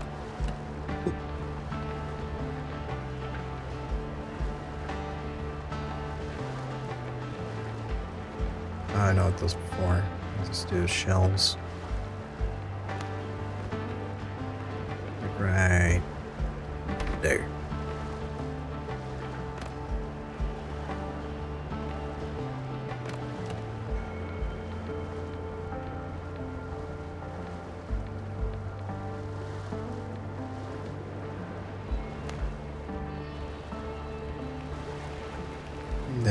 I know what those before. Let's do shelves. Right there.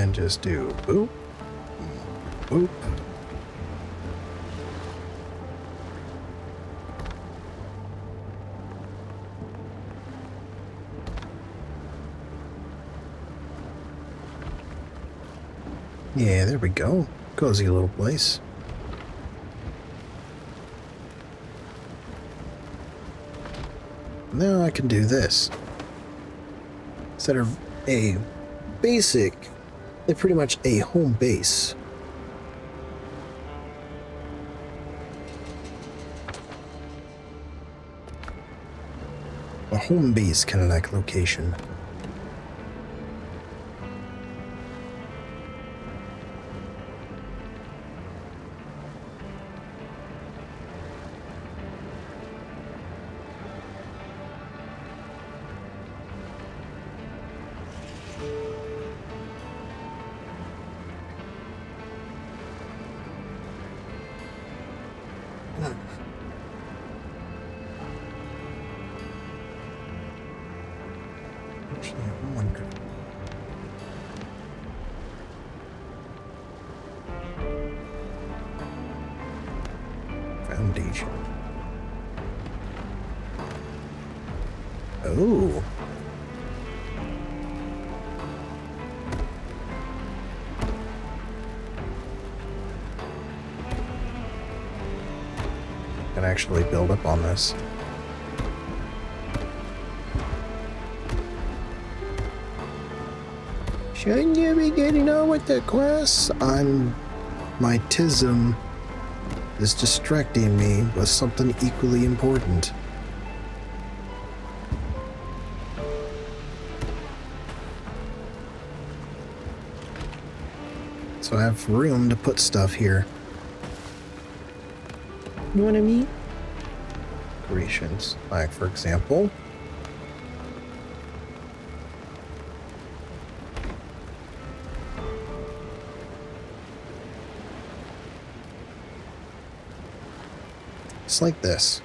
and just do boop, boop. Yeah, there we go. Cozy little place. Now I can do this. Instead of a basic, they're pretty much a home base. A home base kind of like location. Actually, I wonder. Foundation. Oh. Can actually build up on this. Shouldn't you be getting on with the quest? My tism is distracting me with something equally important. So I have room to put stuff here. You know what I mean? Decorations, like for example. It's like this.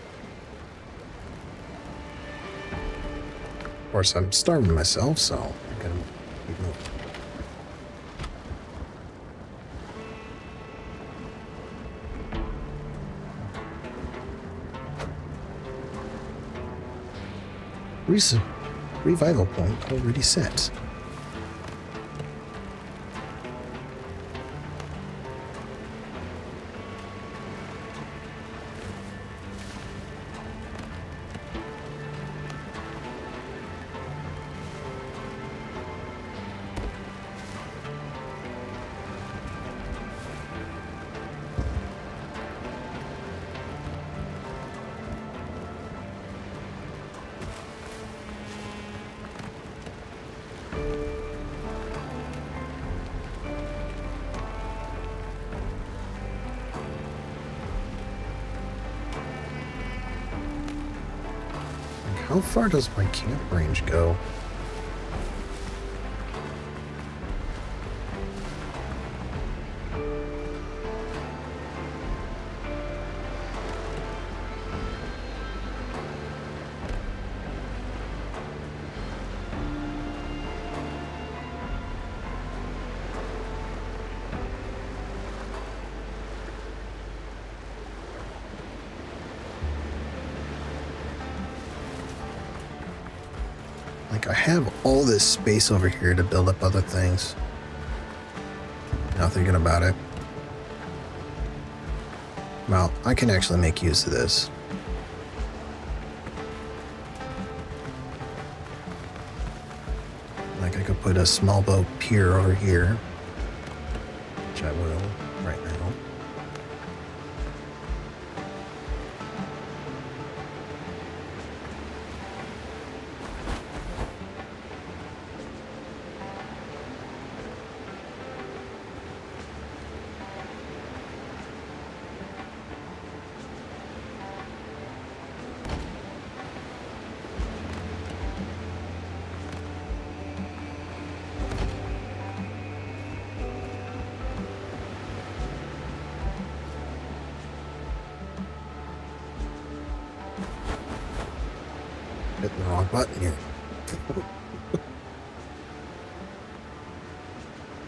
Of course, I'm starving myself, so I'm gonna keep moving. Recent revival point already set. How far does my camp range go? Like, I have all this space over here to build up other things. Now thinking about it. Well, I can actually make use of this. Like, I could put a small boat pier over here, which I will right now. Hitting the wrong button here.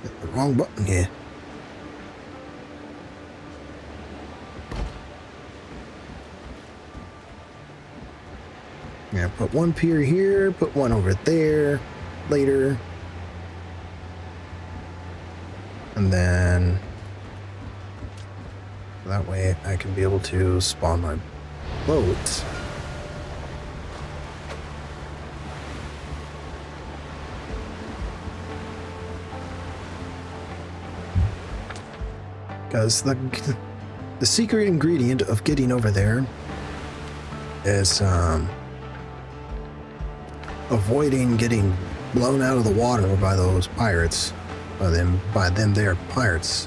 Hit the wrong button here. Yeah, put one pier here, put one over there later. And then that way I can be able to spawn my boats. Because the secret ingredient of getting over there is avoiding getting blown out of the water by those pirates. By them they're pirates.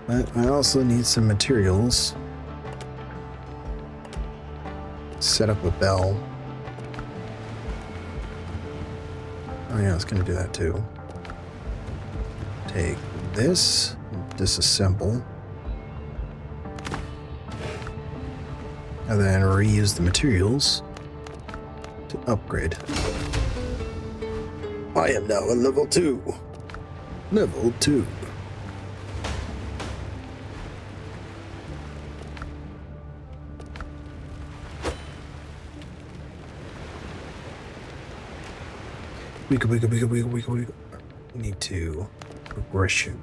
But I also need some materials. Set up a bell. Oh yeah, I was gonna do that too. Take this, disassemble, and then reuse the materials to upgrade. I am now a level 2. Level 2. We need to progression.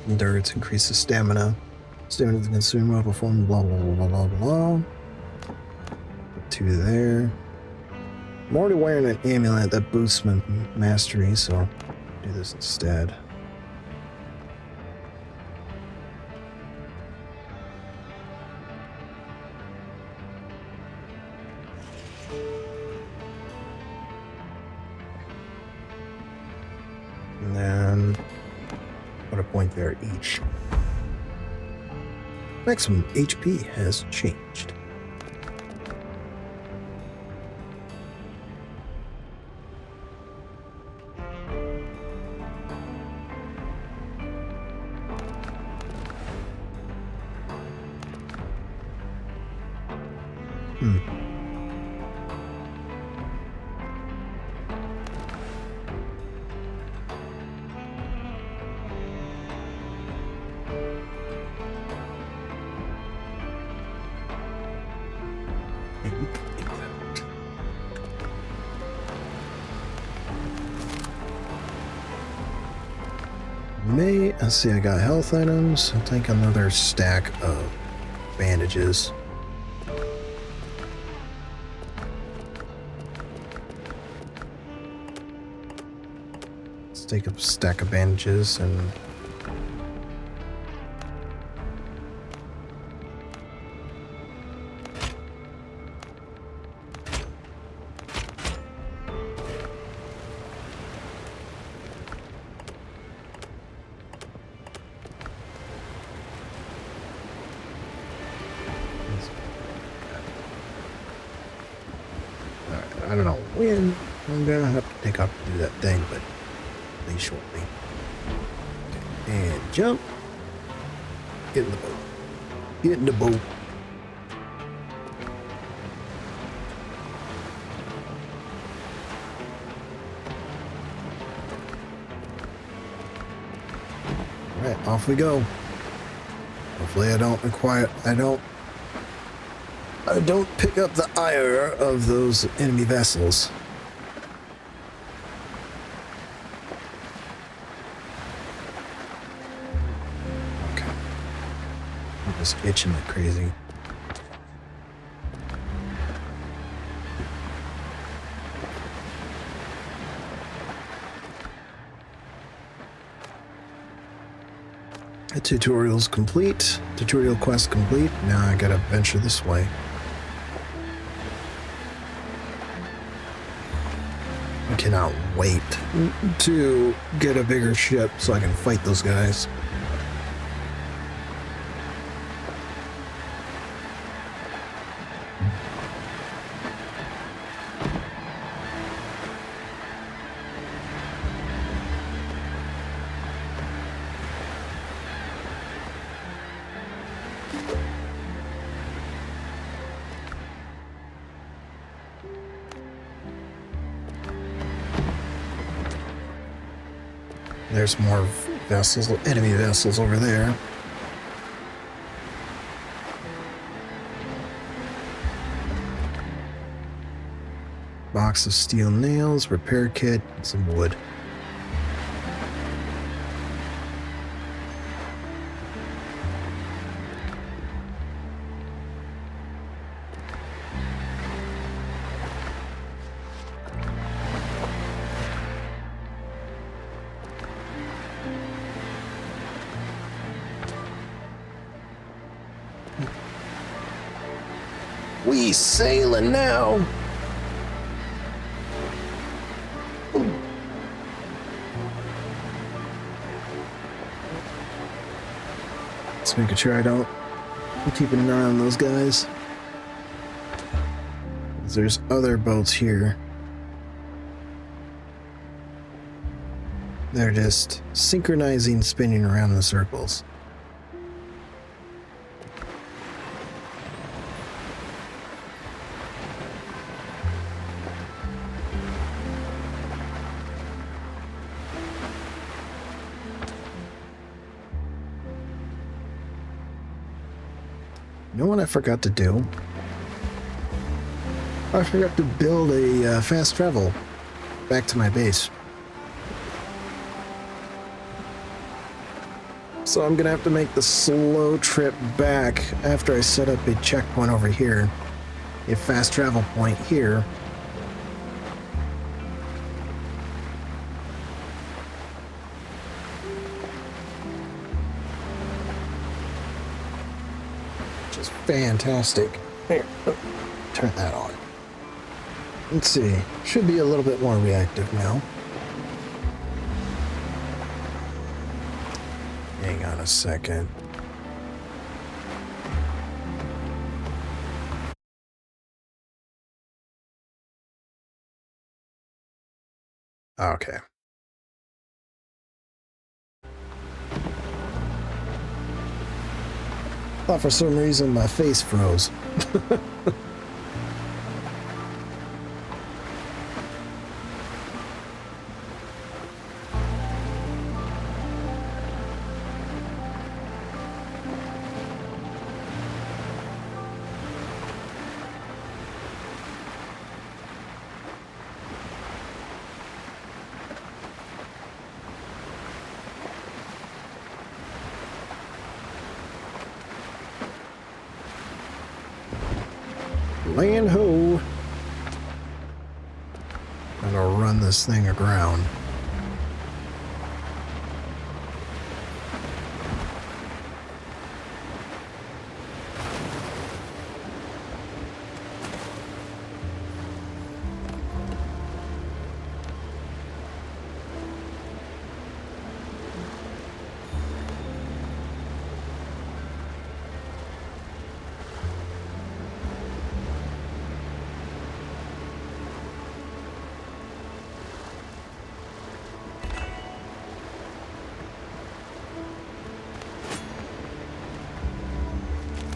Endurance increases stamina. Stamina of the consumer will perform blah blah blah blah blah blah. Put 2 there. I'm already wearing an amulet that boosts my mastery, so I'll do this instead. And then put a point there each. Maximum HP has changed. Let's see, I got health items. I'll take another stack of bandages. Let's take a stack of bandages and I don't know when I'm gonna have to take off to do that thing, but at least shortly. And jump. Get in the boat. Get in the boat. Alright, off we go. Hopefully I don't pick up the ire of those enemy vessels. Okay. I'm just itching like crazy. The tutorial's complete. Tutorial quest complete. Now I gotta venture this way. I cannot wait to get a bigger ship so I can fight those guys. There's more vessels, enemy vessels over there. Box of steel nails, repair kit, some wood. We sailing now. Just making sure I'm keeping an eye on those guys. There's other boats here. They're just synchronizing, spinning around in circles. You know what I forgot to do? I forgot to build a fast travel back to my base. So I'm gonna have to make the slow trip back after I set up a checkpoint over here. A fast travel point here. Which is fantastic. Here, turn that on. Let's see. Should be a little bit more reactive now. Hang on a second. Okay. Thought for some reason my face froze. Land ho! And I'll run this thing aground.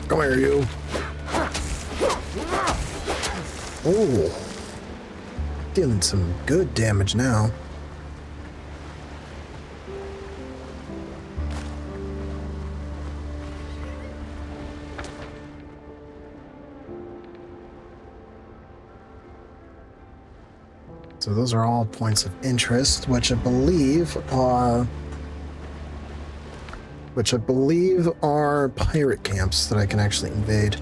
Come here, you. Oh. Dealing some good damage now. So those are all points of interest, which I believe are pirate camps that I can actually invade.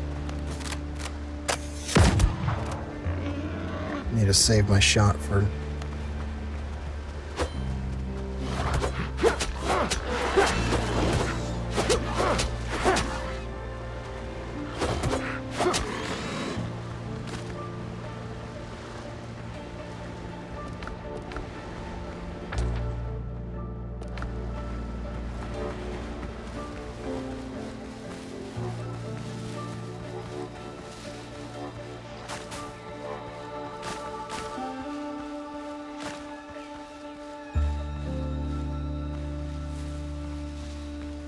Need to save my shot for...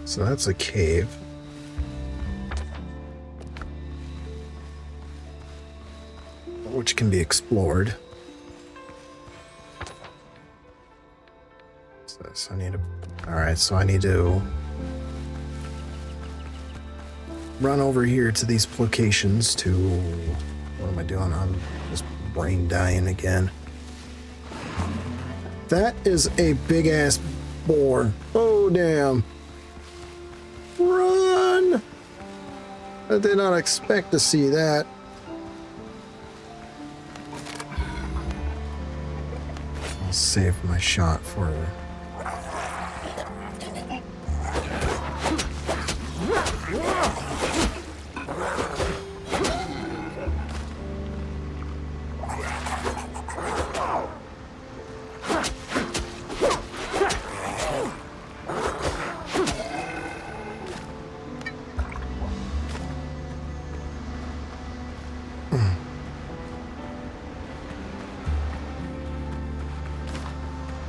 So that's a cave. Which can be explored. What's this? So I need to... Alright, so I need to run over here to these locations to... What am I doing? I'm just brain dying again. That is a big-ass boar. Oh, damn. Run! I did not expect to see that. I'll save my shot for...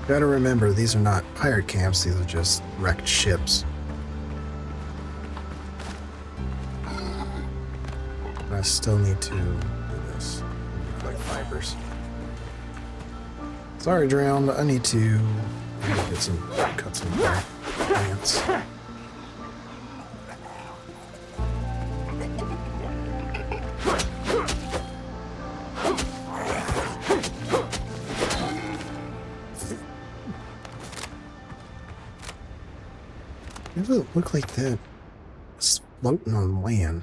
Gotta remember, these are not pirate camps, these are just wrecked ships. I still need to do this. Like fibers. Sorry, drowned. I need to get some cut some plants. Why does it look like that? It's floating on land.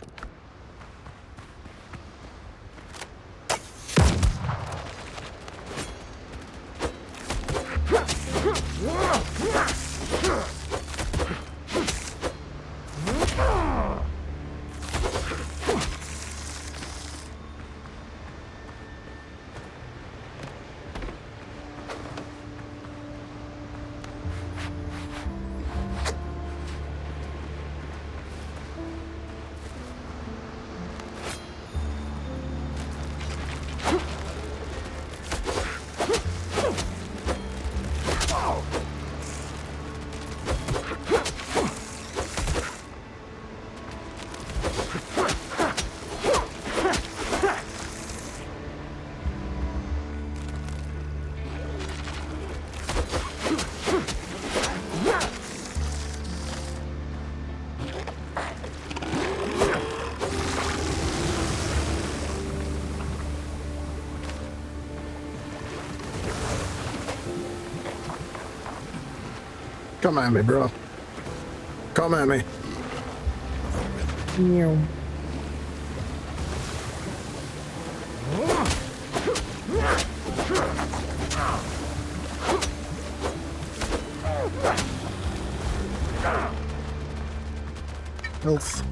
Come at me, bro. Come at me. Meow. Health.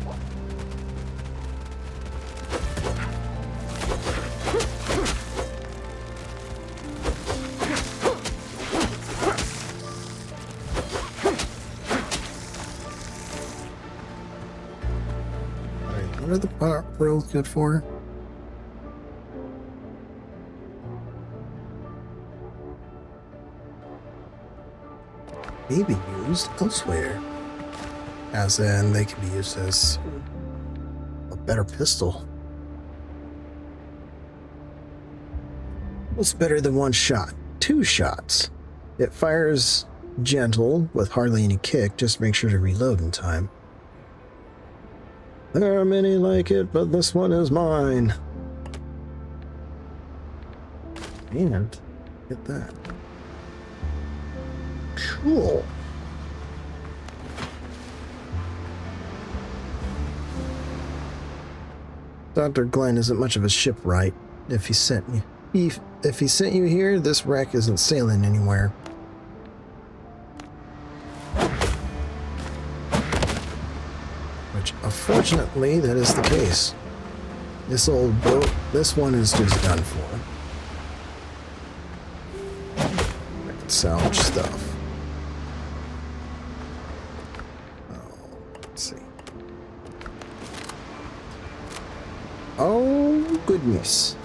What are the pot pearls good for? Maybe used elsewhere. As in, they can be used as a better pistol. What's better than one shot? 2 shots. It fires gentle with hardly any kick. Just make sure to reload in time. There are many like it, but this one is mine. And get that. Cool. Dr. Glenn isn't much of a shipwright. If he sent you here, this wreck isn't sailing anywhere. Which, unfortunately, that is the case. This old boat, this one is just done for. I can salvage stuff. Oh, let's see. Oh, goodness.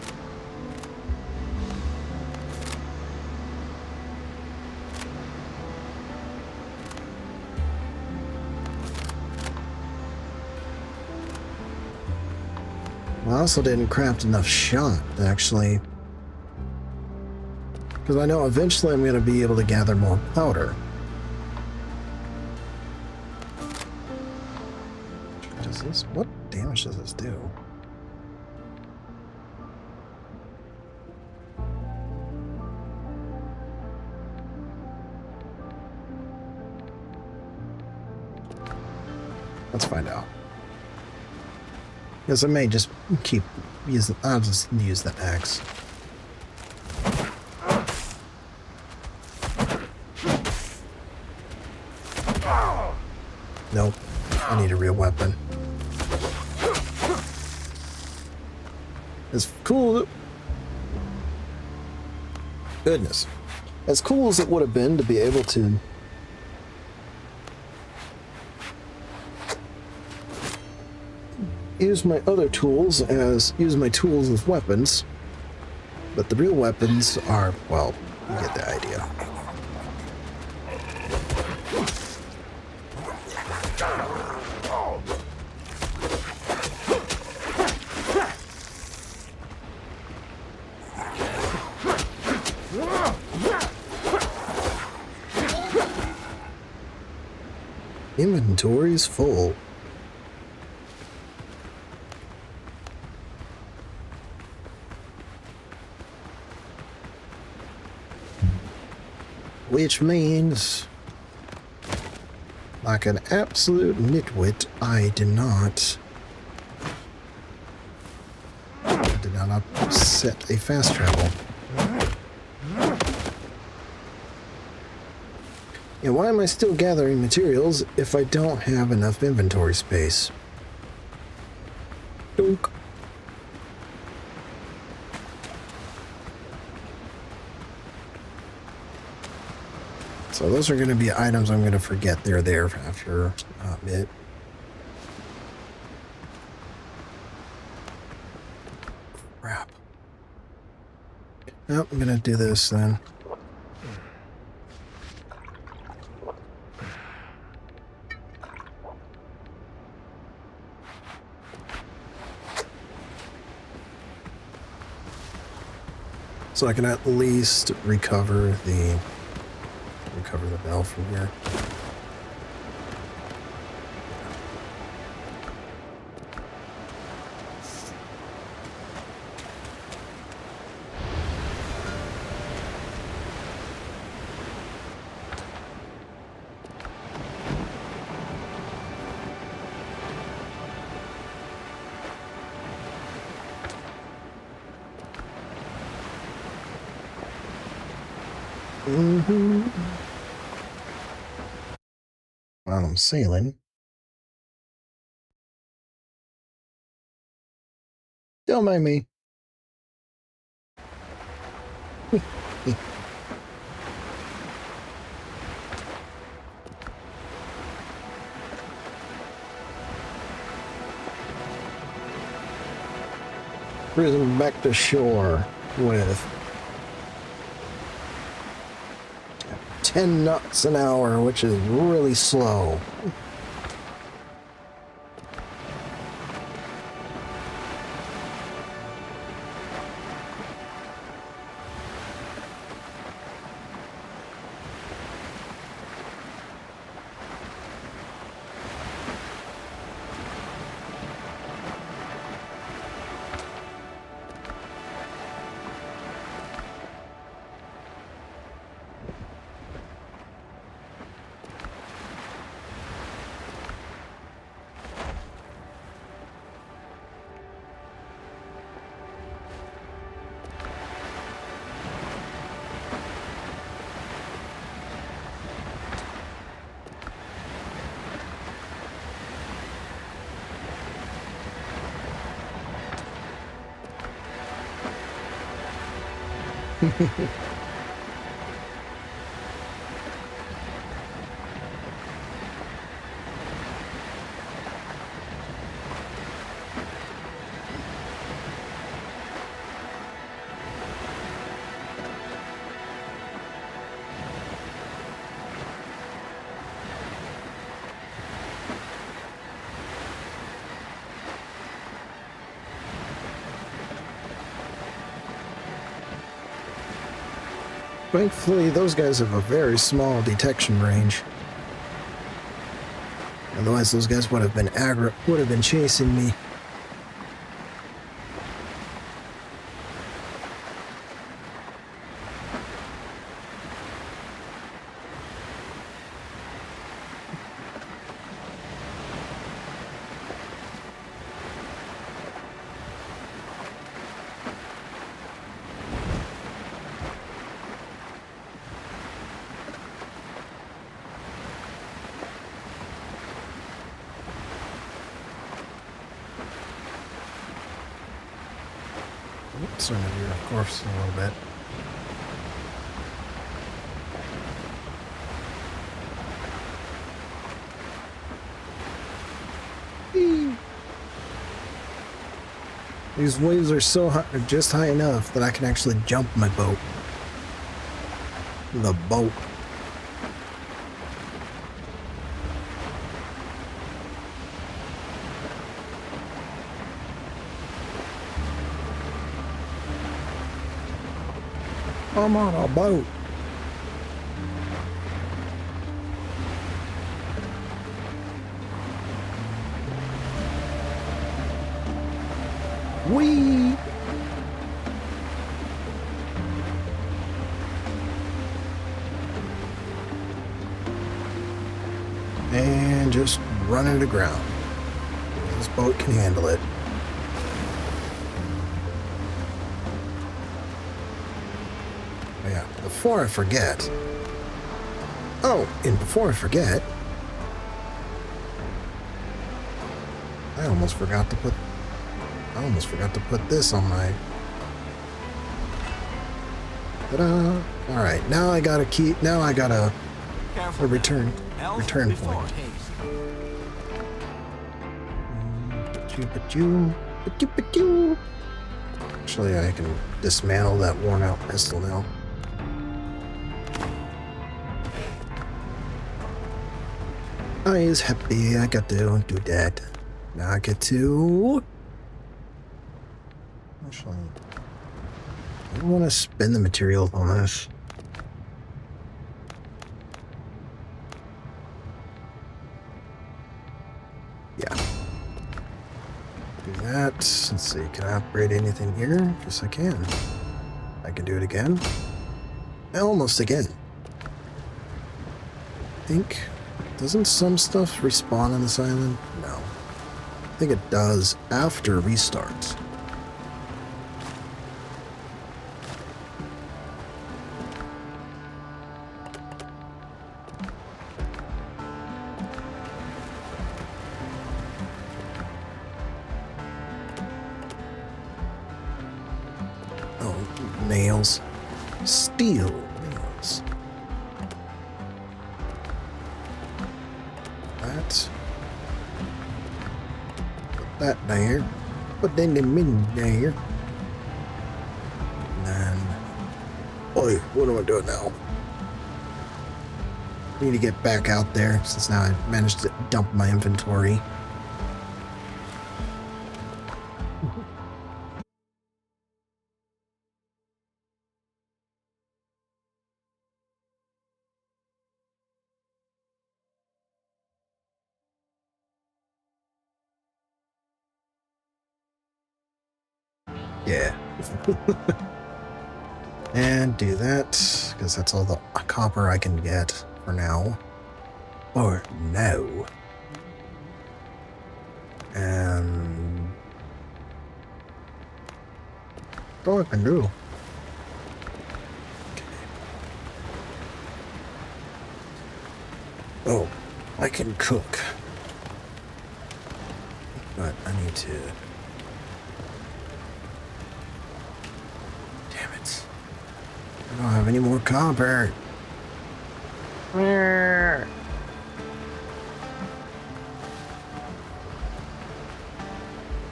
I also didn't craft enough shot, actually. Because I know eventually I'm going to be able to gather more powder. Does this, what damage does this do? Let's find out. Because I may just keep using, I'll just use the axe. Nope, I need a real weapon. As cool, goodness, as cool as it would have been to be able to use my tools as weapons, but the real weapons are, well, you get the idea. Inventory's full. Which means, like an absolute nitwit, I did not set a fast travel. And why am I still gathering materials if I don't have enough inventory space? Dunk. So those are going to be items I'm going to forget they're there after a bit. Crap. Nope, I'm going to do this then. So I can at least recover the bell from here. While I'm sailing. Don't mind me. Cruising back to shore with 10 knots an hour, which is really slow. Thankfully, those guys have a very small detection range. Otherwise, those guys would have been chasing me. Starting to veer off course a little bit. Whee! These waves are so high, are just high enough that I can actually jump my boat. The boat. I'm on a boat. Whee! And just run it aground. This boat can handle it. Yeah, before I forget. Oh, and before I forget, I almost forgot to put this on my. Ta-da! All right, now I gotta keep. Now I gotta a return point. Actually, I can dismantle that worn-out pistol now. I is happy I got to do that. Now I get to... Actually, I don't want to spend the materials on this. Yeah. Do that. Let's see, can I upgrade anything here? Yes, I can. I can do it again. Almost again. I think... Doesn't some stuff respawn on this island? No. I think it does after restarts. Oh, nails. Steel nails. Put that there. Put then the min there. And then... Oi, what am I doing now? I need to get back out there since now I managed to dump my inventory. Yeah. And do that, because that's all the copper I can get for now. Or no. And... that's all I can do. Okay. Oh, I can cook. But I need to... I don't have any more copper.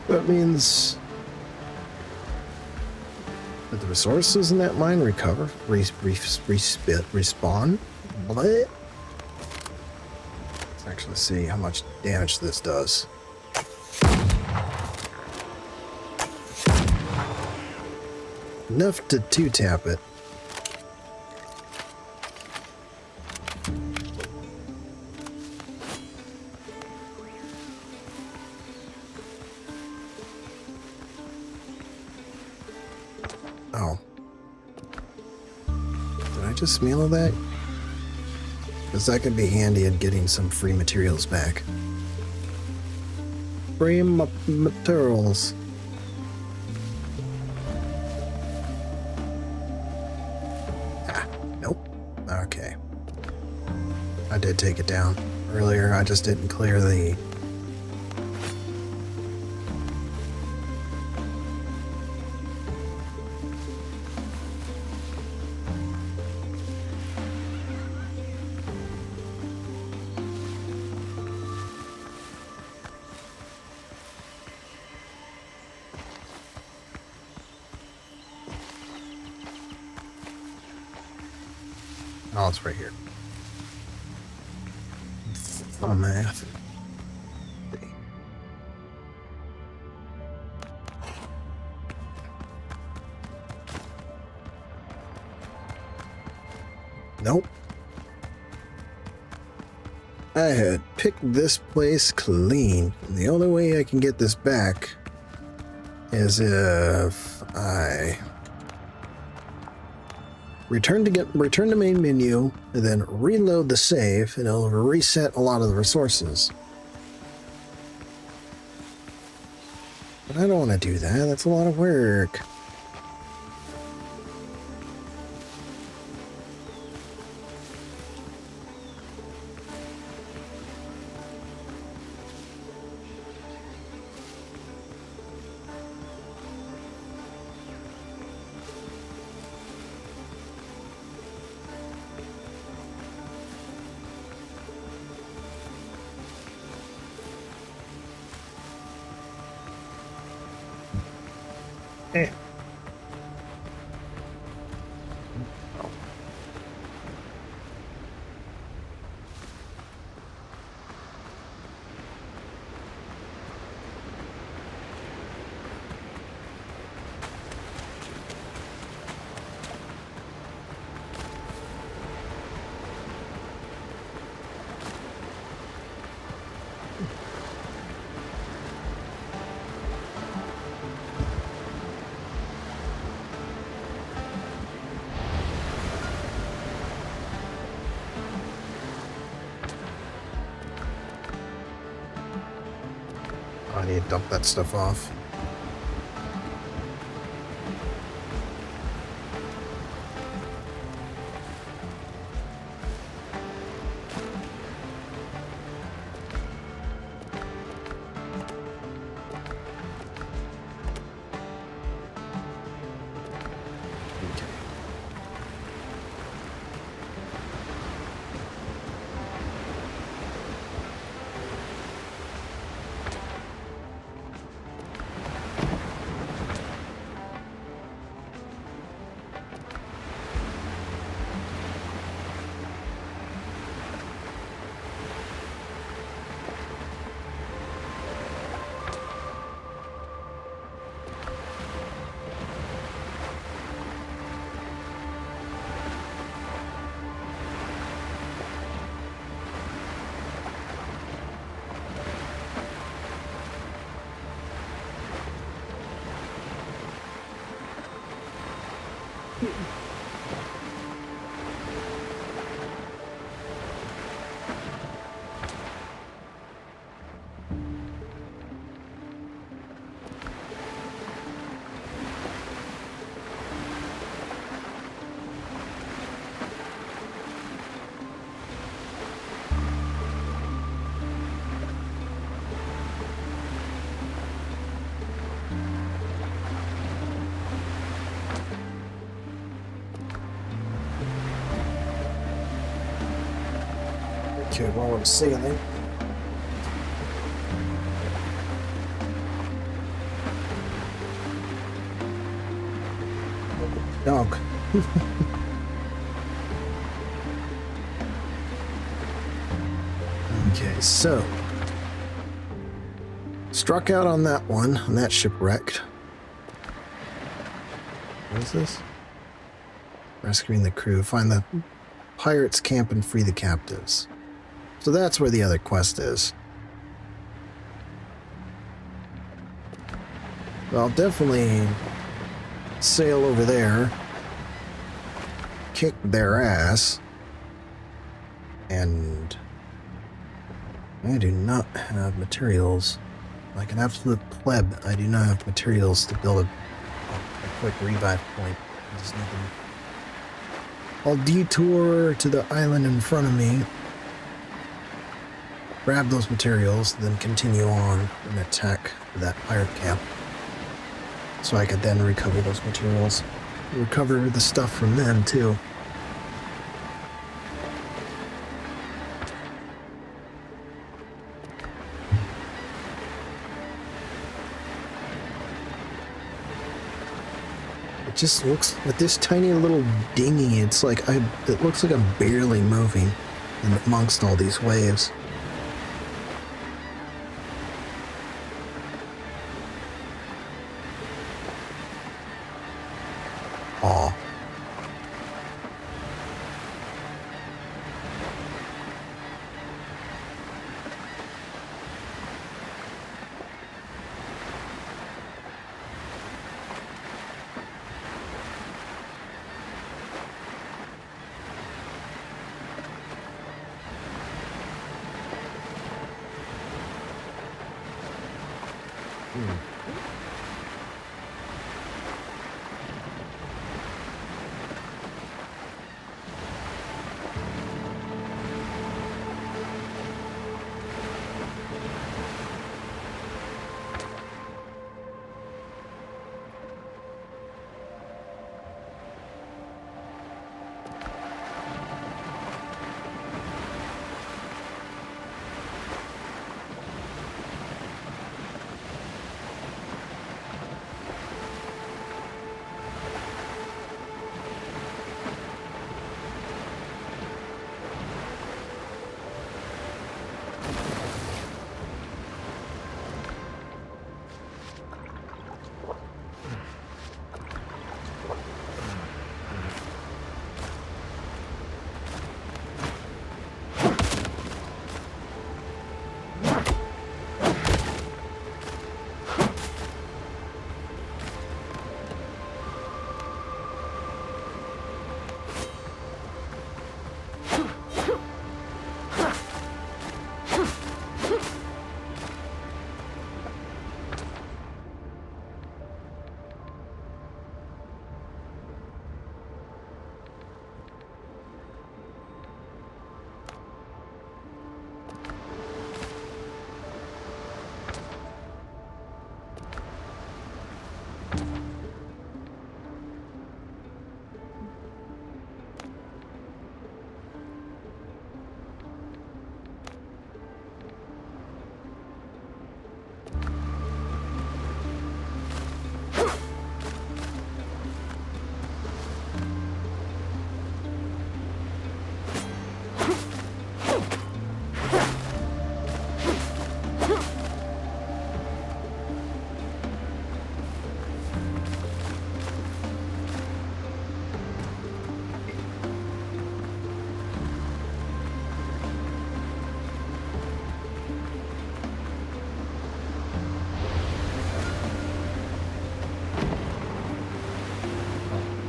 That means that the resources in that mine recover, respawn. Let's actually see how much damage this does. Enough to two-tap it. precious meal of that? Because that could be handy in getting some free materials back. Free materials. Ah, nope. Okay. I did take it down earlier. I just didn't clear the... Oh, it's right here. Oh, math. Nope. I had picked this place clean. The only way I can get this back is if I return to main menu and then reload the save, and it'll reset a lot of the resources. But I don't want to do that. That's a lot of work. Eh. I need to dump that stuff off. Okay, while I'm sailing. Dog. Okay, so struck out on that one, and that shipwrecked. What is this? Rescuing the crew, find the pirates' camp and free the captives. So that's where the other quest is. Well, I'll definitely sail over there. kick their ass. And I do not have materials. Like an absolute pleb, I do not have materials to build a quick revive point. There's nothing. I'll detour to the island in front of me, grab those materials, then continue on and attack that pirate camp. So I could then recover those materials. Recover the stuff from them too. It just looks with this tiny little dinghy, it's like it looks like I'm barely moving amongst all these waves. Aw.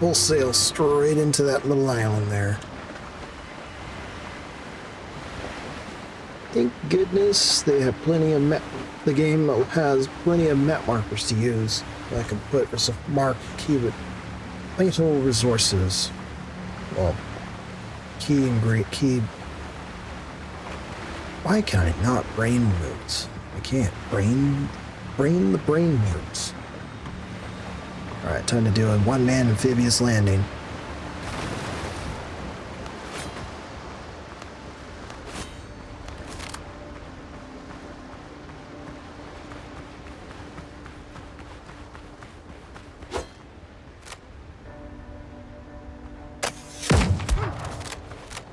We'll sail straight into that little island there. Thank goodness they have plenty of map. The game has plenty of map markers to use. I can put as a mark key with vital resources. Well, key and great key. Why can I not brain roots? I can't brain the brain roots. Alright, time to do a one-man amphibious landing.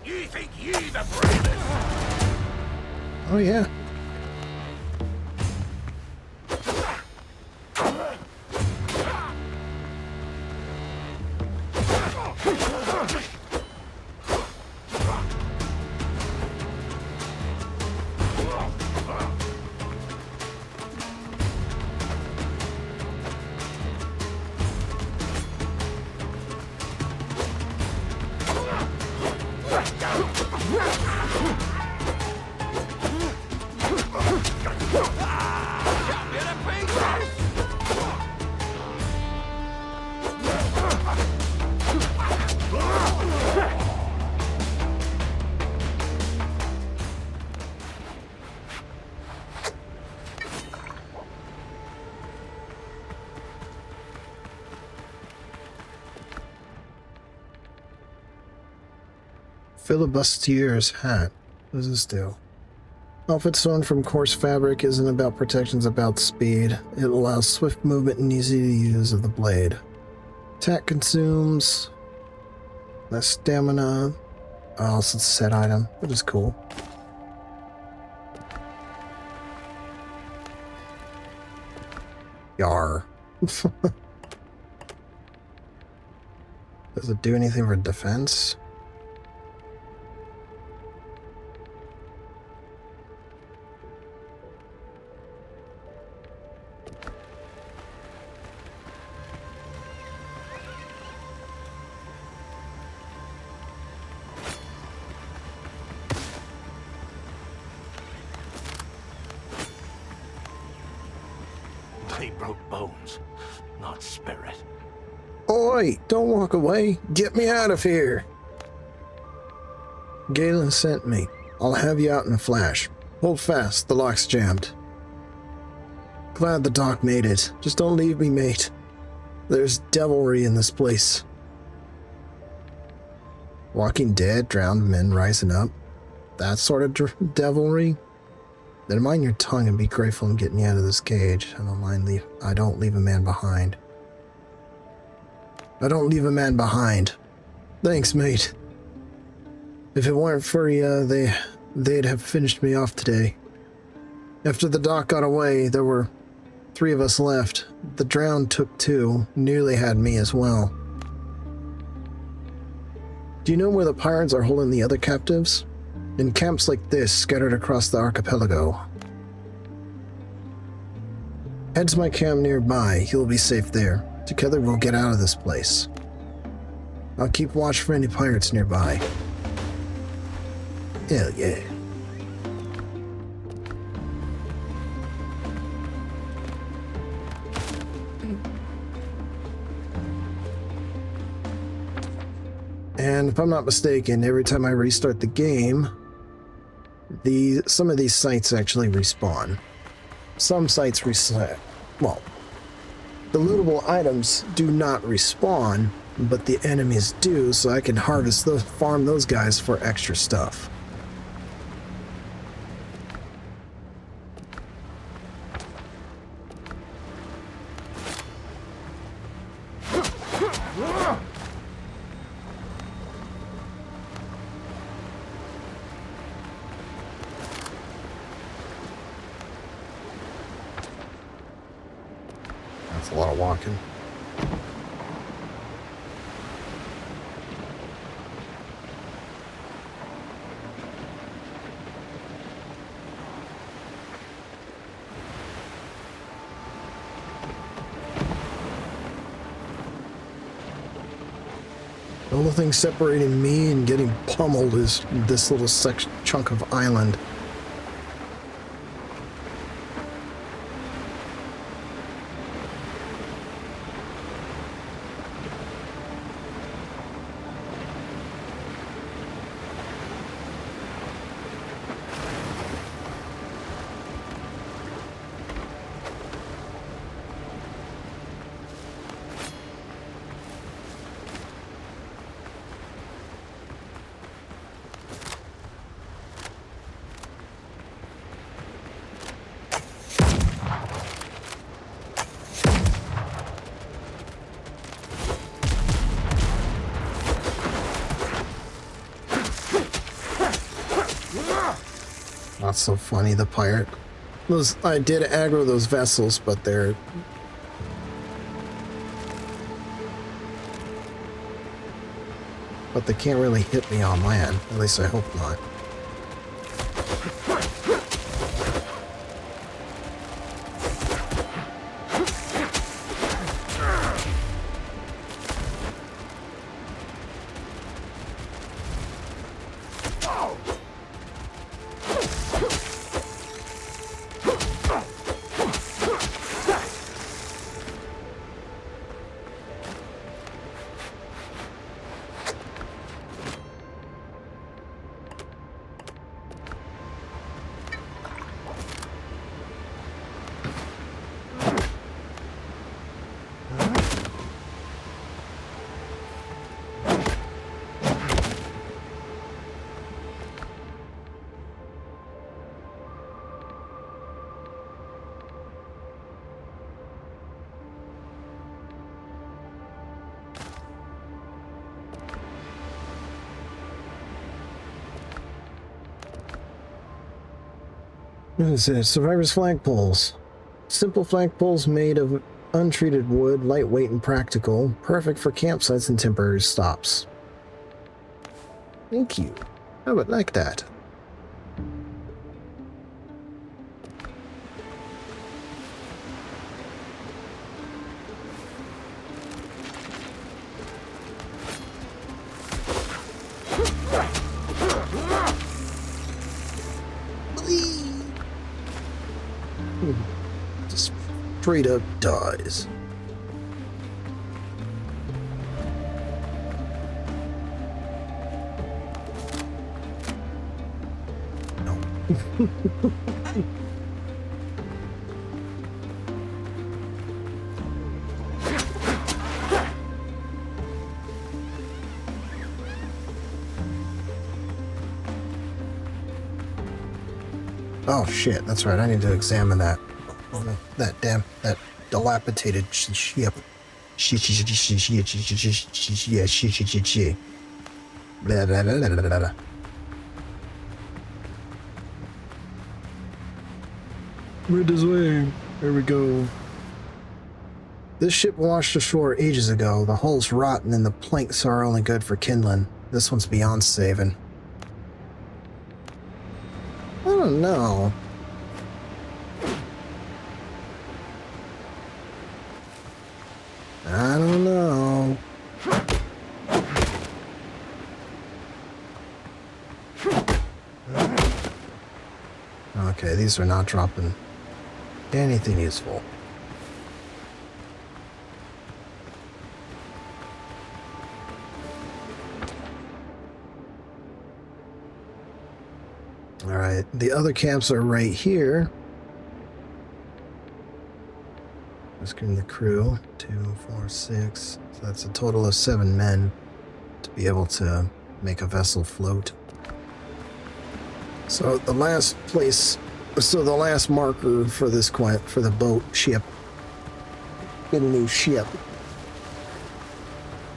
Ye think ye the bravest? Oh yeah. Chop you to pieces! Filibustier's hat. What does this do? Outfit sewn from coarse fabric isn't about protection, it's about speed. It allows swift movement and easy use of the blade. Attack consumes less stamina. Oh, it's a set item, which is cool. Yar. Does it do anything for defense? They broke bones, not spirit. Oi! Don't walk away! Get me out of here! Galen sent me. I'll have you out in a flash. Hold fast, the lock's jammed. Glad the doc made it. Just don't leave me, mate. There's devilry in this place. Walking Dead, drowned men rising up. That sort of devilry? Then mind your tongue and be grateful in getting you out of this cage. I don't leave a man behind. I don't leave a man behind. Thanks, mate. If it weren't for you, they'd have finished me off today. After the doc got away, there were 3 of us left. The drowned took 2, nearly had me as well. Do you know where the pirates are holding the other captives? In camps like this, scattered across the archipelago. Head to my camp nearby. You'll be safe there. Together we'll get out of this place. I'll keep watch for any pirates nearby. Hell yeah. And if I'm not mistaken, every time I restart the game, some of these sites actually respawn. Some sites reset. Well, the lootable items do not respawn, but the enemies do, so I can farm those guys for extra stuff. That's a lot of walking. The only thing separating me and getting pummeled is this little chunk of island. Not so funny, the pirate. I did aggro those vessels, but they're... But they can't really hit me on land. At least I hope not. What is this? Survivor's flagpoles. Simple flagpoles made of untreated wood, lightweight and practical, perfect for campsites and temporary stops. Thank you. I would like that. Just straight up dies. No. Oh shit, that's right, I need to examine that. That dilapidated ship. Blah, blah, blah, blah, blah, blah. Right this way. There we go. This ship washed ashore ages ago. The hull's rotten and the planks are only good for kindling. This one's beyond saving. I don't know. I don't know. Okay, these are not dropping anything useful. Alright, the other camps are right here. Rescuing the crew. 2, 4, 6. So that's a total of 7 men to be able to make a vessel float. So the last place, so the last marker for this for the boat ship, get a new ship.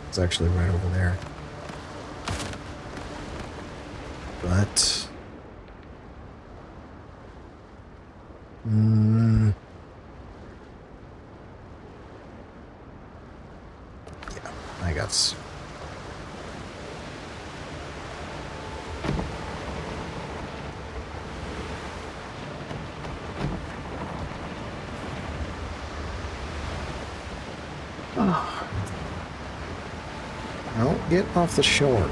It's actually right over there. But yeah, I got Well, get off the shore.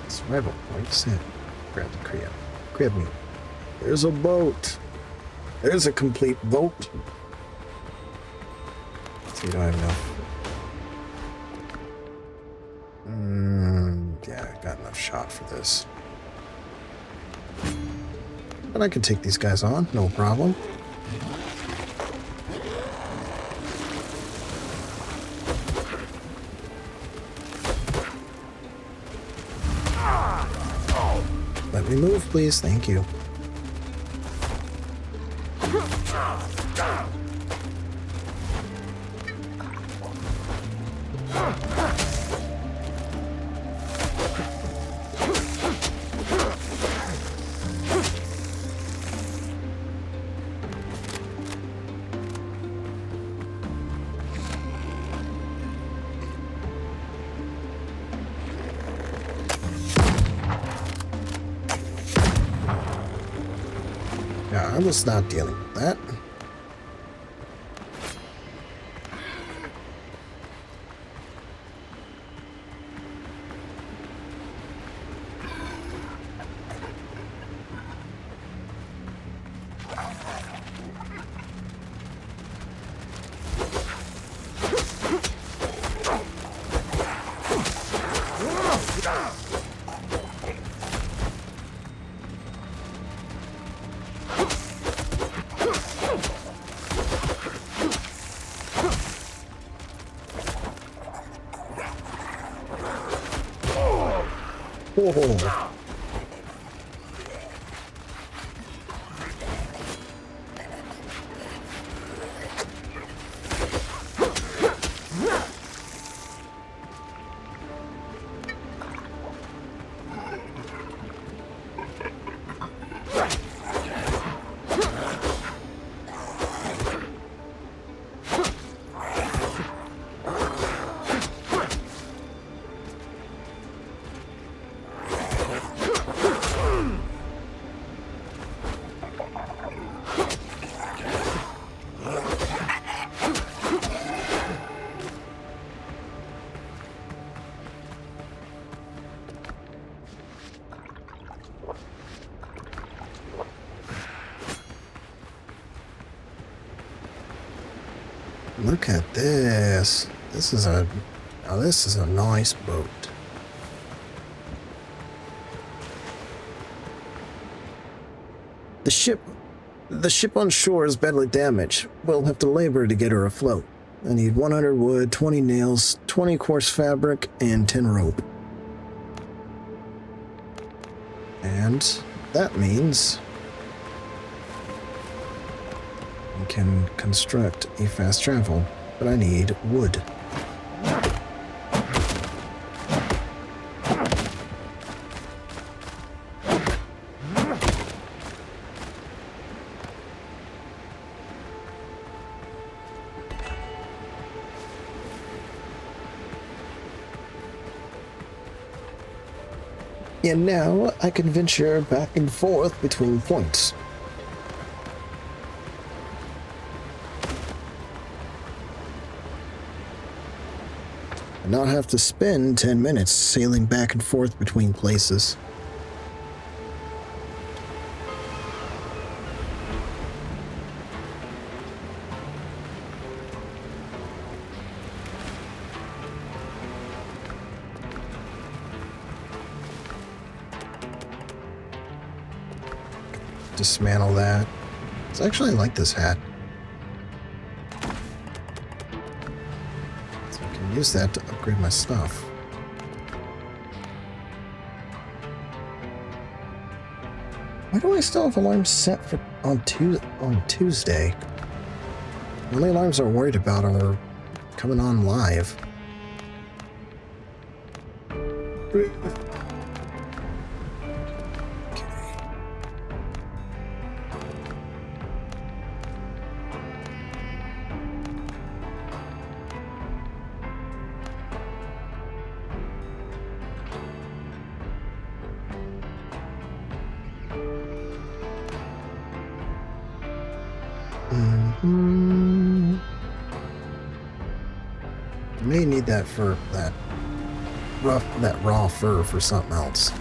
Survival points. Grab the crab. Grab me. There's a boat. There's a complete boat. So you don't have enough. Yeah, I got enough shot for this. But I can take these guys on, no problem. Let me move, please. Thank you. Yeah, I was not dealing with that. Oh. Look at this. This is a nice boat. The ship on shore is badly damaged. We'll have to labor to get her afloat. I need 100 wood, 20 nails, 20 coarse fabric, and 10 rope. And that means we can construct a fast travel, but I need wood. And now I can venture back and forth between points. And not have to spend 10 minutes sailing back and forth between places. Dismantle that. I actually like this hat. So I can use that to upgrade my stuff. Why do I still have alarms set for on Tuesday? The only alarms I'm worried about are coming on live. May need that for that raw fur for something else.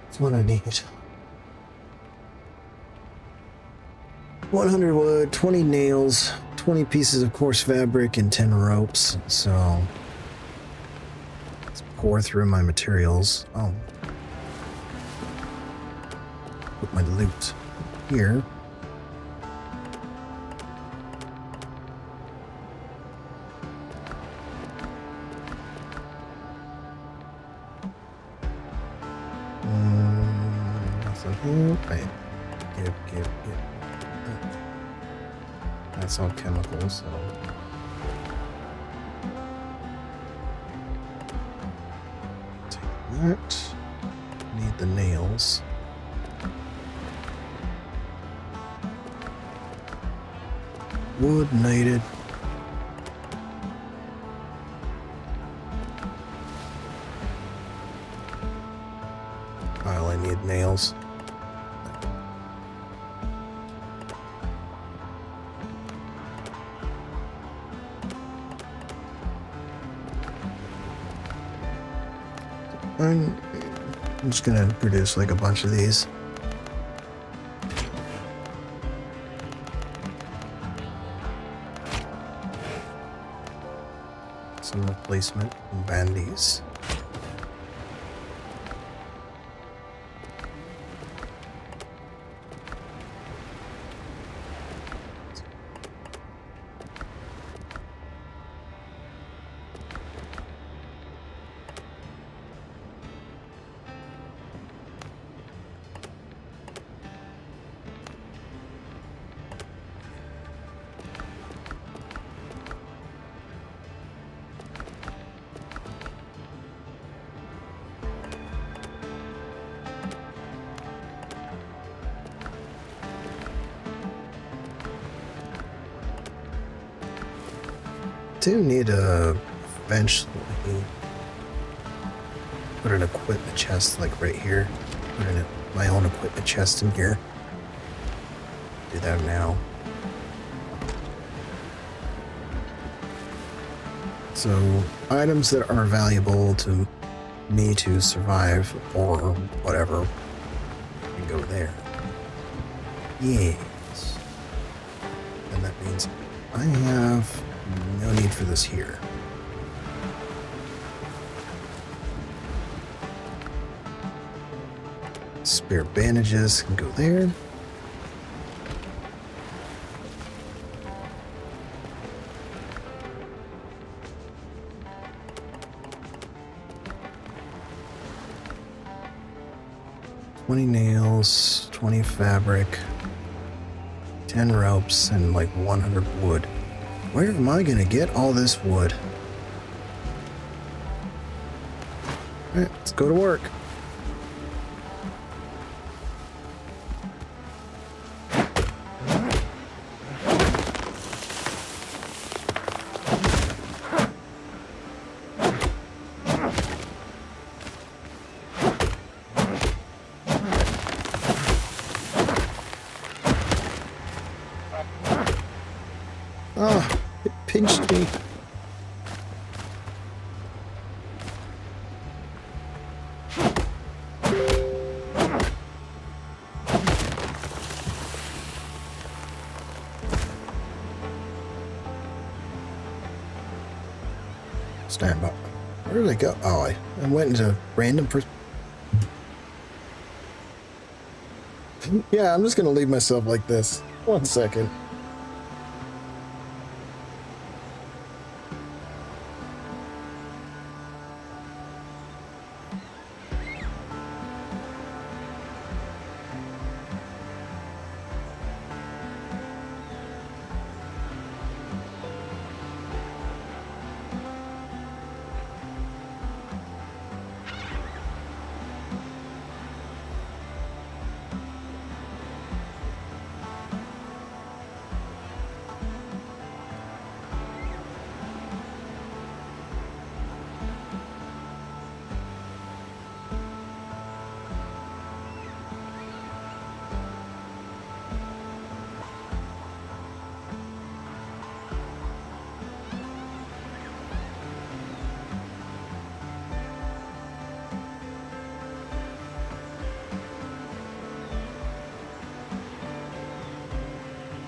That's what I need. 100 wood, 20 nails, 20 pieces of coarse fabric, and 10 ropes. So let's pour through my materials. Oh, put my loot here. Nothing here. Wait. Give. That's all chemicals, so. Take that. Need the nails. Wood needed. I only need nails. I'm just gonna produce like a bunch of these. Some replacement bandies. Do need to eventually put an equipment chest like right here. Put in my own equipment chest in here. Do that now. So items that are valuable to me to survive or whatever can go there. Yes. And that means I have no need for this here. Spare bandages can go there. $20 nails, 20 fabric, 10 ropes, and like 100 wood. Where am I gonna get all this wood? Alright, let's go to work. Ah, it pinched me. Stand by. Where did I go? Oh, I went into random Yeah, I'm just gonna leave myself like this. 1 second.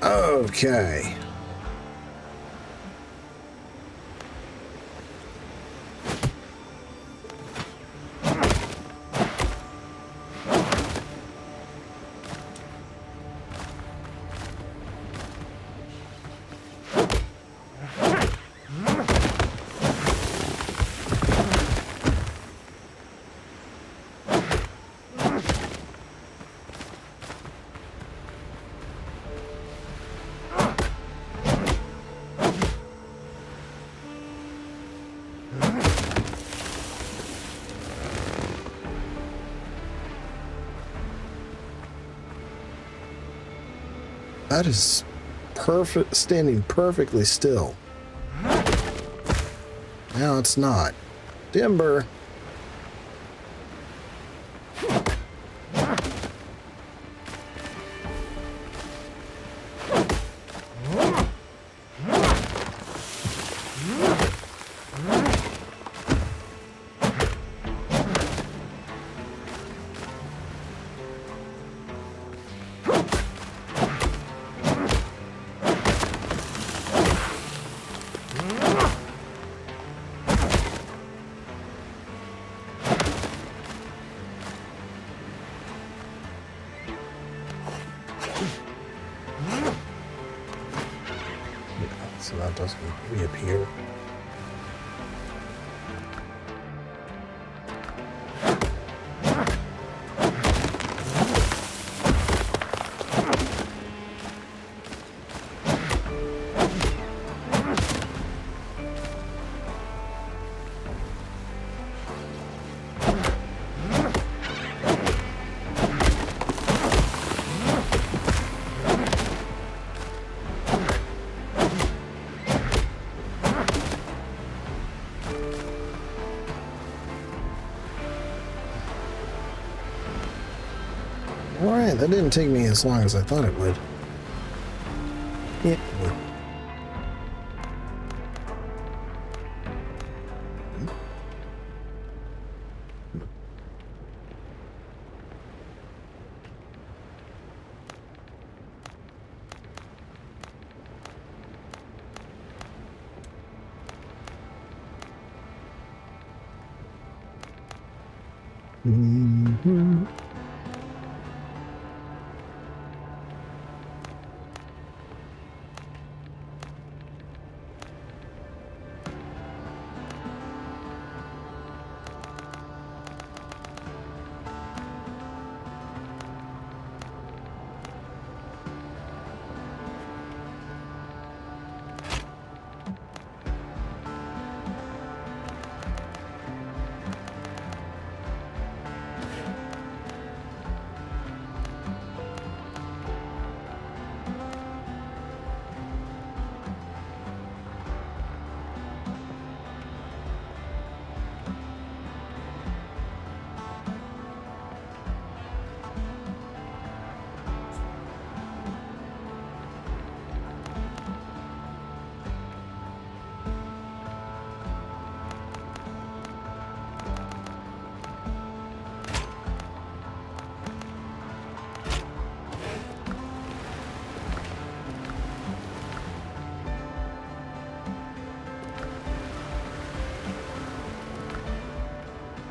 Okay. That is standing perfectly still. Now it's not. Timber. So that doesn't reappear. Alright, that didn't take me as long as I thought it would. Yeah.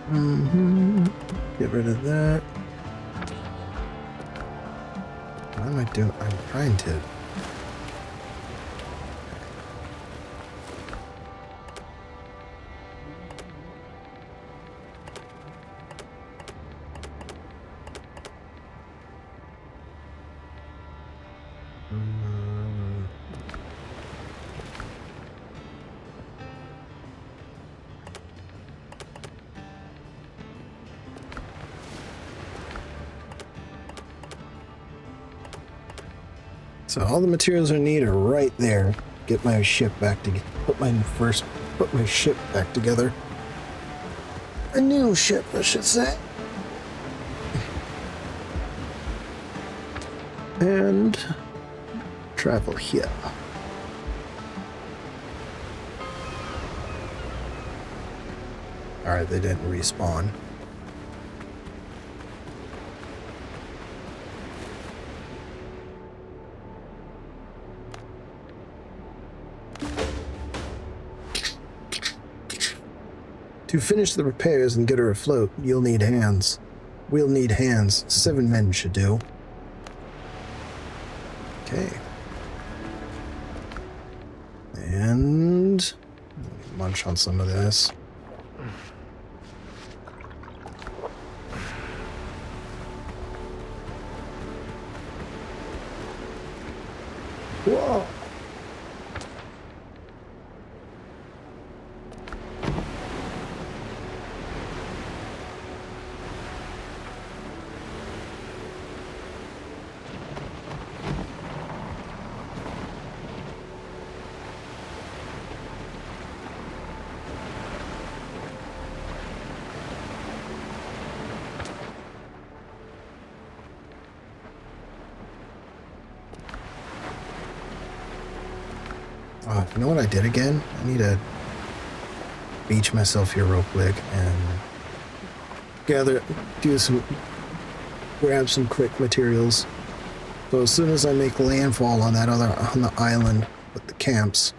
Mm-hmm. Get rid of that. What am I doing? I'm trying to. So all the materials I need are right there. Get my ship back to put my ship back together. A new ship, I should say. And travel here. Alright, they didn't respawn. To finish the repairs and get her afloat, you'll need hands. We'll need hands. 7 men should do. Okay. And munch on some of this. Whoa. Oh, you know what I did again? I need to beach myself here real quick and grab some quick materials. So as soon as I make landfall on the island with the camps,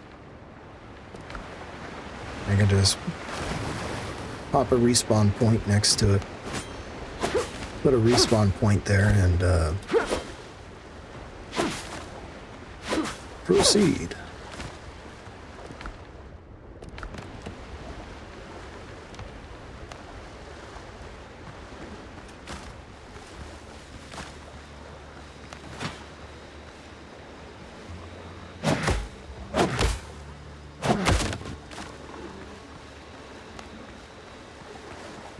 I can just pop a respawn point next to it. Put a respawn point there and proceed.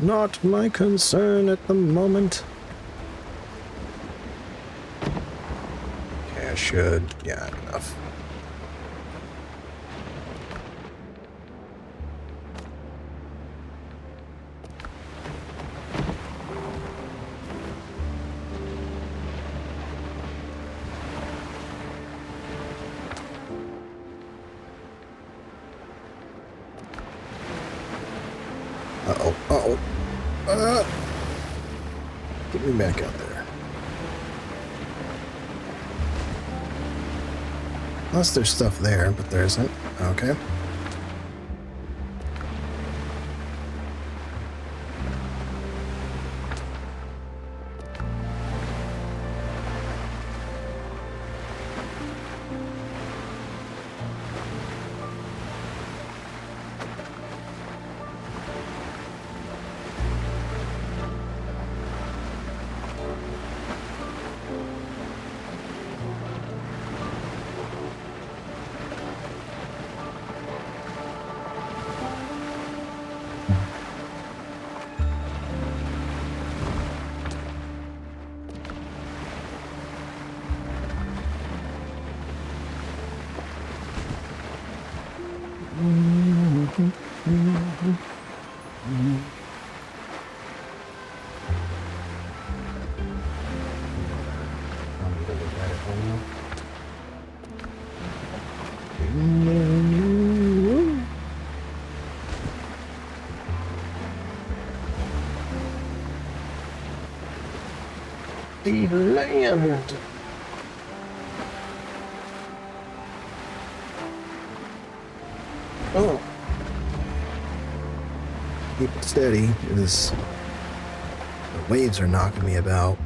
Not my concern at the moment. Okay, I should. Yeah, enough. Uh-oh, uh-oh. Get me back out there. Unless there's stuff there, but there isn't. Okay. The land. Oh. Keep it steady. The waves are knocking me about.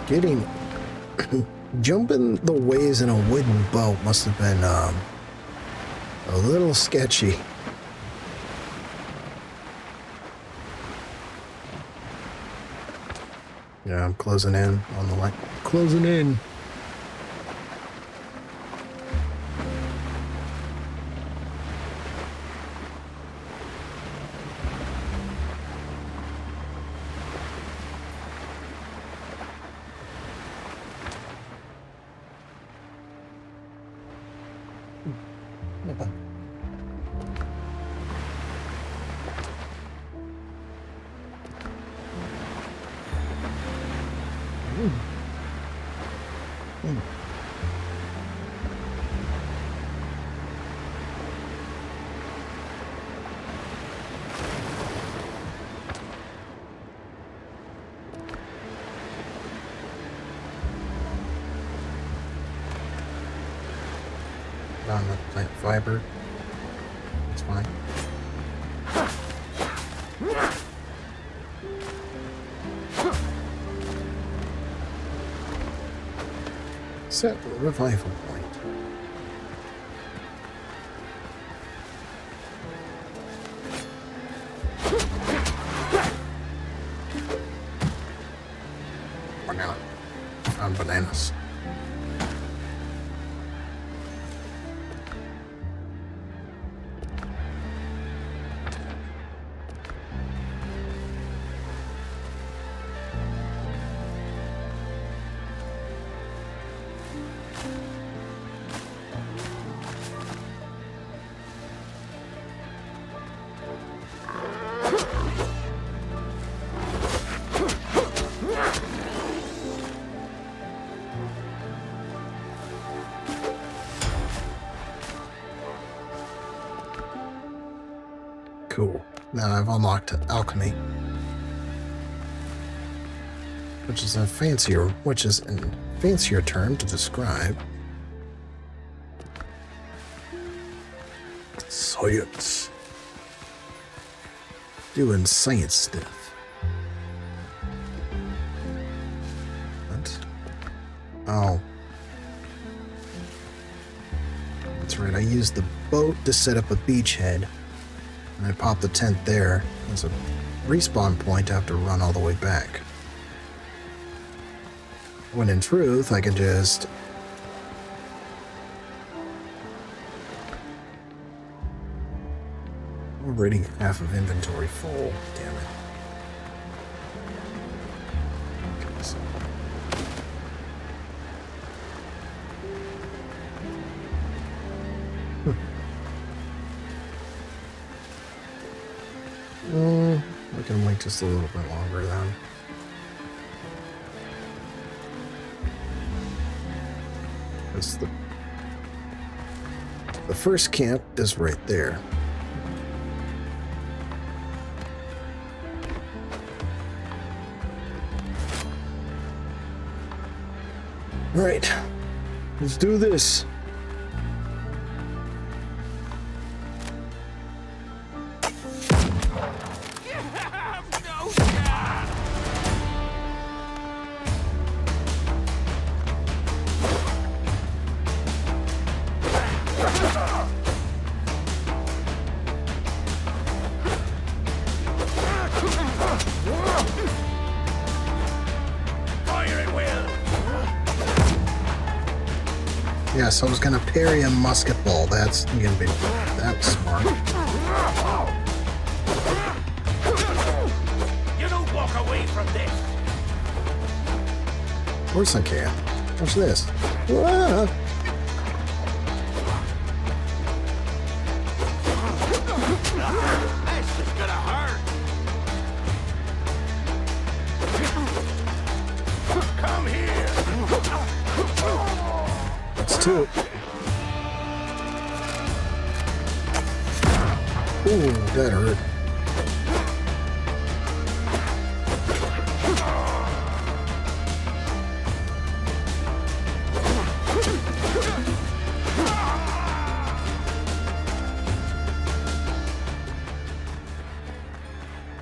Getting jumping the waves in a wooden boat must have been a little sketchy. Yeah, I'm closing in on the line. Closing in. On the plant fiber. It's fine. Set revival point. Banana. Found bananas. Cool. Now I've unlocked alchemy, which is a fancier term to describe science. Doing science stuff. What? Oh. That's right, I used the boat to set up a beachhead. And I pop the tent there. As a respawn point, I have to run all the way back. When in truth, I could just... Already half of inventory full. Damn it. Okay, so... We can wait just a little bit longer then. Because the first camp is right there. Right. Let's do this. Yes, I was gonna parry a musket ball. That's gonna be smart. You don't walk away from this. Of course I can. Watch this. Ah! This is gonna hurt. Come here. That's two. Ooh, that hurt.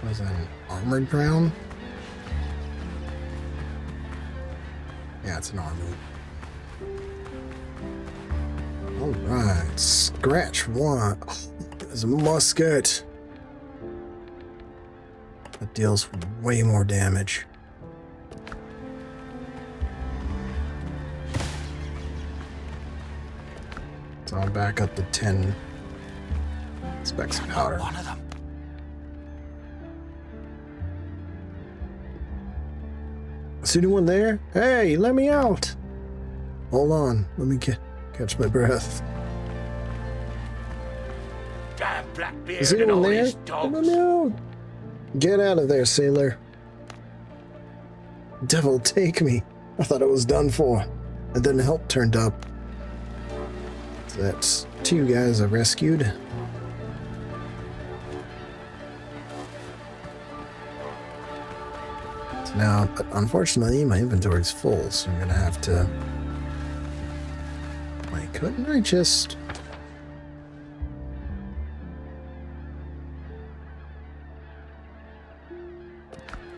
Was that an armored ground? Yeah, it's an armored. Alright, scratch one. Oh, there's a musket. That deals way more damage. So I'm back up to 10 specks of powder. One of them. Is anyone there? Hey, let me out! Hold on, let me catch my breath. Damn Blackbeard Is and anyone all there? his dogs. Let me out! Get out of there, sailor. Devil, take me. I thought it was done for. And then help turned up. So that's two guys I rescued. So now, but unfortunately, my inventory's full, so I'm gonna have to... Wait, couldn't I just...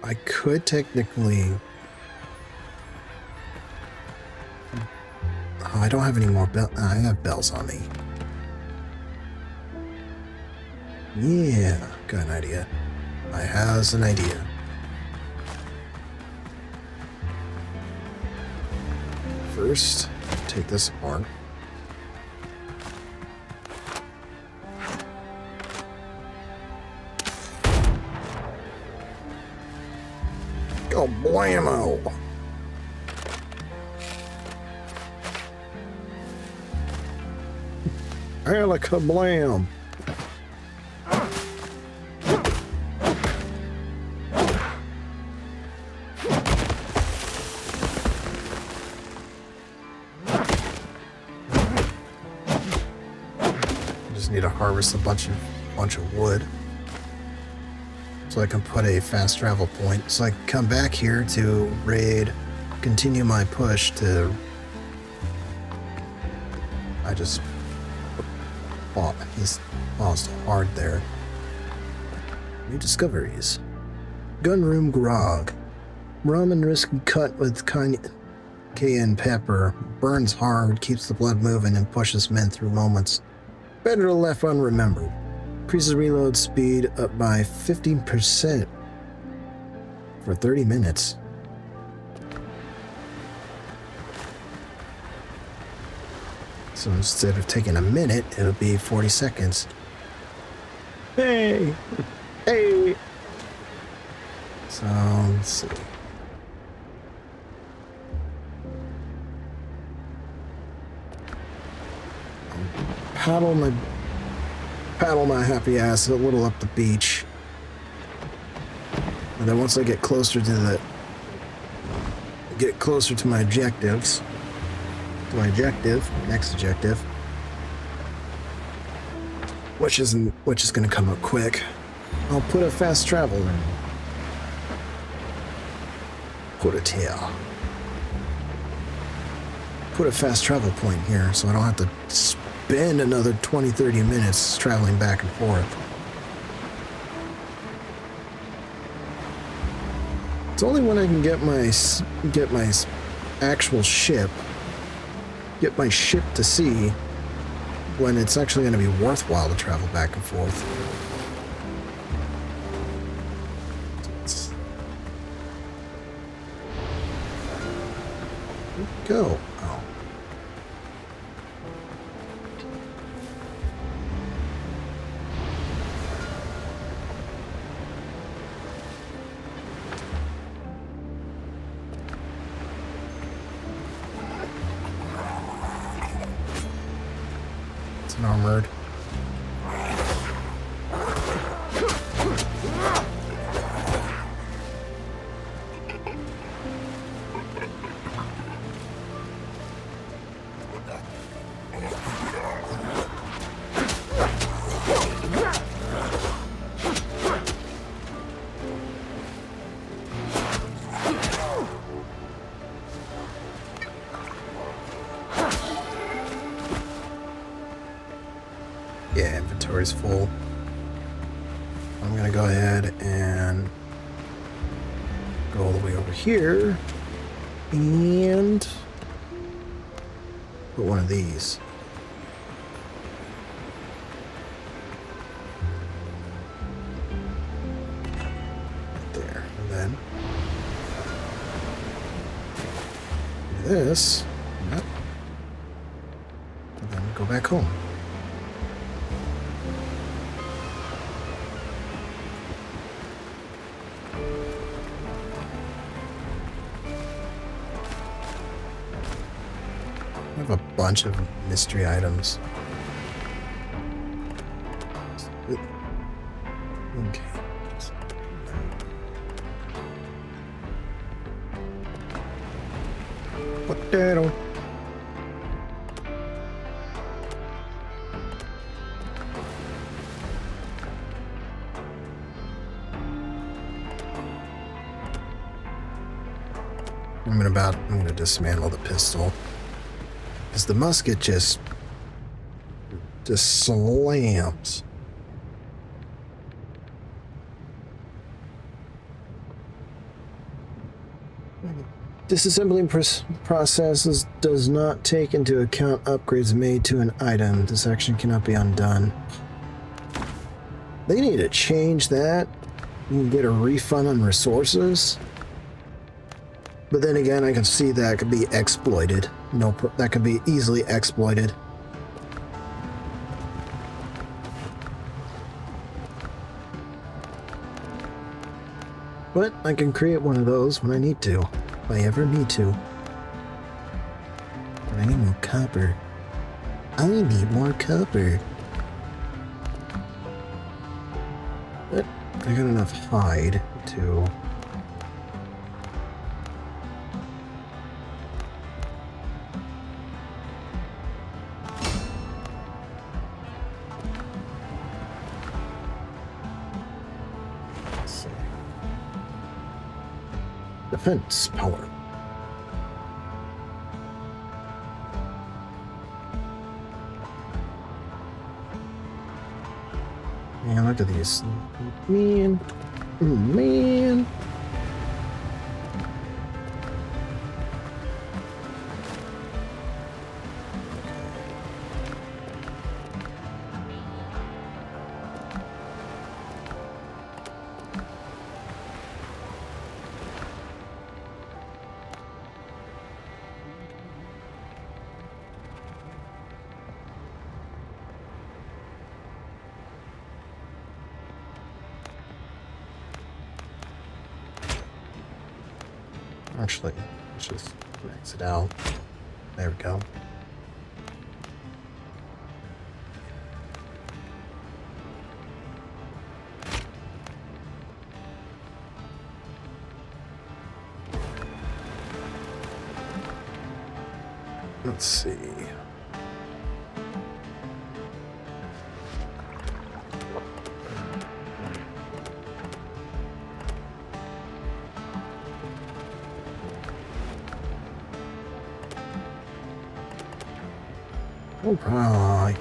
I could technically I don't have any more bells. I have bells on me. Yeah, got an idea. I has an idea. First, take this apart. Go blammo! Alakablam! Just need to harvest a bunch of wood, so I can put a fast travel point, so I can come back here to raid, continue my push to. I just he's paused hard there. New discoveries. Gunroom grog. Rum and whiskey cut with cayenne pepper. Burns hard, keeps the blood moving, and pushes men through moments better left unremembered. Increases reload speed up by 15% for 30 minutes. So instead of taking a minute, it'll be 40 seconds. Hey! Hey! So, let's see. Paddle my happy ass a little up the beach. And then once I get closer to my objectives, next objective, which is going to come up quick, I'll put a fast travel in. Put it here. Put a fast travel point here so I don't have to spend another 20-30 minutes traveling back and forth. It's only when I can get my actual ship, get my ship to sea, when it's actually going to be worthwhile to travel back and forth. Go. Oh. It's an armored. Yeah, inventory's full. I'm gonna go ahead and go all the way over here and put one of these. Right there. And then this. Yep. And then go back home. I have a bunch of mystery items. Okay. Potato. I'm gonna dismantle the pistol. Because the musket just slams. Disassembling processes does not take into account upgrades made to an item. This action cannot be undone. They need to change that. You can get a refund on resources. But then again, I can see that could be exploited. That could be easily exploited. But I can create one of those when I need to. If I ever need to. But I need more copper. I need more copper. But I got enough hide to... defense power. Man, look at these. Man. Oh, man. Actually, let's just max it out. There we go. Let's see. All right.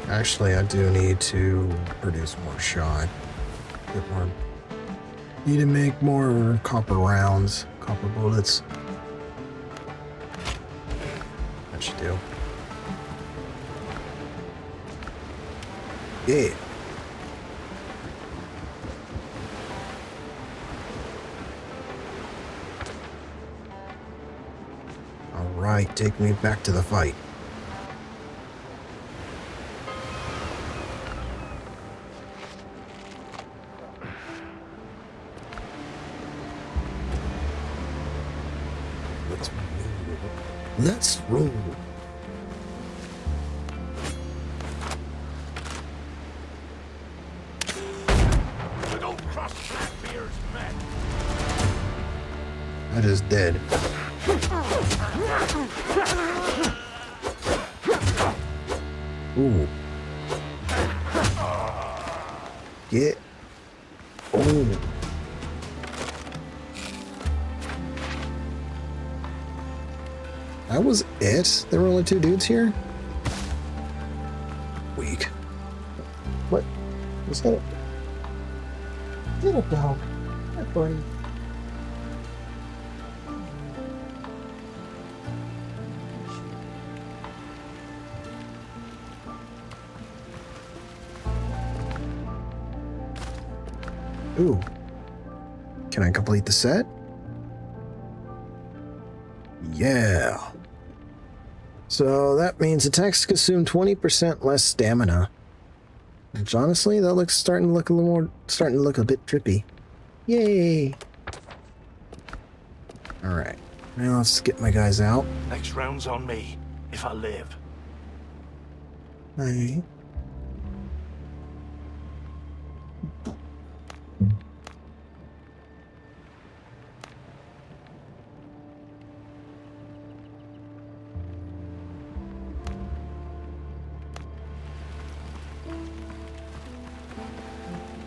Actually, I do need to produce more shot. Get more. Need to make more copper rounds, copper bullets. That should do. Yeah. Alright, take me back to the fight. Let's roll. We don't trust Blackbeard's men. That is dead. Ooh. Get. Oh. That was it? There were only two dudes here? Weak. What? Was that? Is that a dog? That brain. Ooh. Can I complete the set? Yeah. So that means attacks consume 20% less stamina. Which honestly, that looks starting to look a bit trippy. Yay! Alright. Now let's get my guys out. Next round's on me, if I live. Alright.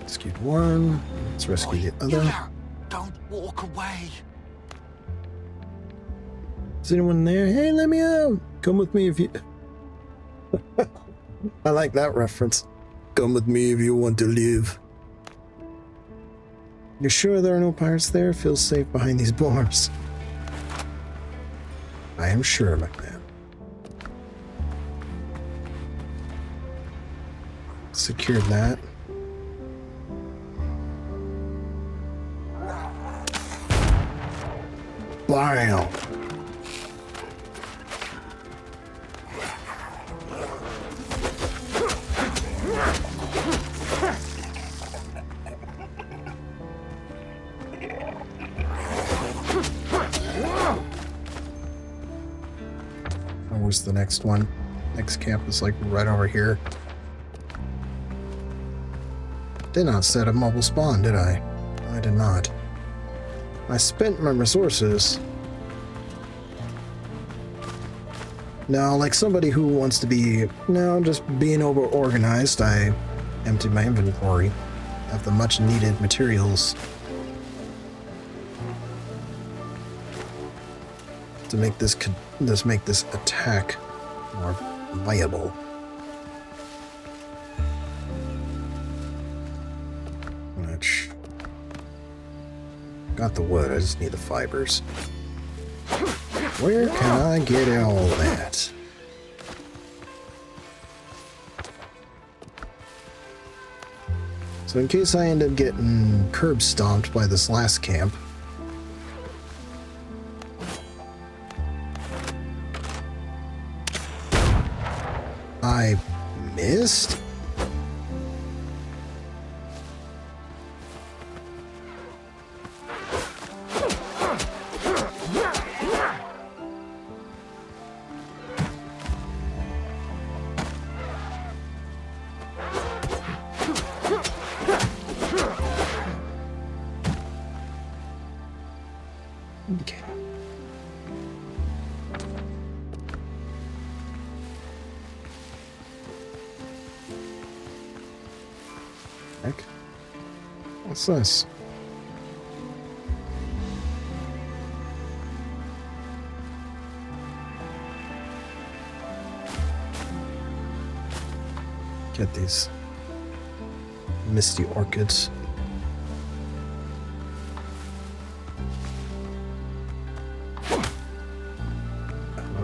Rescued one. Let's rescue the other. Don't walk away. Is anyone there? Hey, let me out! Come with me if you... I like that reference. Come with me if you want to live. You're sure there are no pirates there? Feel safe behind these bars. I am sure, McMahon. Secured that. Bam! Where's the next one? Next camp is like right over here. Did not set a mobile spawn, did I? I did not. I spent my resources. Now, like somebody who wants to be, just being over-organized, I emptied my inventory of the much-needed materials to make this attack more viable. Which got the wood, I just need the fibers. Where can I get all that? So in case I end up getting curb stomped by this last camp, I missed? Okay. Heck. What's this? Get these misty orchids.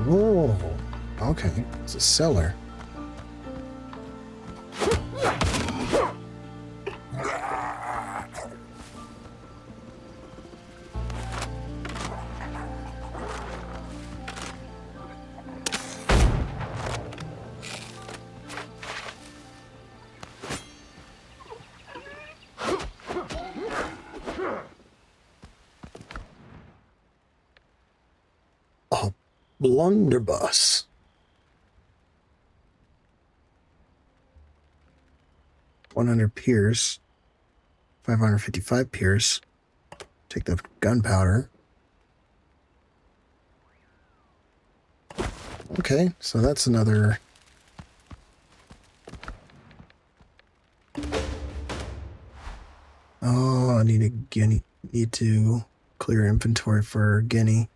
Oh, okay. It's a cellar. A blunderbuss. $100 piers. 555 piers. Take the gunpowder. Okay, so that's another. Oh, I need a guinea. Need to clear inventory for guinea.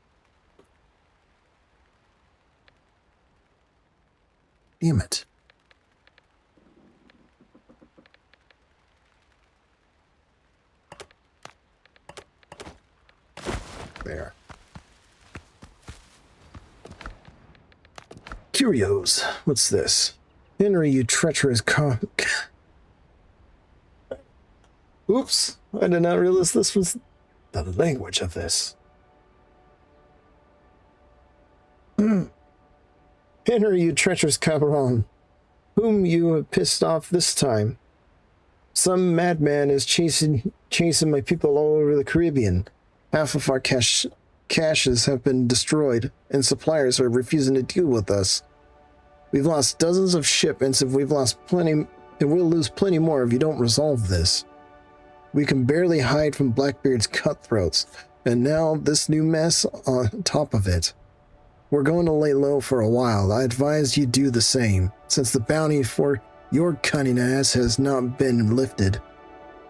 Damn it. There. Curios. What's this? Henry, you treacherous Oops. I did not realize this was the language of this. Henry, you treacherous cabron. Whom you have pissed off this time? Some madman is chasing my people all over the Caribbean. Half of our caches have been destroyed, and suppliers are refusing to deal with us. We've lost dozens of shipments, and we've lost plenty, and we'll lose plenty more if you don't resolve this. We can barely hide from Blackbeard's cutthroats, and now this new mess on top of it. We're going to lay low for a while. I advise you do the same, since the bounty for your cunning ass has not been lifted.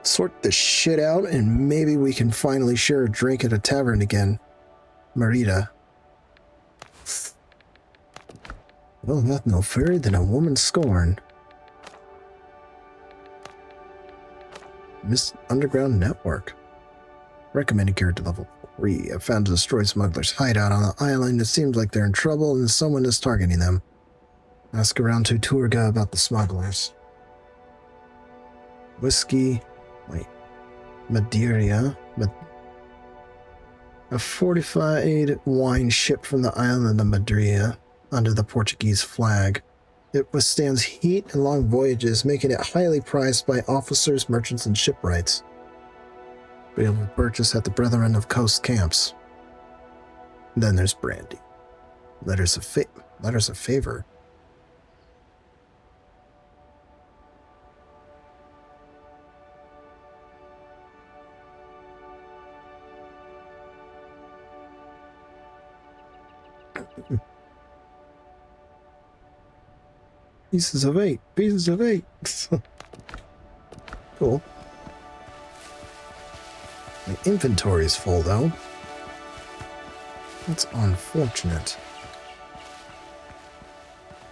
Sort the shit out, and maybe we can finally share a drink at a tavern again. Marita. Well, not no fairy than a woman scorned. Miss Underground Network. Recommended character level 3. I've found a destroyed smuggler's hideout on the island. It seems like they're in trouble and someone is targeting them. Ask around to tour guide about the smugglers. Whiskey. Wait. Madeira. A fortified wine shipped from the island of Madeira under the Portuguese flag. It withstands heat and long voyages, making it highly prized by officers, merchants, and shipwrights. Be able to purchase at the Brethren of Coast camps. Then there's brandy. Letters of favor. Pieces of 8. Pieces of 8. Cool. My inventory is full, though. That's unfortunate.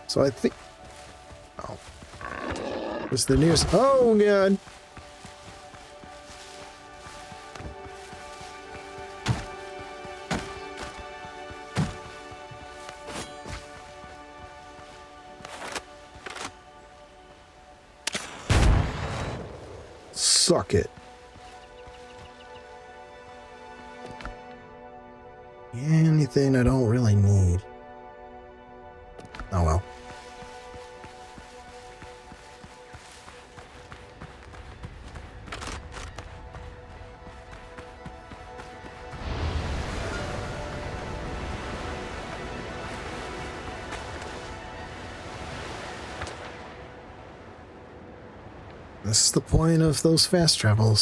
So I think... Oh. What's the nearest... Oh, God! Suck it. Anything I don't really need. Oh well. This is the point of those fast travel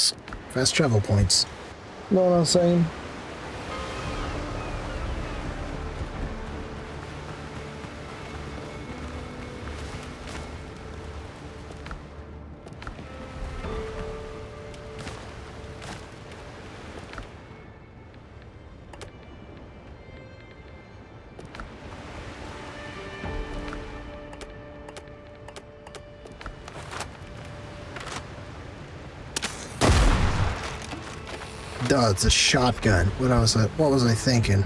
points. Know what I'm saying? Duh, it's a shotgun. What was I thinking?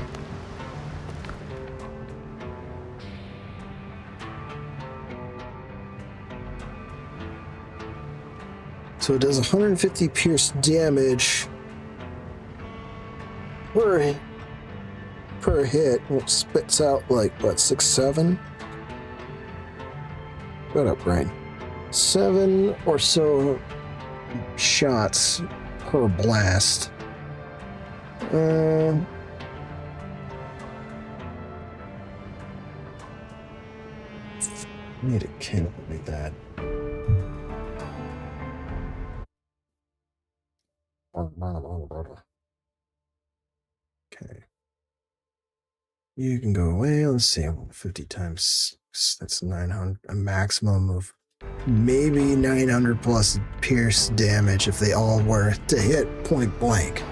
So it does 150 pierce damage per hit. It spits out like what, 6, 7? Shut up, brain. 7 or so shots per blast. Need a candle like that. Okay. You can go away. Let's see. 50 times 6, that's 900. A maximum of maybe 900 plus pierce damage if they all were to hit point blank.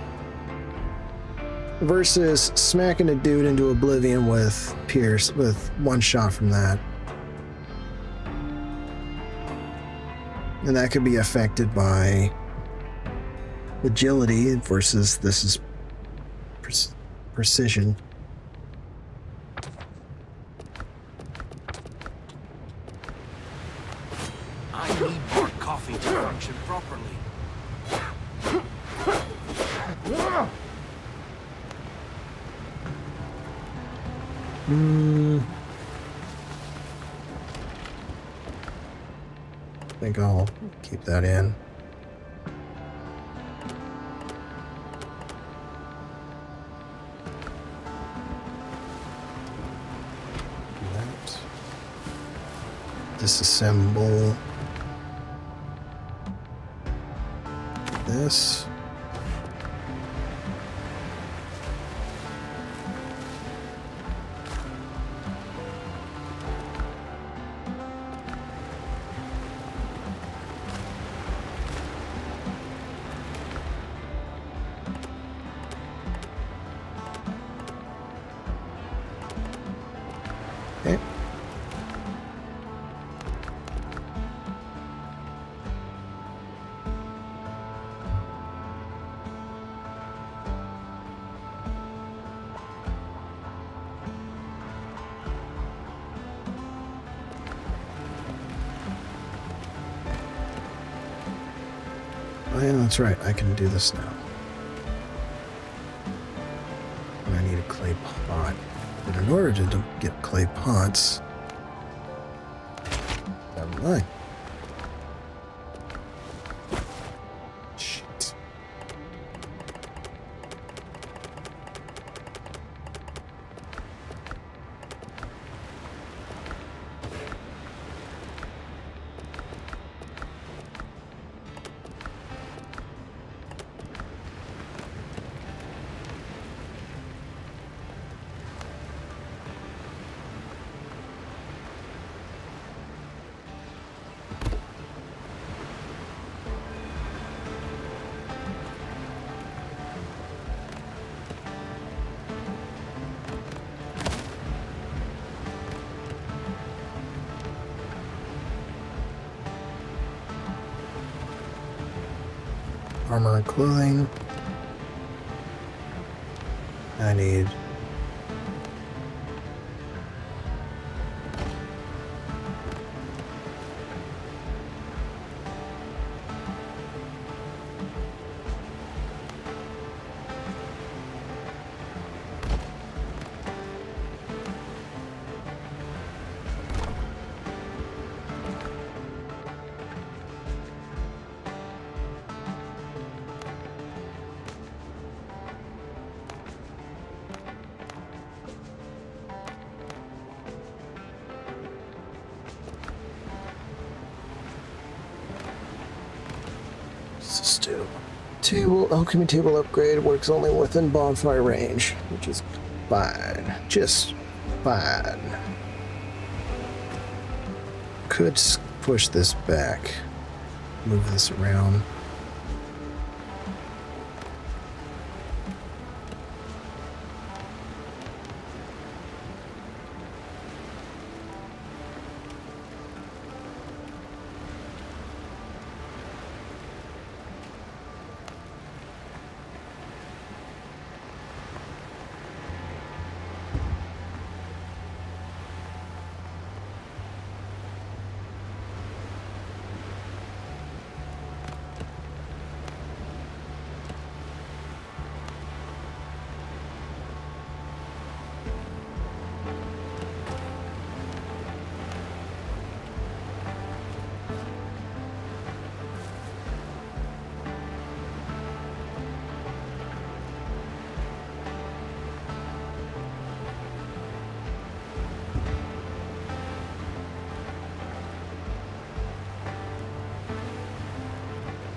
Versus smacking a dude into oblivion with pierce with one shot from that. And that could be affected by agility versus this is precision. I need more coffee to function properly. I think I'll keep that in. That. Disassemble this. Okay. Oh yeah, that's right. I can do this now. And I need a clay pot. But in order to get clay pots... Never mind. Shit. Armor and clothing. I need... Still. Table, alchemy table upgrade works only within bonfire range, which is fine. Just fine. Could push this back. Move this around.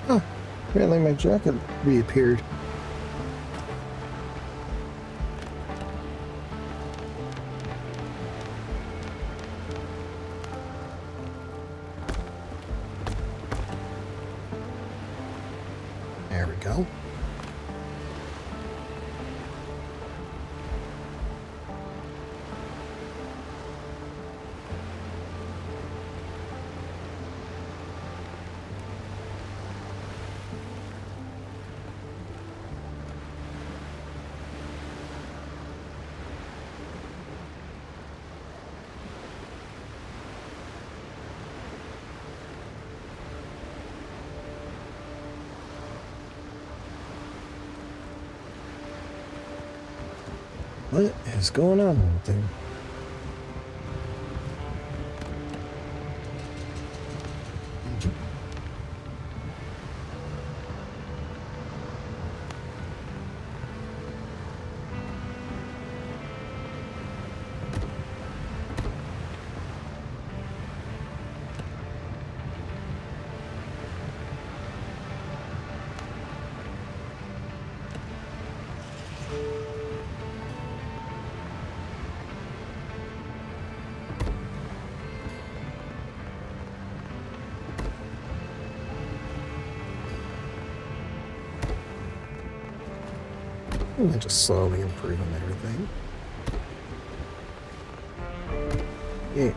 Huh. Apparently my jacket reappeared. There we go. What is going on with them? And just slowly improving everything. Yeah.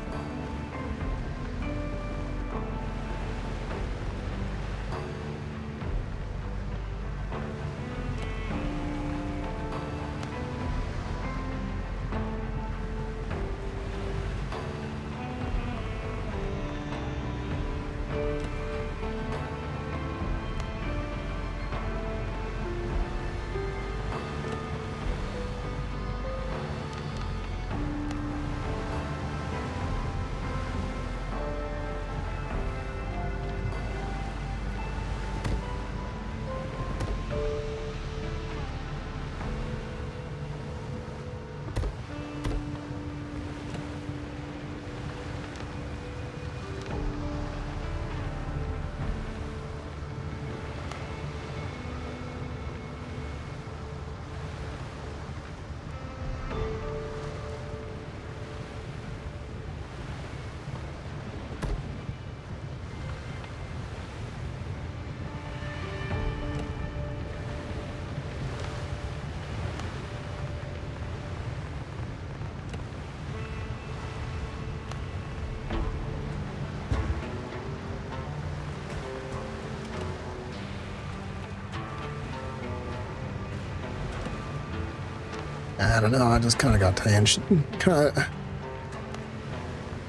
I don't know, I just kind of got tangent. I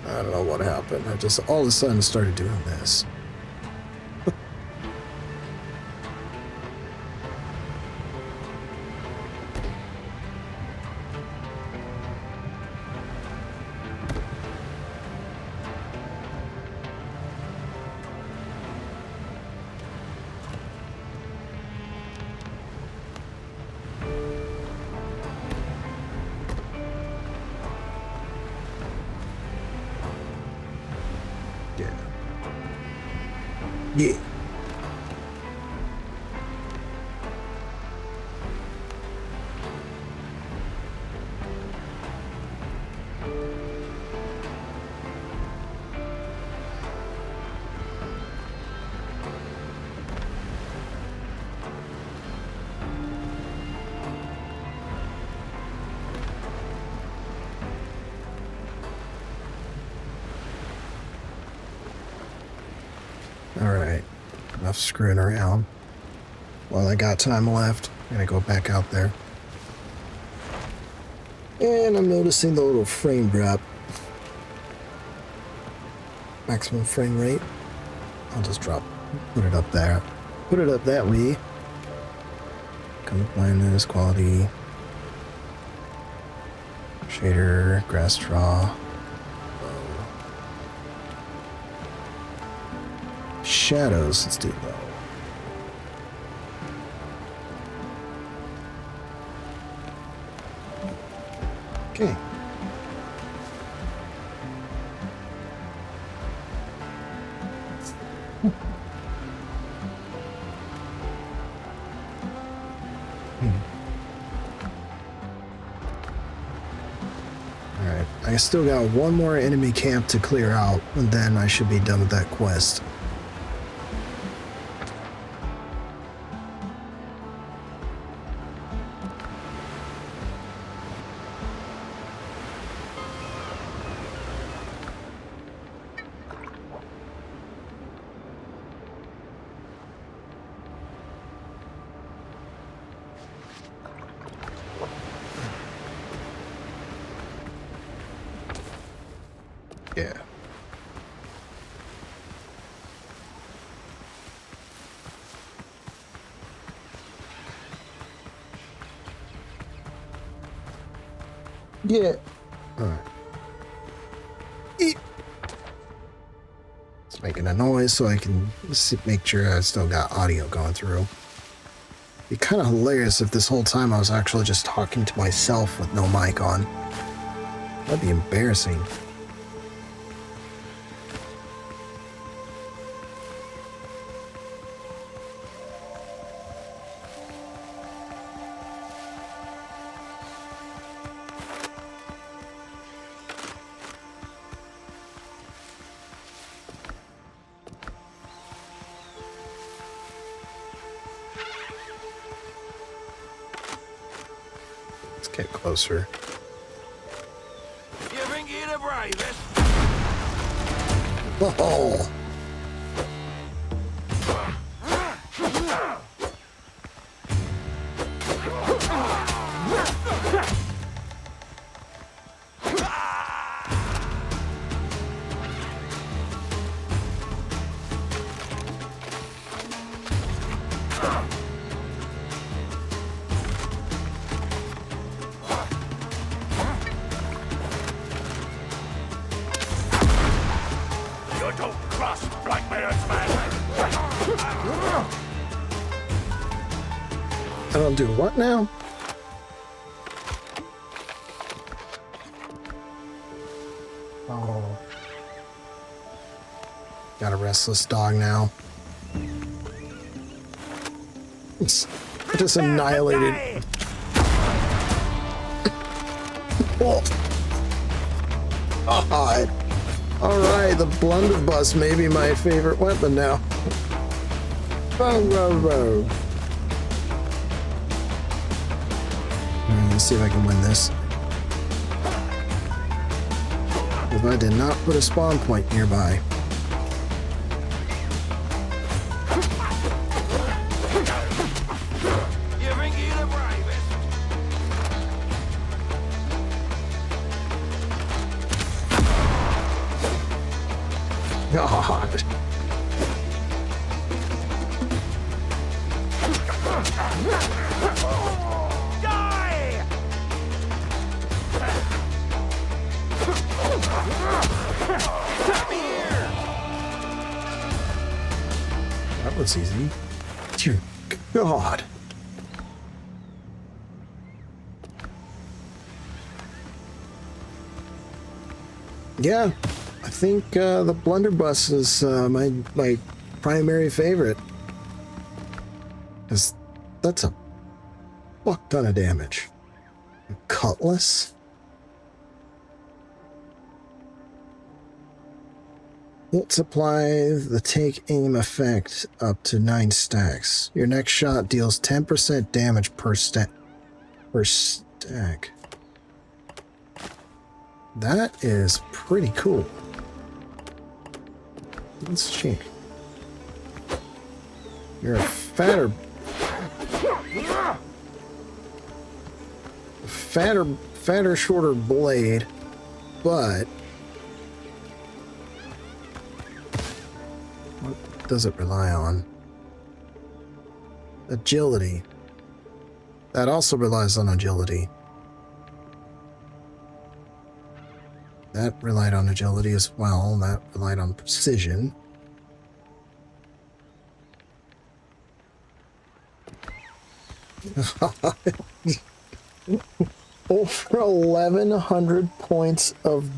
don't know what happened. I just all of a sudden started doing this. Yeah. All right. Enough screwing around. While I got time left, I'm gonna go back out there. And I'm noticing the little frame drop. Maximum frame rate. I'll just put it up there. Put it up that way. Come blindness, quality. Shader, grass draw. Shadows, let's do low. Okay. Alright, I still got one more enemy camp to clear out, and then I should be done with that quest. Yeah. Yeah. Alright. It's making a noise so I can make sure I still got audio going through. It'd be kind of hilarious if this whole time I was actually just talking to myself with no mic on. That'd be embarrassing. Get closer. You think you're the bravest? Oh. Don't cross Blackbeard's man. I don't do what now? Oh. Got a restless dog now. It's just annihilated. Oh. God. Alright, the blunderbuss may be my favorite weapon now. Row, row, row. Alright, let's see if I can win this. If I did not put a spawn point nearby. You think you're the bravest? God. Die! Come here! That was easy. Dear God. Yeah, I think the blunderbuss is my primary favorite. Because that's a fuck ton of damage. Cutlass? Multiply the take aim effect up to 9 stacks. Your next shot deals 10% damage per stack. That is pretty cool. Let's check. You're a fatter, shorter blade, but what does it rely on? Agility. That also relies on agility. That relied on agility as well. That relied on precision. Over 1,100 points of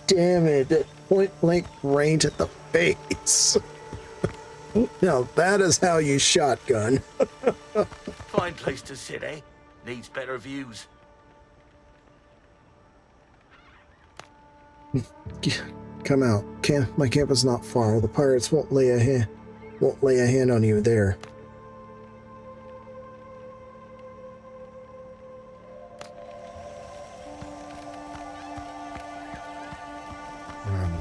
damage at point-blank range at the face. Now that is how you shotgun. Fine place to sit, eh? Needs better views. Come out. My camp is not far. The pirates won't lay a hand on you there.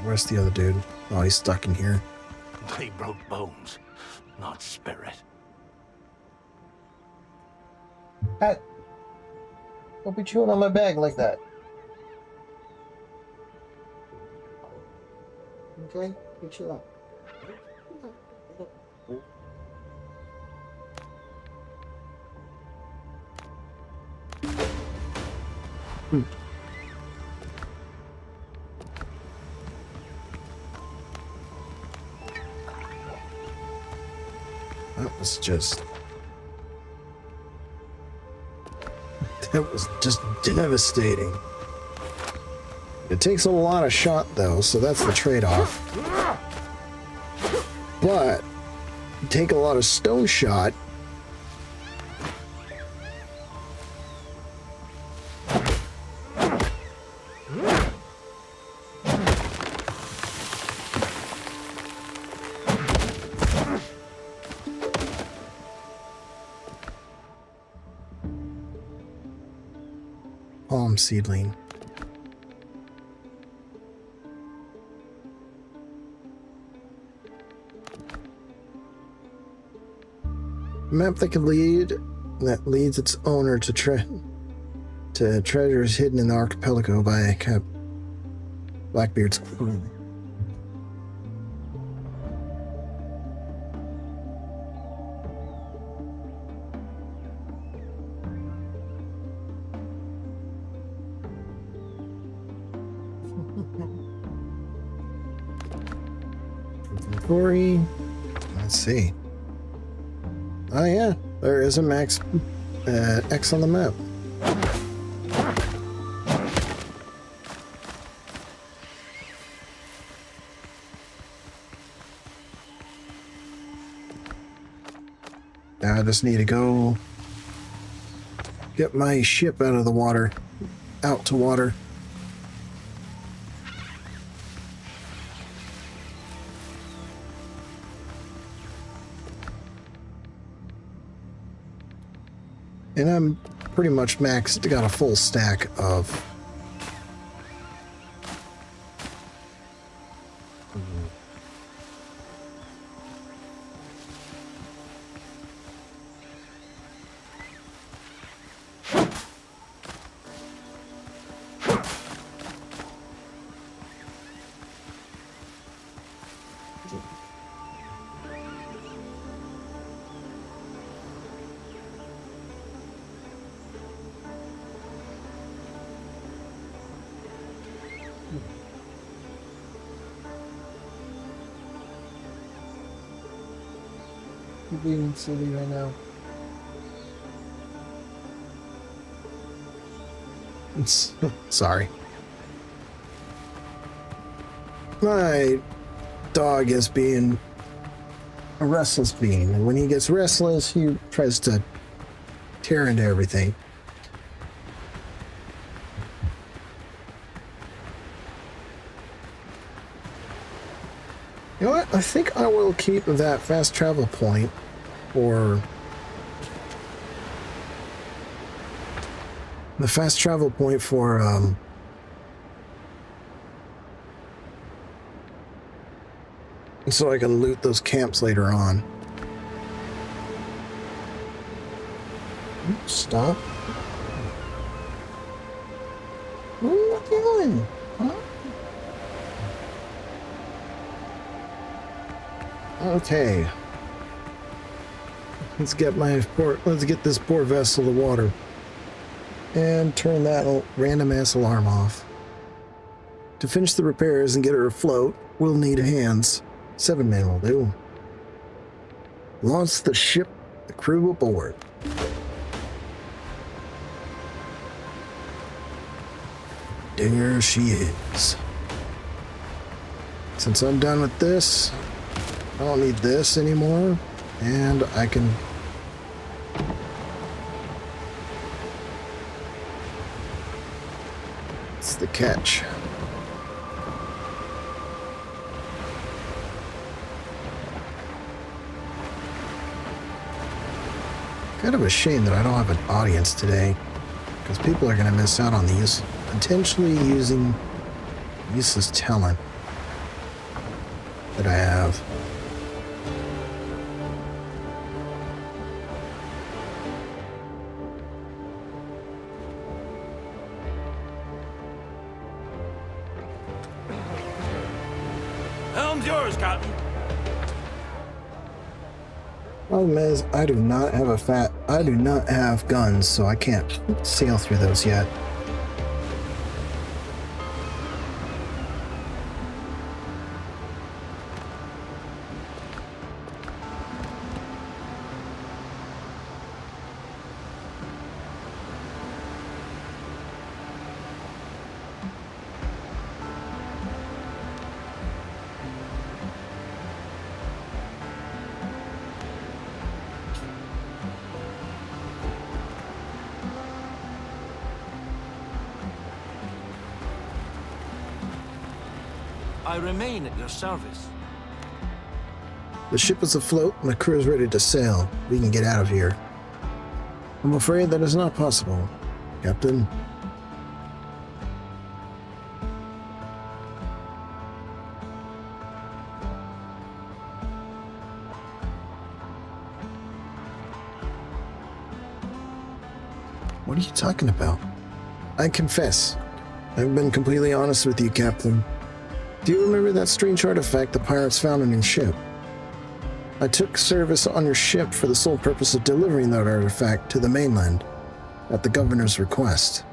Where's the other dude? Oh, he's stuck in here. They broke bones, not spirit. Hey, don't be chewing on my bag like that. Okay, you chill out. That was just devastating. It takes a lot of shot though, so that's the trade-off. But take a lot of stone shot. Palm seedling. Map that leads its owner to treasures hidden in the archipelago by Blackbeard's crew. Inventory. Let's see. Oh yeah, there is a max X on the map. Now I just need to go get my ship out of the water, out to water. And I'm pretty much maxed, got a full stack of You're being silly right now. Sorry. My dog is being a restless being, and when he gets restless, he tries to tear into everything. You know what? I think I will keep that fast travel point for the fast travel point for so I can loot those camps later on. Stop. What are you doing? Huh? Okay. Let's get this poor vessel to water. And turn that random ass alarm off. To finish the repairs and get her afloat, we'll need hands. 7 men will do. Launch the ship, the crew aboard. There she is. Since I'm done with this, I don't need this anymore, and I can... It's the catch. Kind of a shame that I don't have an audience today, because people are going to miss out on these potentially using useless talent that I have. Helm's yours, Captain. Problem is, I do not have guns, so I can't sail through those yet. I remain at your service. The ship is afloat and the crew is ready to sail. We can get out of here. I'm afraid that is not possible, Captain. What are you talking about? I confess. I've been completely honest with you, Captain. Do you remember that strange artifact the pirates found on your ship? I took service on your ship for the sole purpose of delivering that artifact to the mainland, at the governor's request.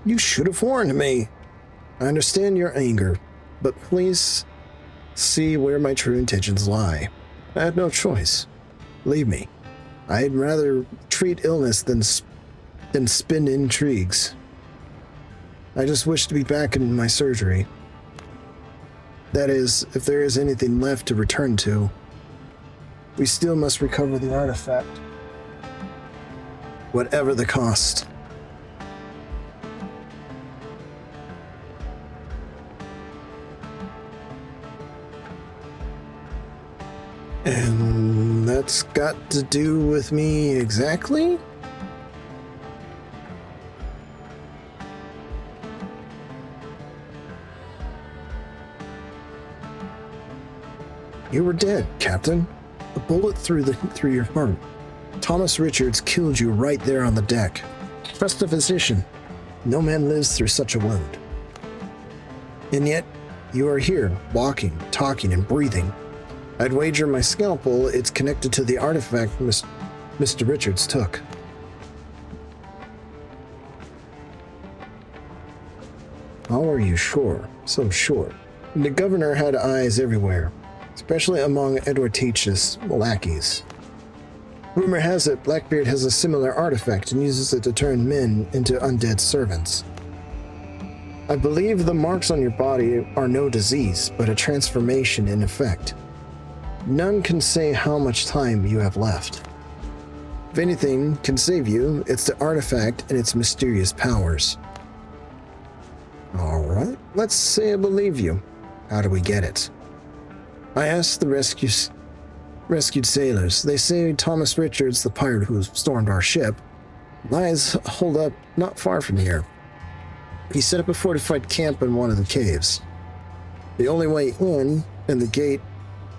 You should have warned me. I understand your anger, but please see where my true intentions lie. I had no choice. Believe me. I'd rather treat illness than spin intrigues. I just wish to be back in my surgery. That is, if there is anything left to return to. We still must recover the artifact. Whatever the cost. And that's got to do with me exactly? You were dead, Captain. A bullet through your heart. Thomas Richards killed you right there on the deck. Trust a physician. No man lives through such a wound. And yet, you are here, walking, talking, and breathing. I'd wager my scalpel it's connected to the artifact Mr. Richards took. How are you sure? So sure. The governor had eyes everywhere, especially among Edward Teach's lackeys. Rumor has it Blackbeard has a similar artifact and uses it to turn men into undead servants. I believe the marks on your body are no disease, but a transformation in effect. None can say how much time you have left. If anything can save you, it's the artifact and its mysterious powers. Alright, let's say I believe you. How do we get it? I asked the rescued sailors. They say Thomas Richards, the pirate who stormed our ship, lies holed up not far from here. He set up a fortified camp in one of the caves. The only way in, and the gate,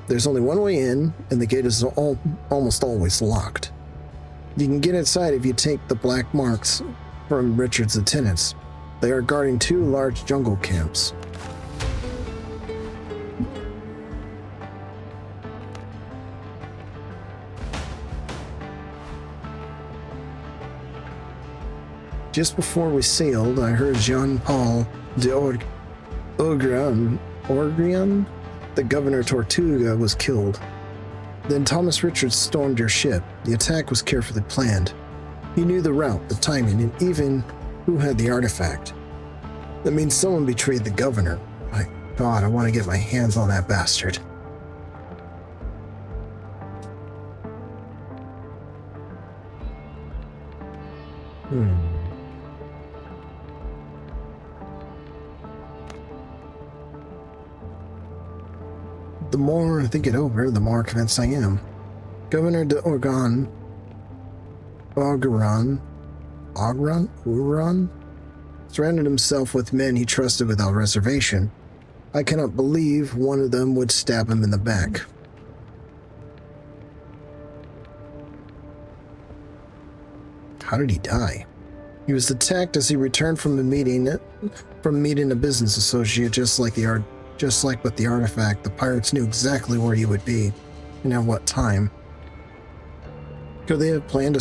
there's only one way in, and the gate is almost always locked. You can get inside if you take the black marks from Richard's lieutenants. They are guarding 2 large jungle camps. Just before we sailed, I heard Jean-Paul de Orgrian, the Governor Tortuga, was killed. Then Thomas Richards stormed your ship. The attack was carefully planned. He knew the route, the timing, and even who had the artifact. That means someone betrayed the governor. My God, I want to get my hands on that bastard. The more I think it over, the more convinced I am. Governor de Orgran surrounded himself with men he trusted without reservation. I cannot believe one of them would stab him in the back. How did he die? He was attacked as he returned from meeting a business associate, just like with the artifact. The pirates knew exactly where he would be and at what time. Could they have planted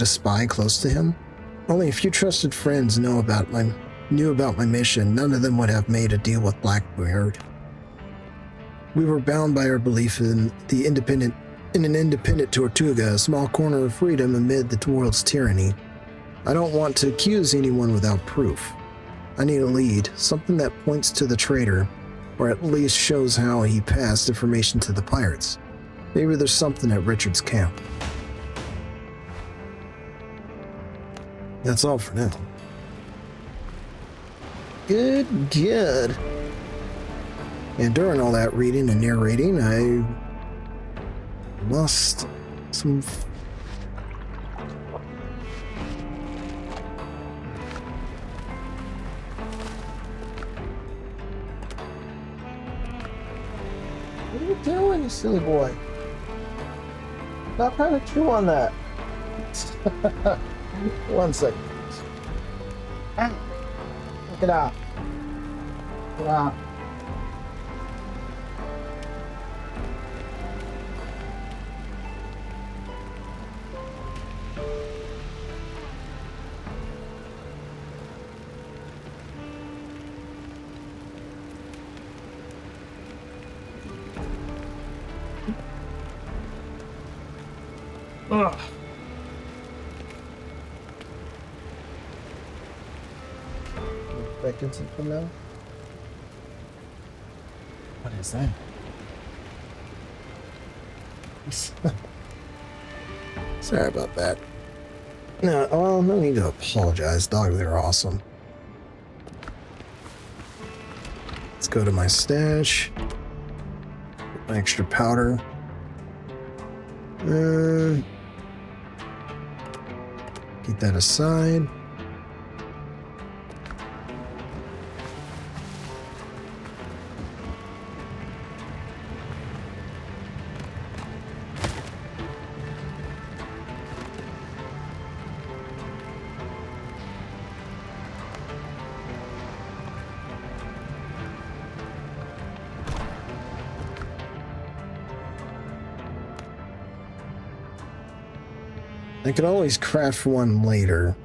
a spy close to him? Only a few trusted friends knew about my mission. None of them would have made a deal with Blackbeard. We were bound by our belief in an independent Tortuga, a small corner of freedom amid the world's tyranny. I don't want to accuse anyone without proof. I need a lead, something that points to the traitor, or at least shows how he passed information to the pirates. Maybe there's something at Richard's camp. That's all for now. Good. And during all that reading and narrating, I lost some... What are you doing, you silly boy? Stop trying to chew on that. 1 second. Look it out. Get out. Ugh. Expecting something now? What is that? Sorry about that. No, well, no need to apologize. Dog, they're awesome. Let's go to my stash. Get my extra powder. Keep that aside. I can always craft one later.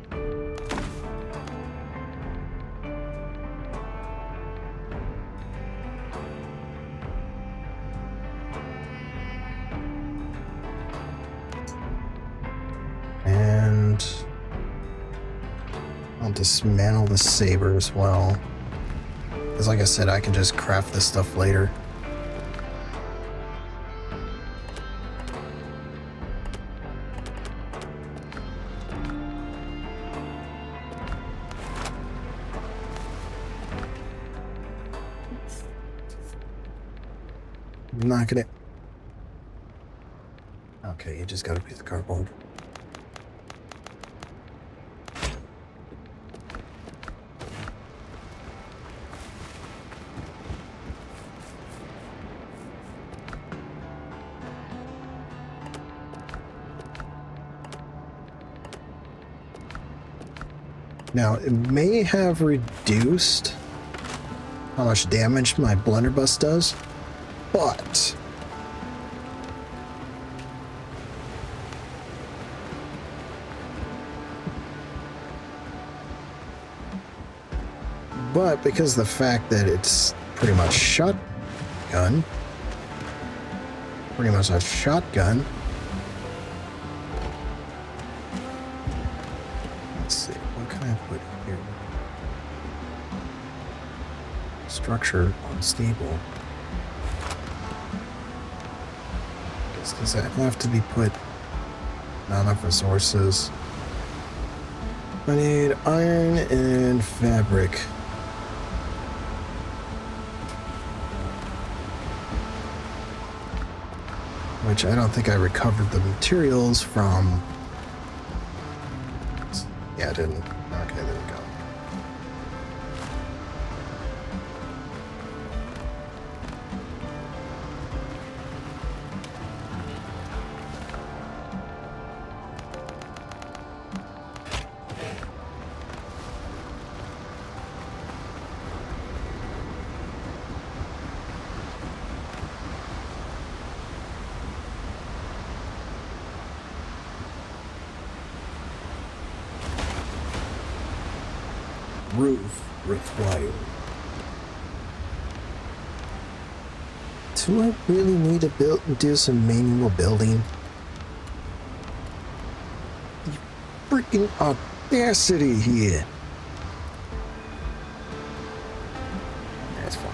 I'll dismantle the saber as well. Because like I said, I can just craft this stuff later. I'm not gonna... Okay, you just got a piece of cardboard. Now, it may have reduced how much damage my blunderbuss does, but because of the fact that it's pretty much shotgun, pretty much a shotgun. Let's see, what can I put here? Structure unstable. Does that have to be put? Not enough resources. I need iron and fabric. Which I don't think I recovered the materials from. Yeah, I didn't. Okay, there we go. Roof required. Do I really need to do some manual building? The freaking audacity here. That's fine.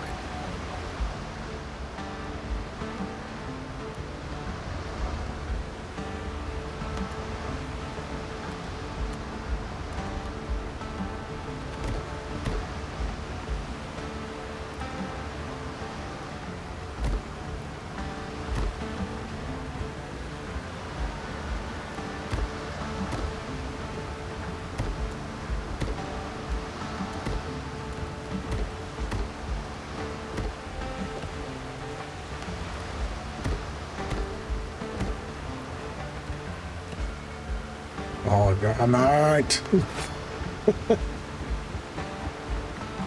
Oh, God, not.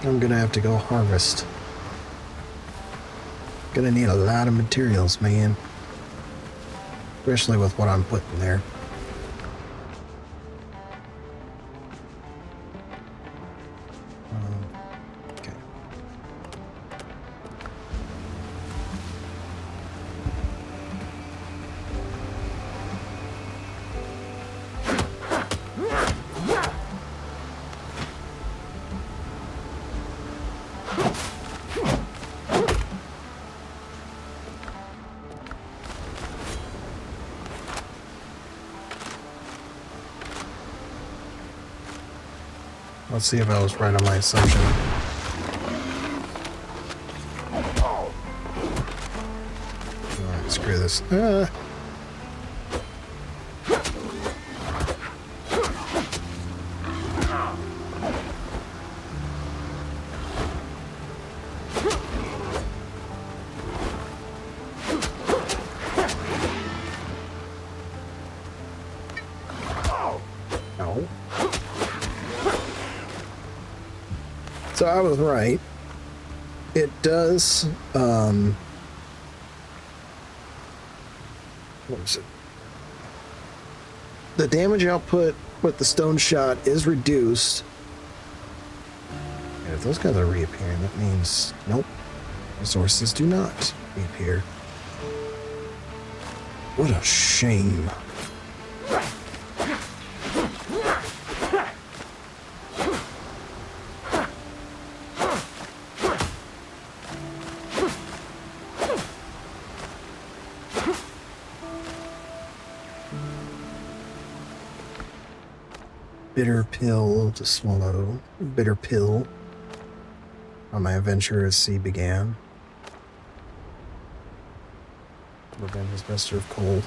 I'm gonna have to go harvest. Gonna need a lot of materials, man. Especially with what I'm putting there. Okay. Let's see if I was right on my assumption. Alright, screw this. No. So I was right. It does, what was it? The damage output with the stone shot is reduced. And if those guys are reappearing, that means, nope, resources do not reappear. What a shame. Bitter pill to swallow. Bitter pill. On my adventure as sea began. Revenge is best served cold.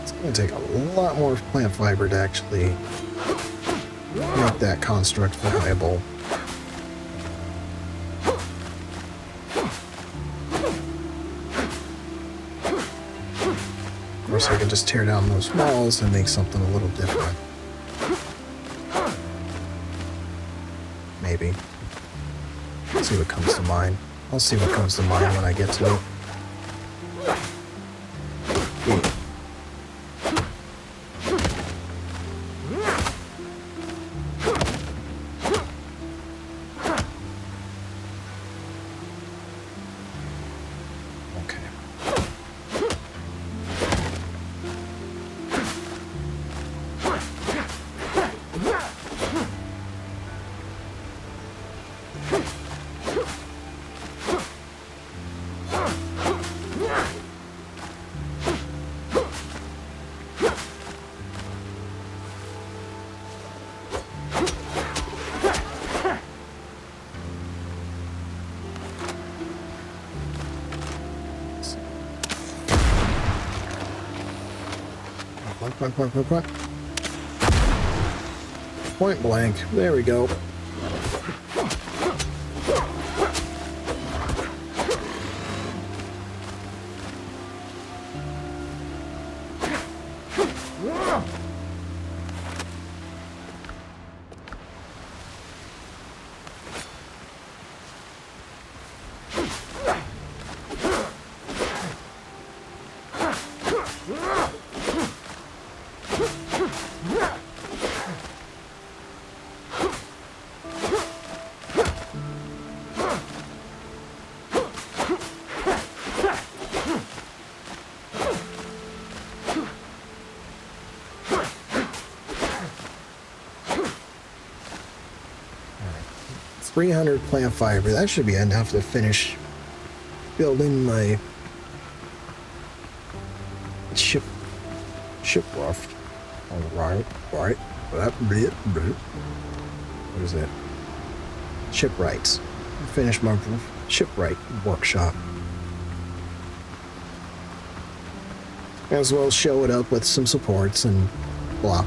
It's going to take a lot more plant fiber to actually make that construct viable. Of course, I can just tear down those walls and make something a little different. Maybe. Let's see what comes to mind. I'll see what comes to mind when I get to it. Point blank. There we go. $300 plant fiber. That should be enough to finish building my ship raft. Alright. What is that? Shipwrights. Finish my shipwright workshop. As well as show it up with some supports and blah.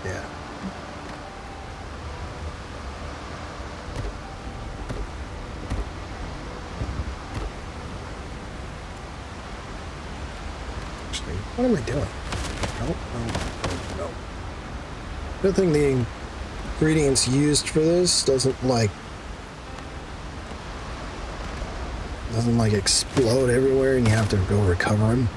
Yeah. Actually, what am I doing? No. Good thing the ingredients used for this doesn't explode everywhere and you have to go recover them.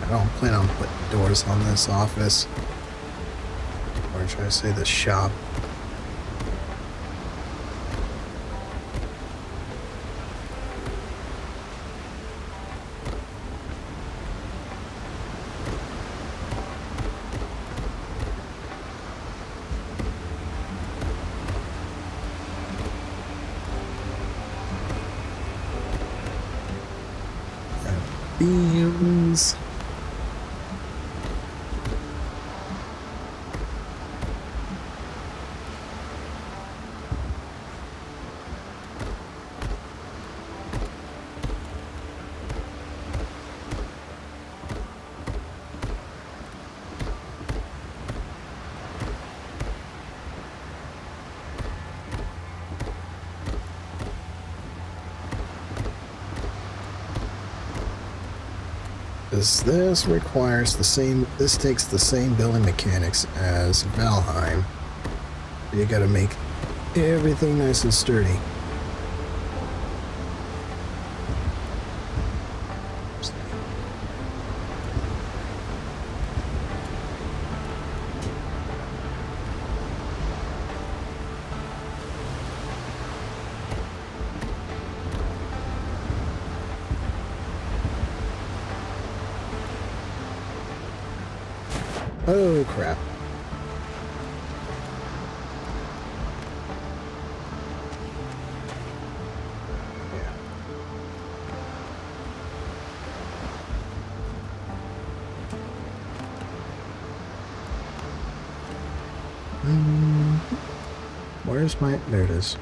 I don't plan on putting doors on this office. Or should I say the shop? Beams. This requires the same, this takes the same building mechanics as Valheim. You gotta make everything nice and sturdy. Oh crap. Yeah. Where's my... There it is.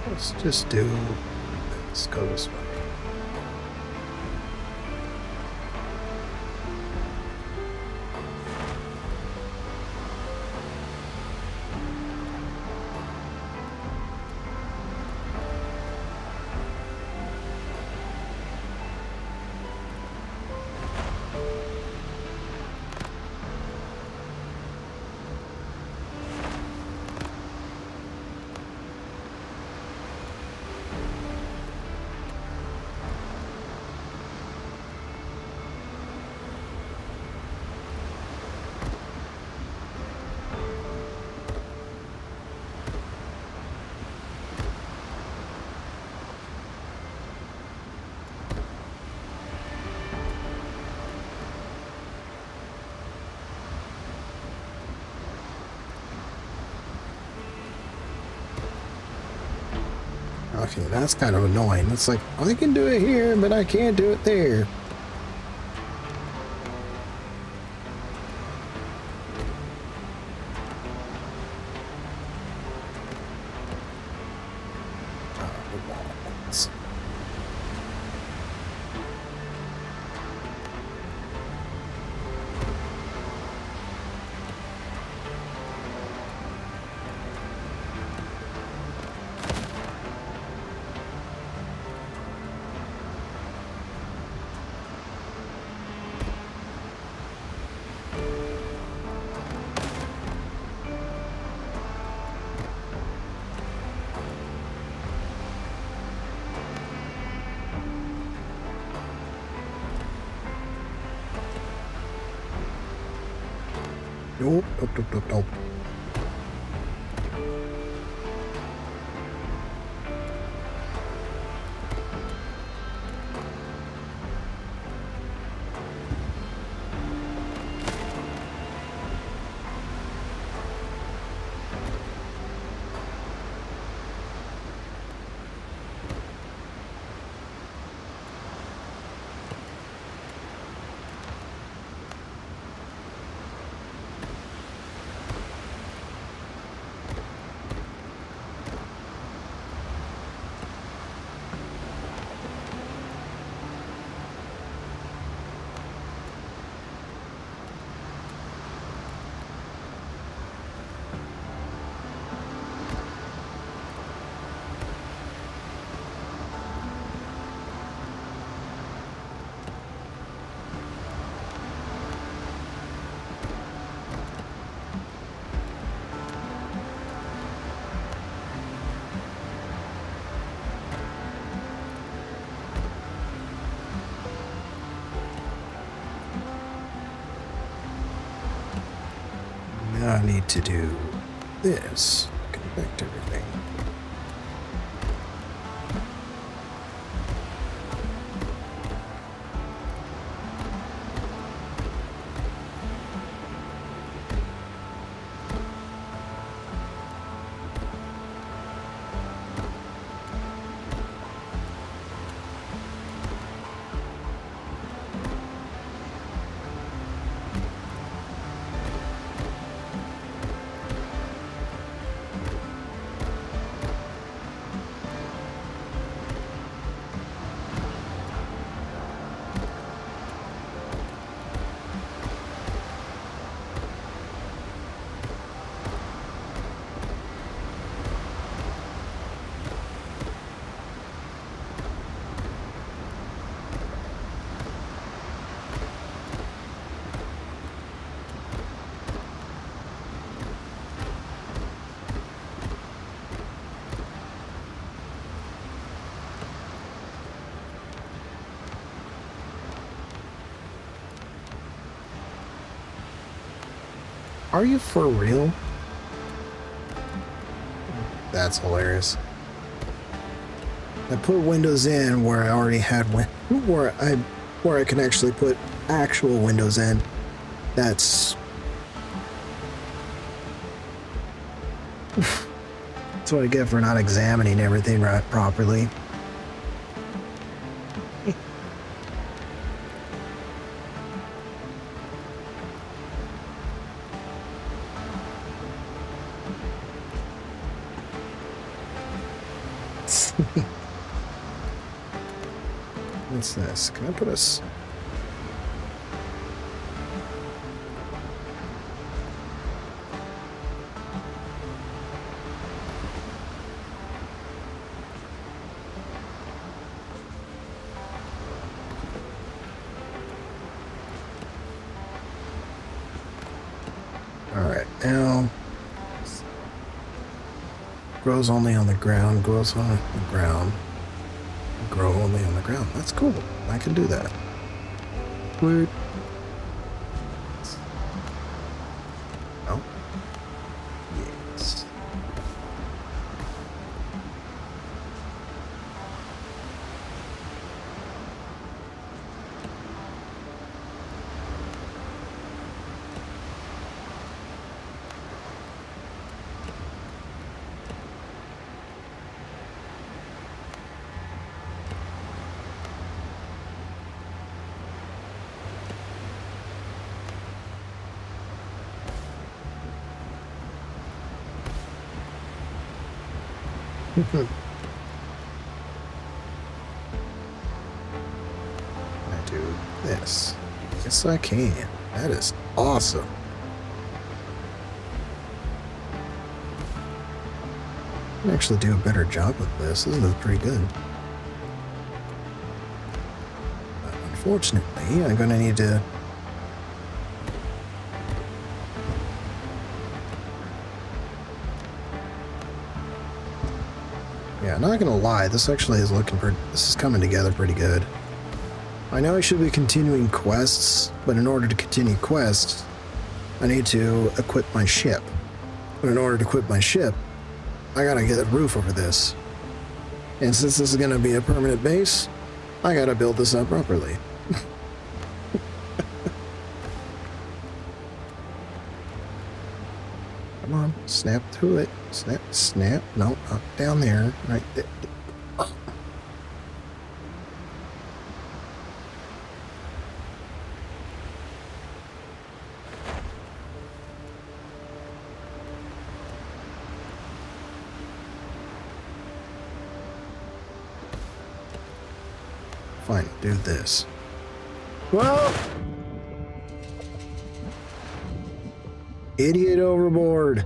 Let's just do... Let's go this way. Okay, that's kind of annoying. It's like, I can do it here, but I can't do it there. Nope, nope, nope, nope, nope. Now I need to do this. Connect everything. Are you for real? That's hilarious. I put windows in where I already had where I can actually put actual windows in. That's that's what I get for not examining everything right properly. What's this? Can I put us? All right, now grows only on the ground. Grows on the ground. Grow only on the ground. That's cool. I can do that. Weird. Oh. Yes. I do this. Yes, I can. That is awesome. I can actually do a better job with this. This is pretty good. But unfortunately, I'm going to need to... Yeah, not gonna lie, this actually is this is coming together pretty good. I know I should be continuing quests, but in order to continue quests, I need to equip my ship. But in order to equip my ship, I gotta get a roof over this. And since this is gonna be a permanent base, I gotta build this up properly. Come on, snap to it. Snap, snap. No, not down there. Right there. Fine, do this. Well, idiot overboard.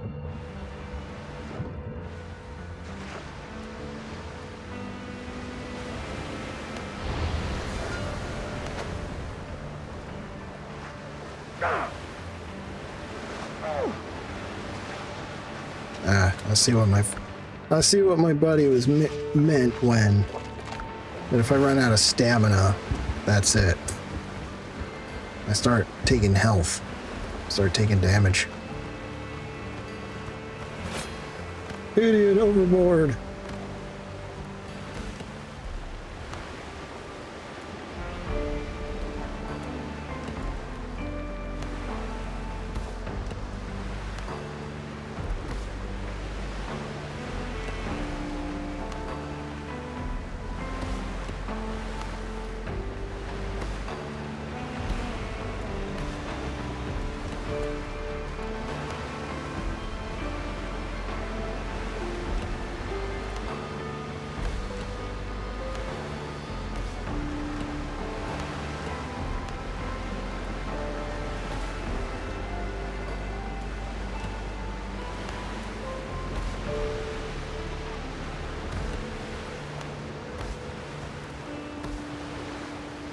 I see what my buddy was meant when. But if I run out of stamina, that's it. I start taking health. Start taking damage. Idiot overboard.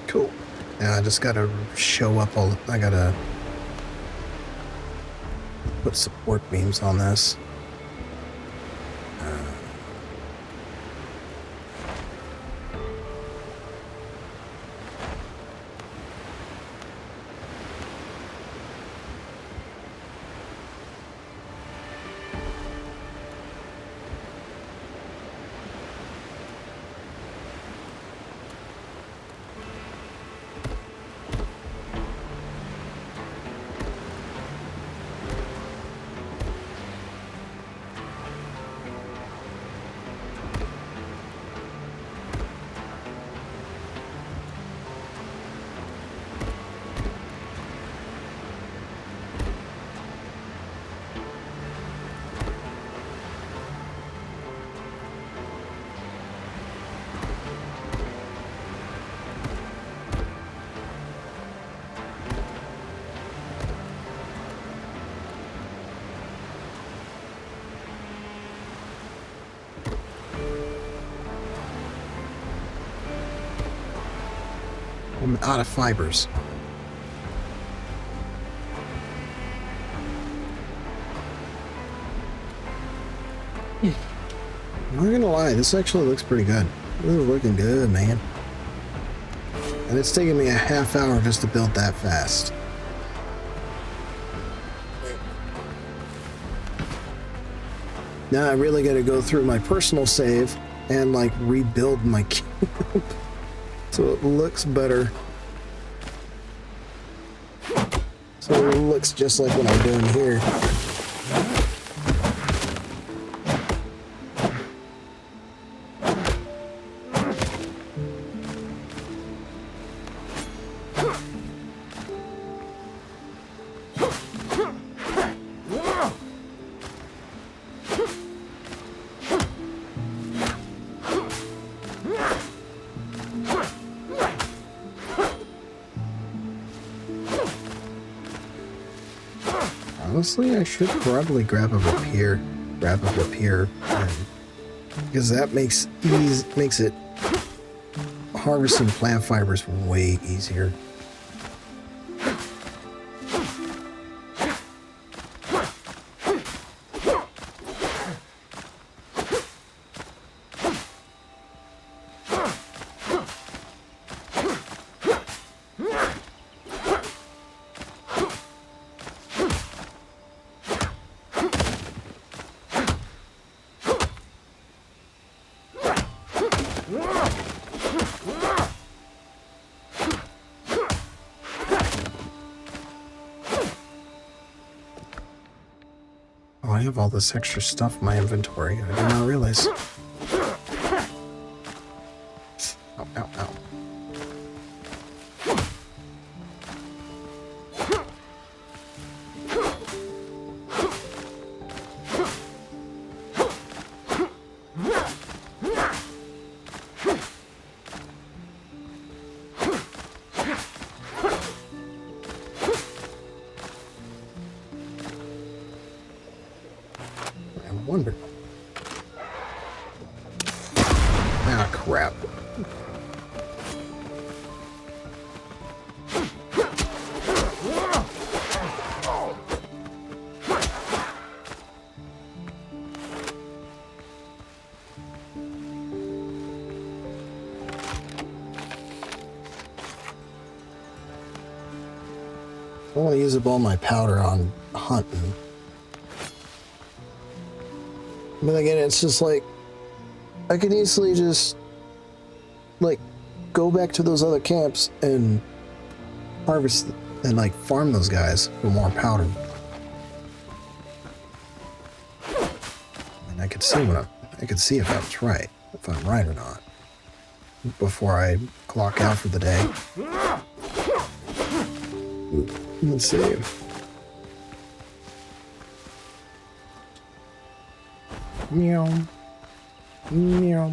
Cool. Yeah, I just gotta show up all. I gotta put support beams on this. I'm out of fibers. I'm not gonna lie, this actually looks pretty good. This is looking good, man. And it's taking me a half hour just to build that fast. Now I really gotta go through my personal save and like rebuild my cube so it looks better. So it looks just like what I'm doing here. Honestly, I should probably grab a repair, because that makes it harvesting plant fibers way easier. I have all this extra stuff in my inventory. I did not realize. Ow, ow, ow. Wonder. Ah, crap. I want to use up all my powder on hunting. But again, it's just like, I can easily just, like, go back to those other camps and harvest and, like, farm those guys for more powder. And I could see I could see if I was right, if I'm right or not, before I clock out for the day. Let's see. Meow. Meow.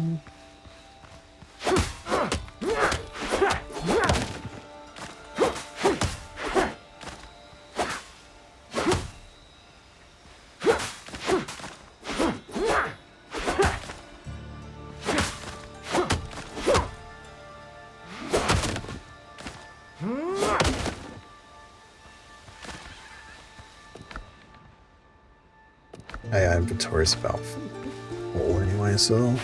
My inventory's about full anyway, so.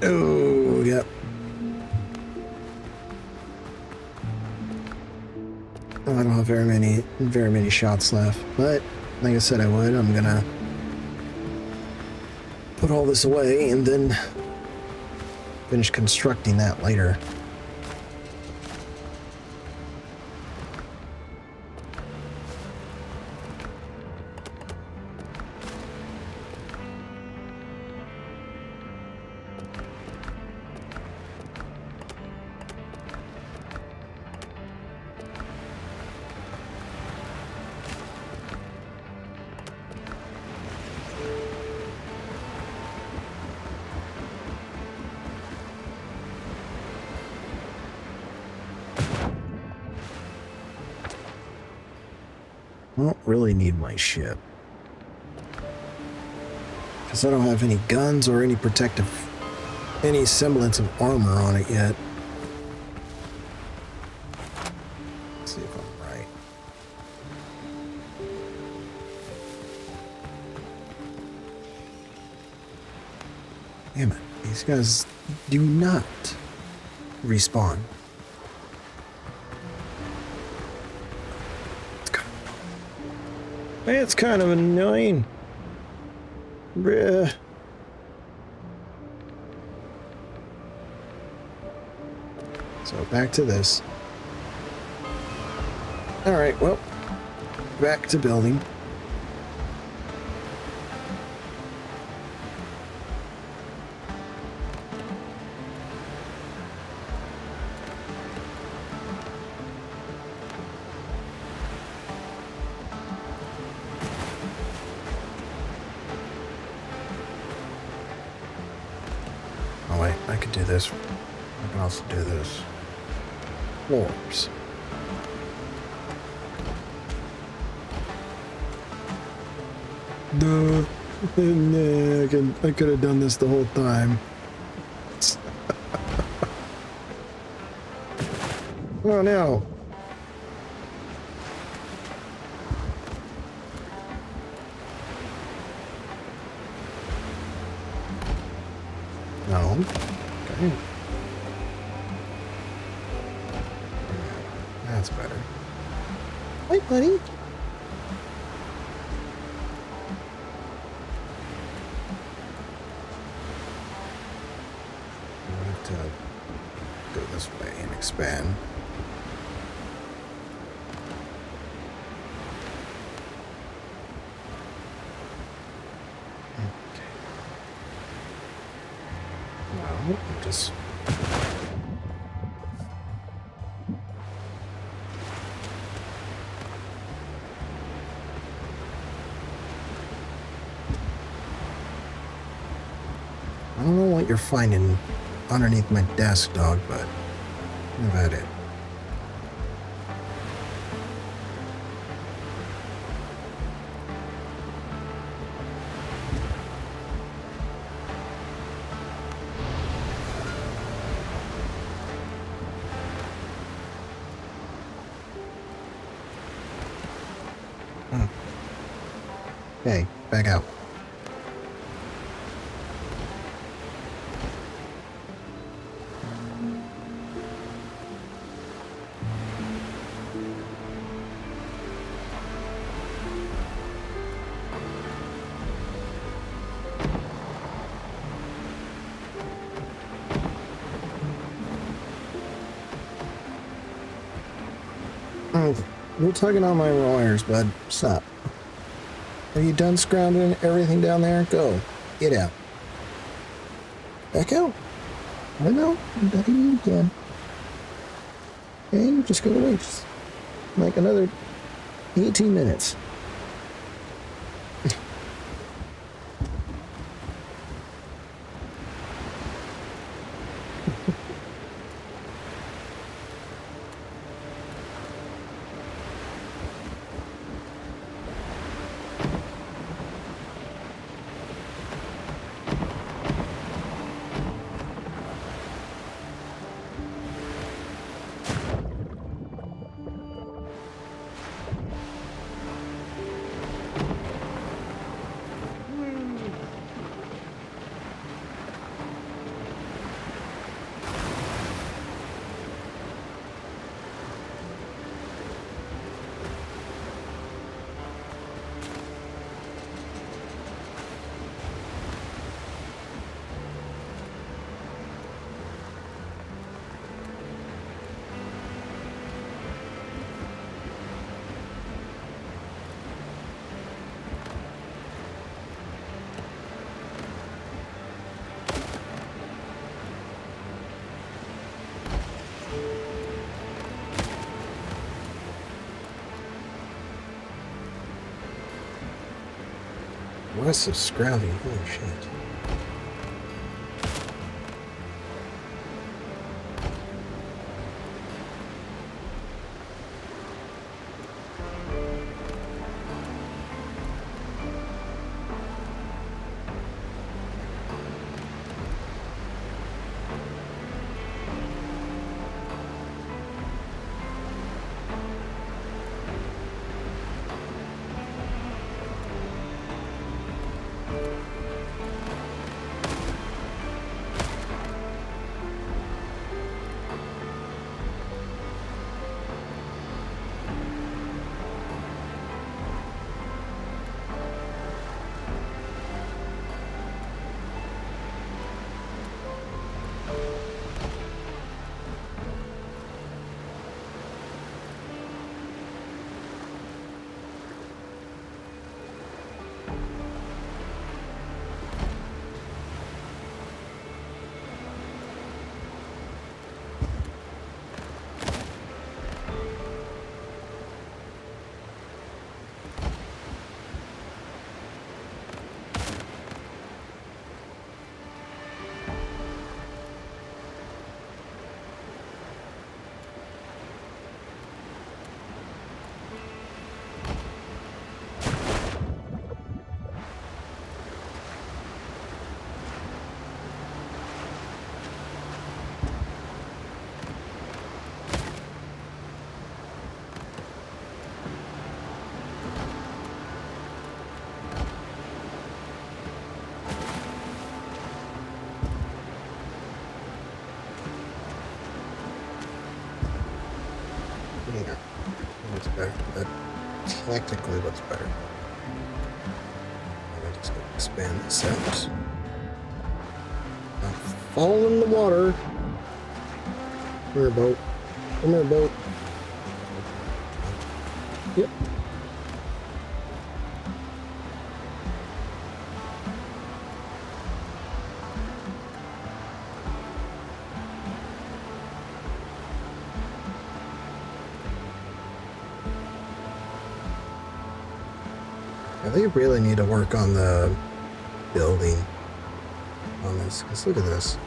Oh, yep. I don't have very many shots left, but like I said I would, I'm gonna put all this away and then finish constructing that later. I don't really need my ship, because I don't have any guns or any any semblance of armor on it yet. Let's see if I'm right. Damn it, these guys do not respawn. It's kind of annoying. Bruh. So back to this. Alright, well, back to building. Oh wait, I could do this. I can also do this. Floors. Duh. Nah, I could have done this the whole time. Oh no. No. Okay. That's better. Hi, buddy. I have to go this way and expand. Okay. Well, just I don't know what you're finding underneath my desk, dog, but I've had it. Hey, back out. Oh, you're tugging on my wires, bud. Stop. Are you done scrounging everything down there? Go. Get out. Back out. I know. I'm ducking you again. Okay, you just gotta wait. Just like another 18 minutes. West of Scrouty, holy shit. Yeah, looks better. That technically looks better. I'm just gonna expand this out. Now fall in the water. Come here, boat. Come here, boat. Yep. I think we really need to work on the building on this, because look at this.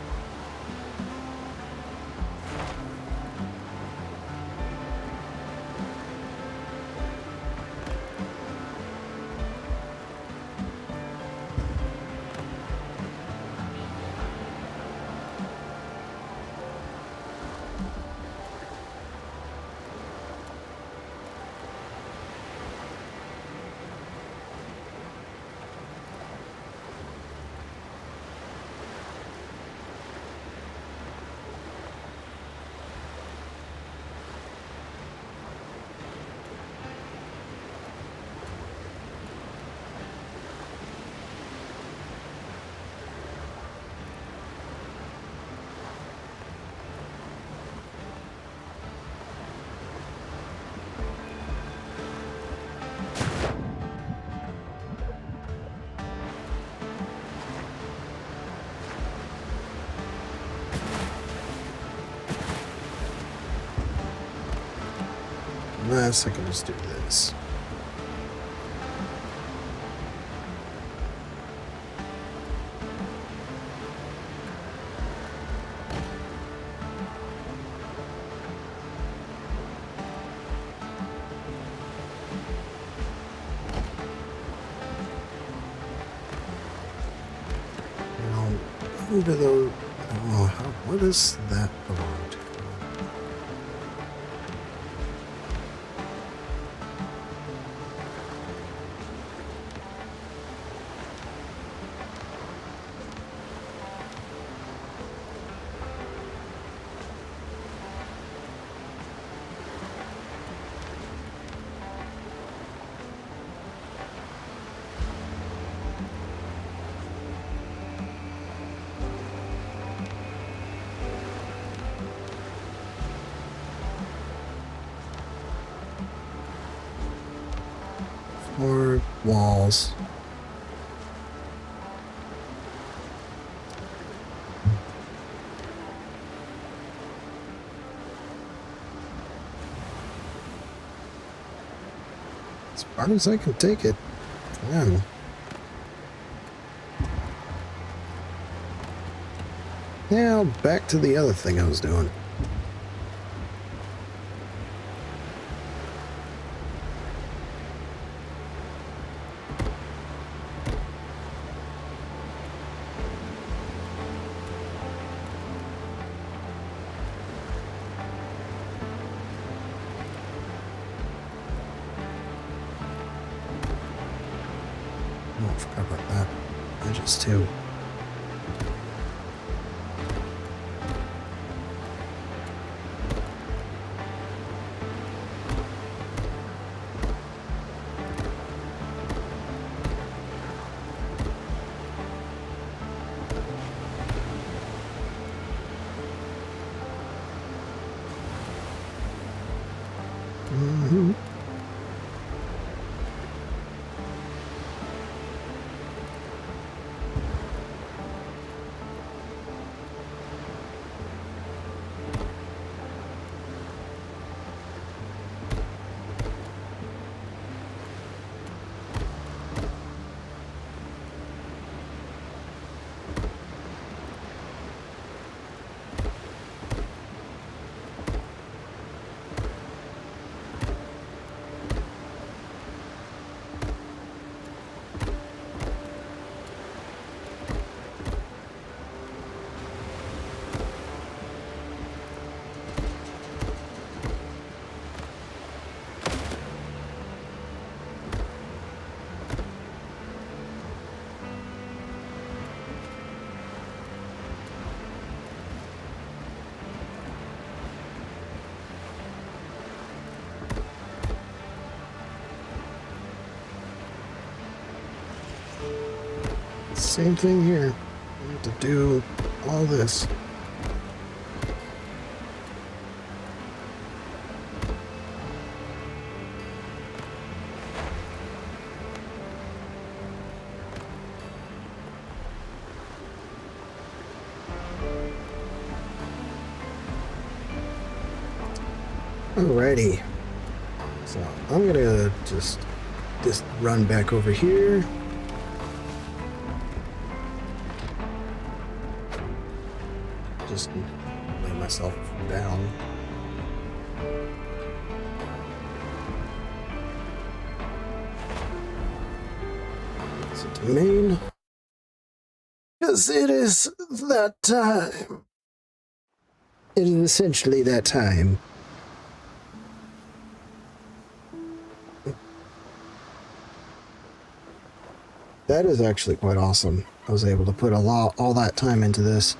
Unless I can just do this. Now, who do those? Oh, what does that belong to? Or walls. As far as I can take it. Yeah. Now back to the other thing I was doing. Oh, I forgot about that. Edges too. Mm-hmm. Same thing here. I have to do all this. Alrighty. So I'm gonna just run back over here. Just lay myself down. So to main. Because it is that time. It is essentially that time. That is actually quite awesome. I was able to put all that time into this.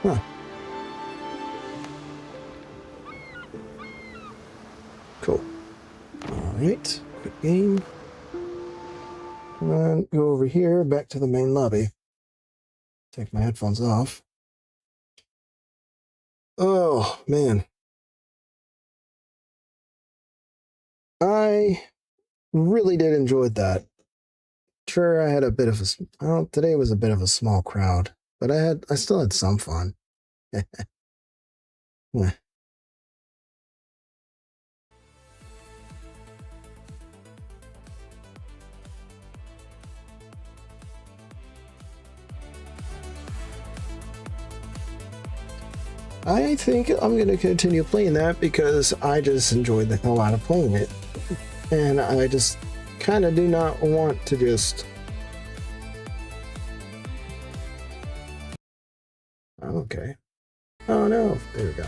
Huh. Cool. Alright, quick game. And then go over here, back to the main lobby. Take my headphones off. Oh, man. I really did enjoy that. Sure, I had a bit of a... today was a bit of a small crowd, but I still had some fun. Yeah. I think I'm going to continue playing that because I just enjoyed the hell out of playing it. And I just kind of do not want to just... Okay. Oh no, there we go.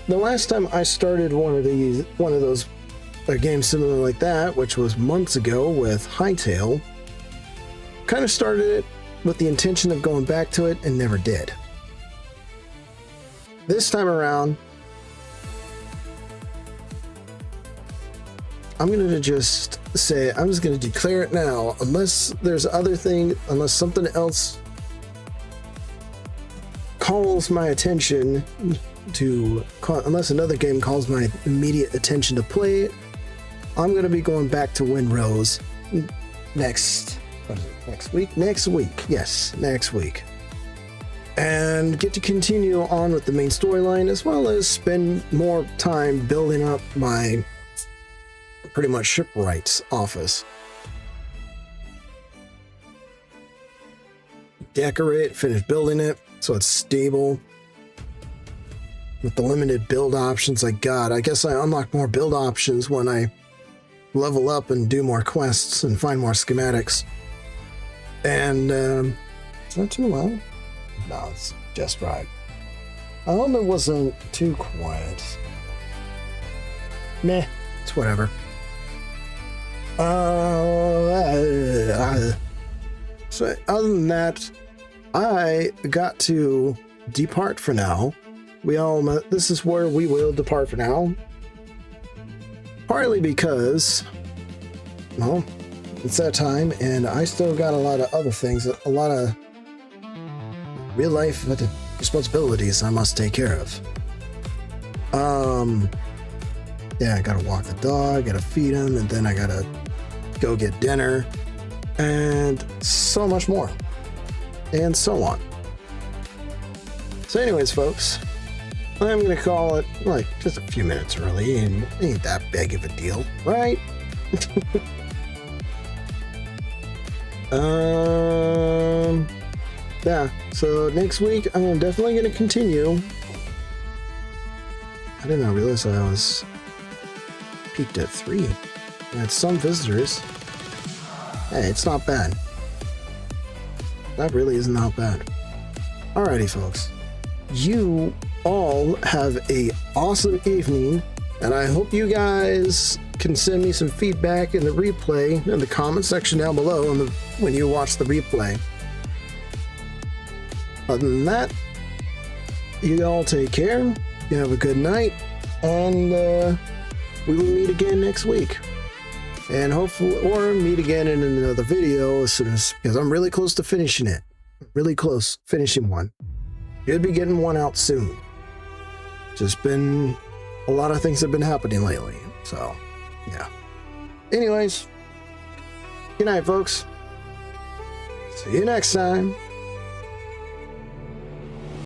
The last time I started one of those games similar like that, which was months ago with Hightail, kind of started it with the intention of going back to it and never did. This time around, I'm going to just say, I'm just going to declare it now, unless something else calls my attention unless another game calls my immediate attention to play it, I'm going to be going back to WindRose next week. Yes, next week. And get to continue on with the main storyline, as well as spend more time building up my pretty much shipwright's office. Decorate, finish building it so it's stable. With the limited build options I got, I guess I unlock more build options when I level up and do more quests and find more schematics. And is that too loud? No, it's just right. I hope it wasn't too quiet. Meh, it's whatever. So other than that, I got to depart for now. This is where we will depart for now. Partly because, well, it's that time, and I still got a lot of other things, a lot of real life responsibilities I must take care of. Yeah, I gotta walk the dog, gotta feed him, and then I gotta go get dinner, and so much more, and so on. So anyways, folks, I'm gonna call it like just a few minutes early, and it ain't that big of a deal, right? Yeah, so next week I'm definitely gonna continue. I did not realize I was peaked at 3. I had some visitors. Hey, it's not bad. That really is not bad. Alrighty, folks. You all have a awesome evening, and I hope you guys can send me some feedback in the replay in the comment section down below when you watch the replay. Other than that, you all take care, You have a good night, and we will meet again next week. And hopefully, or meet again in another video as soon as, because I'm really close to finishing it. Really close, finishing one. Should be getting one out soon. Just been a lot of things have been happening lately, so yeah. Anyways, good night, folks. See you next time.